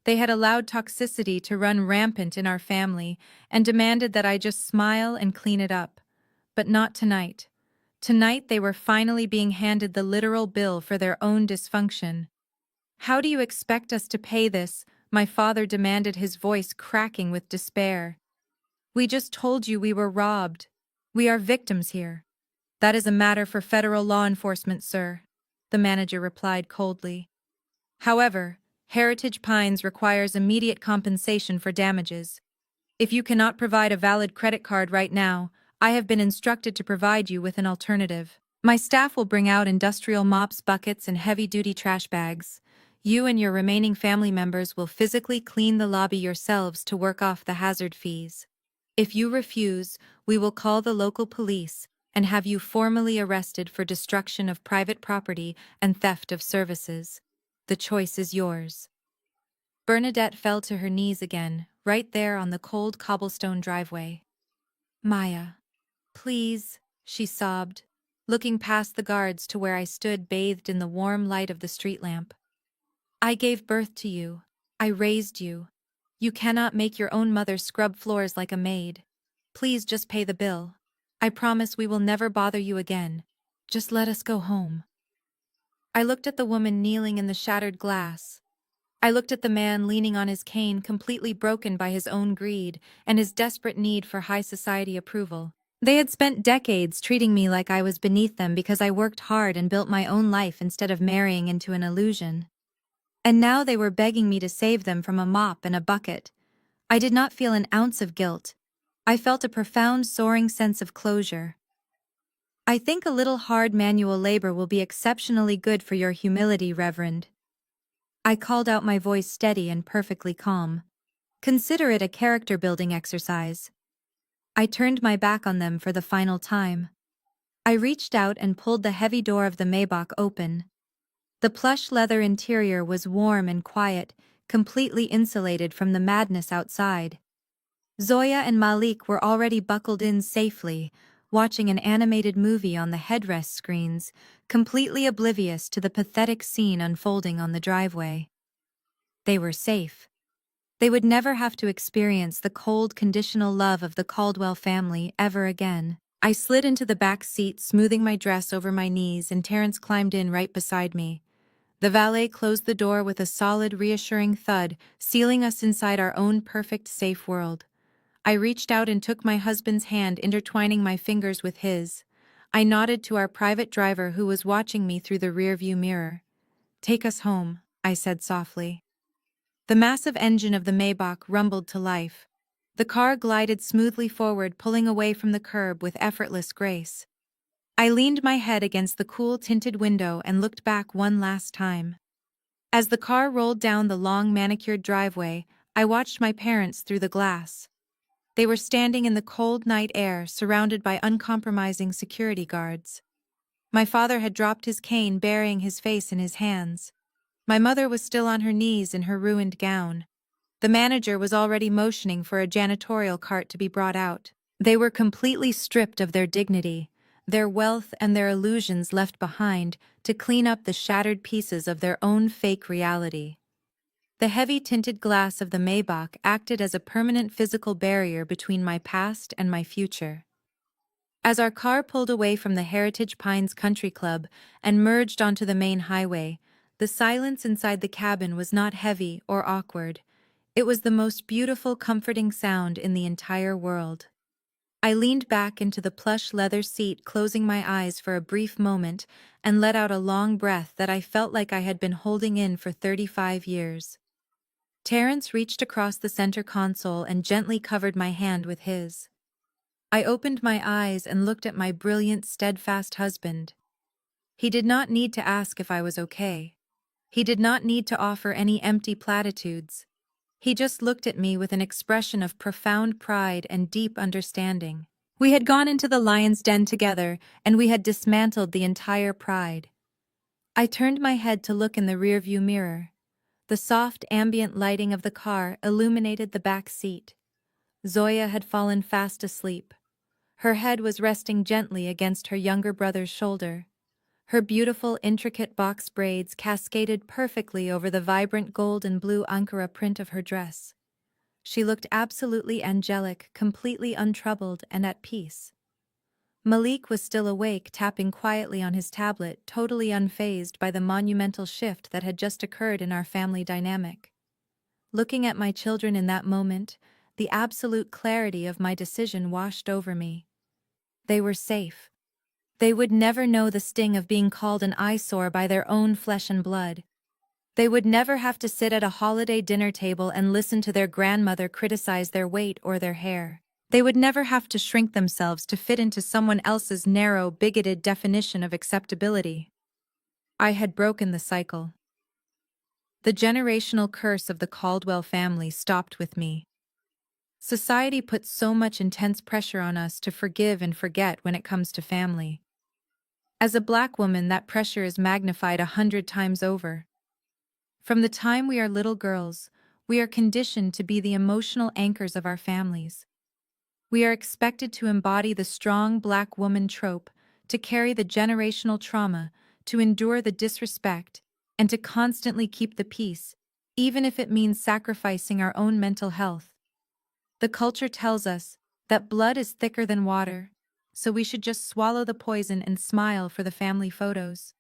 They had allowed toxicity to run rampant in our family and demanded that I just smile and clean it up. But not tonight. Tonight they were finally being handed the literal bill for their own dysfunction. How do you expect us to pay this? My father demanded, his voice cracking with despair. We just told you we were robbed. We are victims here. That is a matter for federal law enforcement, sir, the manager replied coldly. However, Heritage Pines requires immediate compensation for damages. If you cannot provide a valid credit card right now, I have been instructed to provide you with an alternative. My staff will bring out industrial mops, buckets, and heavy-duty trash bags. You and your remaining family members will physically clean the lobby yourselves to work off the hazard fees. If you refuse, we will call the local police and have you formally arrested for destruction of private property and theft of services. The choice is yours. Bernadette fell to her knees again, right there on the cold cobblestone driveway. Maya, please, she sobbed, looking past the guards to where I stood bathed in the warm light of the street lamp. I gave birth to you. I raised you. You cannot make your own mother scrub floors like a maid. Please just pay the bill. I promise we will never bother you again. Just let us go home. I looked at the woman kneeling in the shattered glass. I looked at the man leaning on his cane, completely broken by his own greed and his desperate need for high society approval. They had spent decades treating me like I was beneath them because I worked hard and built my own life instead of marrying into an illusion. And now they were begging me to save them from a mop and a bucket. I did not feel an ounce of guilt. I felt a profound, soaring sense of closure. I think a little hard manual labor will be exceptionally good for your humility, Reverend. I called out, my voice steady and perfectly calm. Consider it a character-building exercise. I turned my back on them for the final time. I reached out and pulled the heavy door of the Maybach open. The plush leather interior was warm and quiet, completely insulated from the madness outside. Zoya and Malik were already buckled in safely, watching an animated movie on the headrest screens, completely oblivious to the pathetic scene unfolding on the driveway. They were safe. They would never have to experience the cold, conditional love of the Caldwell family ever again. I slid into the back seat, smoothing my dress over my knees, and Terrence climbed in right beside me. The valet closed the door with a solid, reassuring thud, sealing us inside our own perfect, safe world. I reached out and took my husband's hand, intertwining my fingers with his. I nodded to our private driver who was watching me through the rearview mirror. "Take us home," I said softly. The massive engine of the Maybach rumbled to life. The car glided smoothly forward, pulling away from the curb with effortless grace. I leaned my head against the cool tinted window and looked back one last time. As the car rolled down the long manicured driveway, I watched my parents through the glass. They were standing in the cold night air, surrounded by uncompromising security guards. My father had dropped his cane, burying his face in his hands. My mother was still on her knees in her ruined gown. The manager was already motioning for a janitorial cart to be brought out. They were completely stripped of their dignity, their wealth and their illusions left behind to clean up the shattered pieces of their own fake reality. The heavy tinted glass of the Maybach acted as a permanent physical barrier between my past and my future. As our car pulled away from the Heritage Pines Country Club and merged onto the main highway, the silence inside the cabin was not heavy or awkward. It was the most beautiful, comforting sound in the entire world. I leaned back into the plush leather seat, closing my eyes for a brief moment, and let out a long breath that I felt like I had been holding in for 35 years. Terrence reached across the center console and gently covered my hand with his. I opened my eyes and looked at my brilliant, steadfast husband. He did not need to ask if I was okay. He did not need to offer any empty platitudes. He just looked at me with an expression of profound pride and deep understanding. We had gone into the lion's den together, and we had dismantled the entire pride. I turned my head to look in the rearview mirror. The soft ambient lighting of the car illuminated the back seat. Zoya had fallen fast asleep. Her head was resting gently against her younger brother's shoulder. Her beautiful, intricate box braids cascaded perfectly over the vibrant gold and blue Ankara print of her dress. She looked absolutely angelic, completely untroubled and at peace. Malik was still awake, tapping quietly on his tablet, totally unfazed by the monumental shift that had just occurred in our family dynamic. Looking at my children in that moment, the absolute clarity of my decision washed over me. They were safe. They would never know the sting of being called an eyesore by their own flesh and blood. They would never have to sit at a holiday dinner table and listen to their grandmother criticize their weight or their hair. They would never have to shrink themselves to fit into someone else's narrow, bigoted definition of acceptability. I had broken the cycle. The generational curse of the Caldwell family stopped with me. Society puts so much intense pressure on us to forgive and forget when it comes to family. As a Black woman, that pressure is magnified 100 times over. From the time we are little girls, we are conditioned to be the emotional anchors of our families. We are expected to embody the strong Black woman trope, to carry the generational trauma, to endure the disrespect, and to constantly keep the peace, even if it means sacrificing our own mental health. The culture tells us that blood is thicker than water, so we should just swallow the poison and smile for the family photos.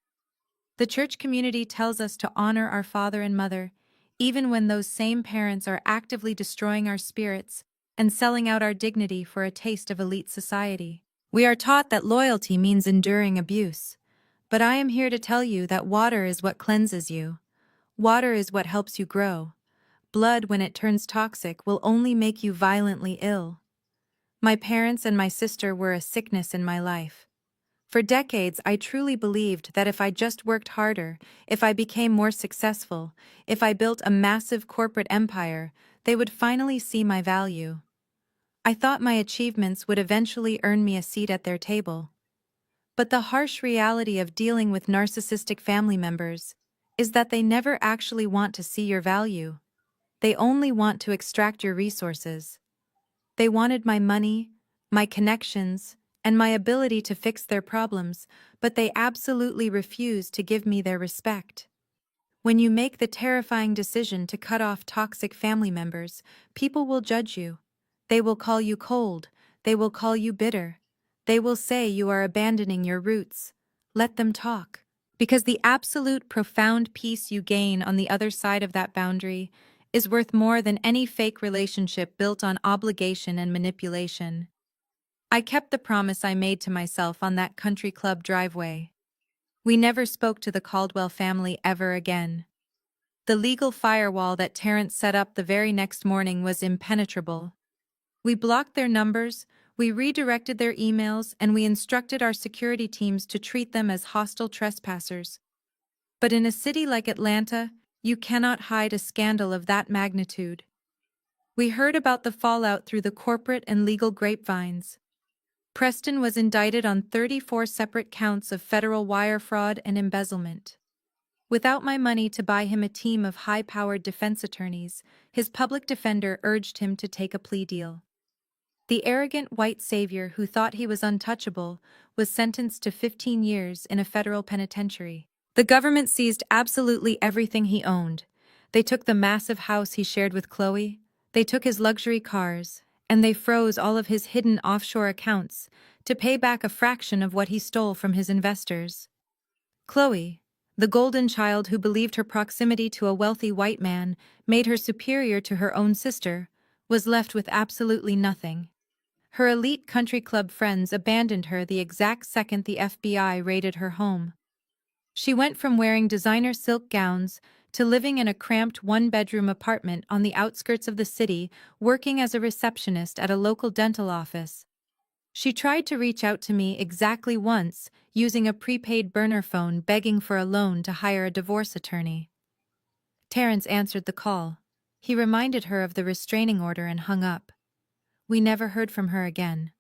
The church community tells us to honor our father and mother, even when those same parents are actively destroying our spirits and selling out our dignity for a taste of elite society. We are taught that loyalty means enduring abuse. But I am here to tell you that water is what cleanses you. Water is what helps you grow. Blood, when it turns toxic, will only make you violently ill. My parents and my sister were a sickness in my life. For decades, I truly believed that if I just worked harder, if I became more successful, if I built a massive corporate empire, they would finally see my value. I thought my achievements would eventually earn me a seat at their table. But the harsh reality of dealing with narcissistic family members is that they never actually want to see your value. They only want to extract your resources. They wanted my money, my connections, and my ability to fix their problems, but they absolutely refused to give me their respect. When you make the terrifying decision to cut off toxic family members, people will judge you. They will call you cold. They will call you bitter. They will say you are abandoning your roots. Let them talk. Because the absolute profound peace you gain on the other side of that boundary is worth more than any fake relationship built on obligation and manipulation. I kept the promise I made to myself on that country club driveway. We never spoke to the Caldwell family ever again. The legal firewall that Terrence set up the very next morning was impenetrable. We blocked their numbers, we redirected their emails, and we instructed our security teams to treat them as hostile trespassers. But in a city like Atlanta, you cannot hide a scandal of that magnitude. We heard about the fallout through the corporate and legal grapevines. Preston was indicted on 34 separate counts of federal wire fraud and embezzlement. Without my money to buy him a team of high-powered defense attorneys, his public defender urged him to take a plea deal. The arrogant white savior who thought he was untouchable was sentenced to 15 years in a federal penitentiary. The government seized absolutely everything he owned. They took the massive house he shared with Chloe, they took his luxury cars, and they froze all of his hidden offshore accounts, to pay back a fraction of what he stole from his investors. Chloe, the golden child who believed her proximity to a wealthy white man made her superior to her own sister, was left with absolutely nothing. Her elite country club friends abandoned her the exact second the FBI raided her home. She went from wearing designer silk gowns to living in a cramped one-bedroom apartment on the outskirts of the city, working as a receptionist at a local dental office. She tried to reach out to me exactly once, using a prepaid burner phone begging for a loan to hire a divorce attorney. Terrence answered the call. He reminded her of the restraining order and hung up. We never heard from her again.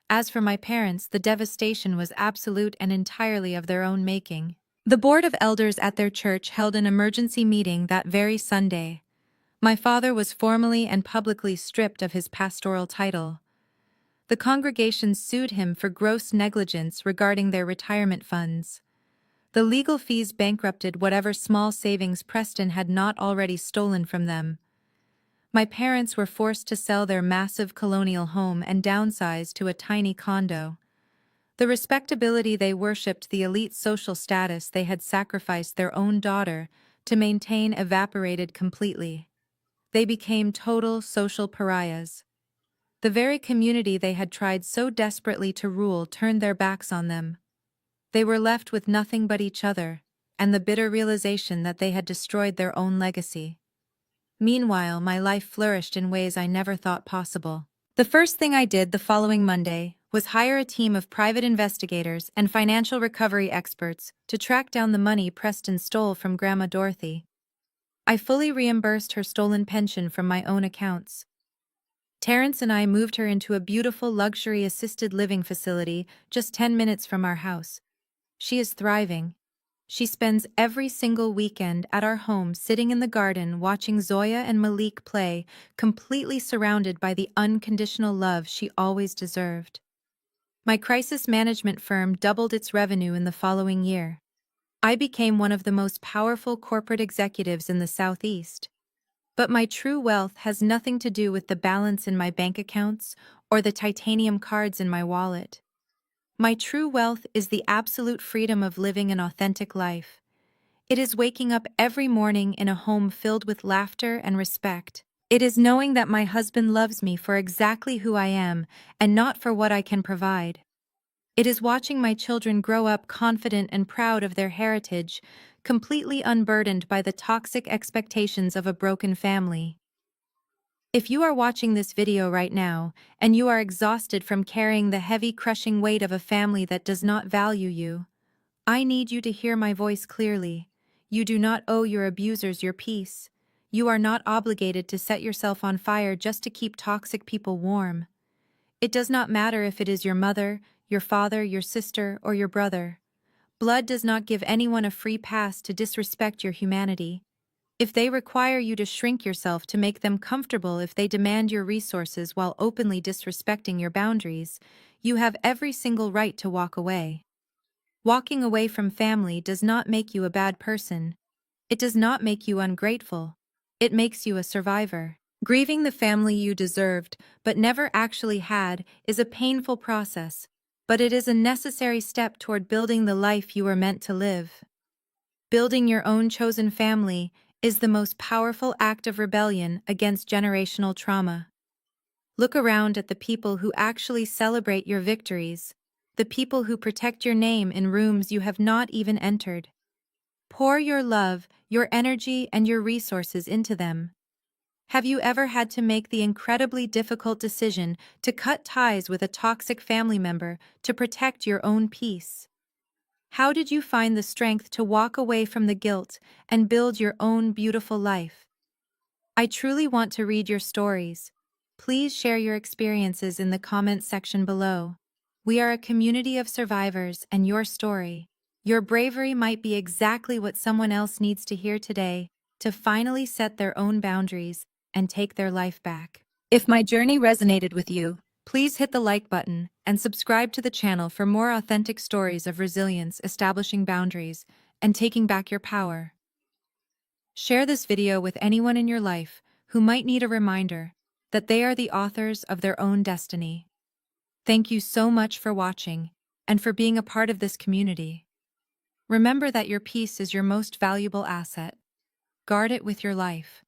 As for my parents, the devastation was absolute and entirely of their own making. The board of elders at their church held an emergency meeting that very Sunday. My father was formally and publicly stripped of his pastoral title. The congregation sued him for gross negligence regarding their retirement funds. The legal fees bankrupted whatever small savings Preston had not already stolen from them. My parents were forced to sell their massive colonial home and downsize to a tiny condo. The respectability they worshipped, the elite social status they had sacrificed their own daughter to maintain, evaporated completely. They became total social pariahs. The very community they had tried so desperately to rule turned their backs on them. They were left with nothing but each other, and the bitter realization that they had destroyed their own legacy. Meanwhile, my life flourished in ways I never thought possible. The first thing I did the following Monday was hire a team of private investigators and financial recovery experts to track down the money Preston stole from Grandma Dorothy. I fully reimbursed her stolen pension from my own accounts. Terrence and I moved her into a beautiful luxury assisted living facility just 10 minutes from our house. She is thriving. She spends every single weekend at our home sitting in the garden watching Zoya and Malik play, completely surrounded by the unconditional love she always deserved. My crisis management firm doubled its revenue in the following year. I became one of the most powerful corporate executives in the Southeast. But my true wealth has nothing to do with the balance in my bank accounts or the titanium cards in my wallet. My true wealth is the absolute freedom of living an authentic life. It is waking up every morning in a home filled with laughter and respect. It is knowing that my husband loves me for exactly who I am and not for what I can provide. It is watching my children grow up confident and proud of their heritage, completely unburdened by the toxic expectations of a broken family. If you are watching this video right now, and you are exhausted from carrying the heavy, crushing weight of a family that does not value you, I need you to hear my voice clearly. You do not owe your abusers your peace. You are not obligated to set yourself on fire just to keep toxic people warm. It does not matter if it is your mother, your father, your sister, or your brother. Blood does not give anyone a free pass to disrespect your humanity. If they require you to shrink yourself to make them comfortable, if they demand your resources while openly disrespecting your boundaries, you have every single right to walk away. Walking away from family does not make you a bad person. It does not make you ungrateful. It makes you a survivor. Grieving the family you deserved, but never actually had, is a painful process, but it is a necessary step toward building the life you were meant to live. Building your own chosen family is the most powerful act of rebellion against generational trauma. Look around at the people who actually celebrate your victories, the people who protect your name in rooms you have not even entered. Pour your love, your energy, and your resources into them. Have you ever had to make the incredibly difficult decision to cut ties with a toxic family member to protect your own peace? How did you find the strength to walk away from the guilt and build your own beautiful life? I truly want to read your stories. Please share your experiences in the comments section below. We are a community of survivors, and your story, your bravery might be exactly what someone else needs to hear today to finally set their own boundaries and take their life back. If my journey resonated with you, please hit the like button and subscribe to the channel for more authentic stories of resilience, establishing boundaries, and taking back your power. Share this video with anyone in your life who might need a reminder that they are the authors of their own destiny. Thank you so much for watching and for being a part of this community. Remember that your peace is your most valuable asset. Guard it with your life.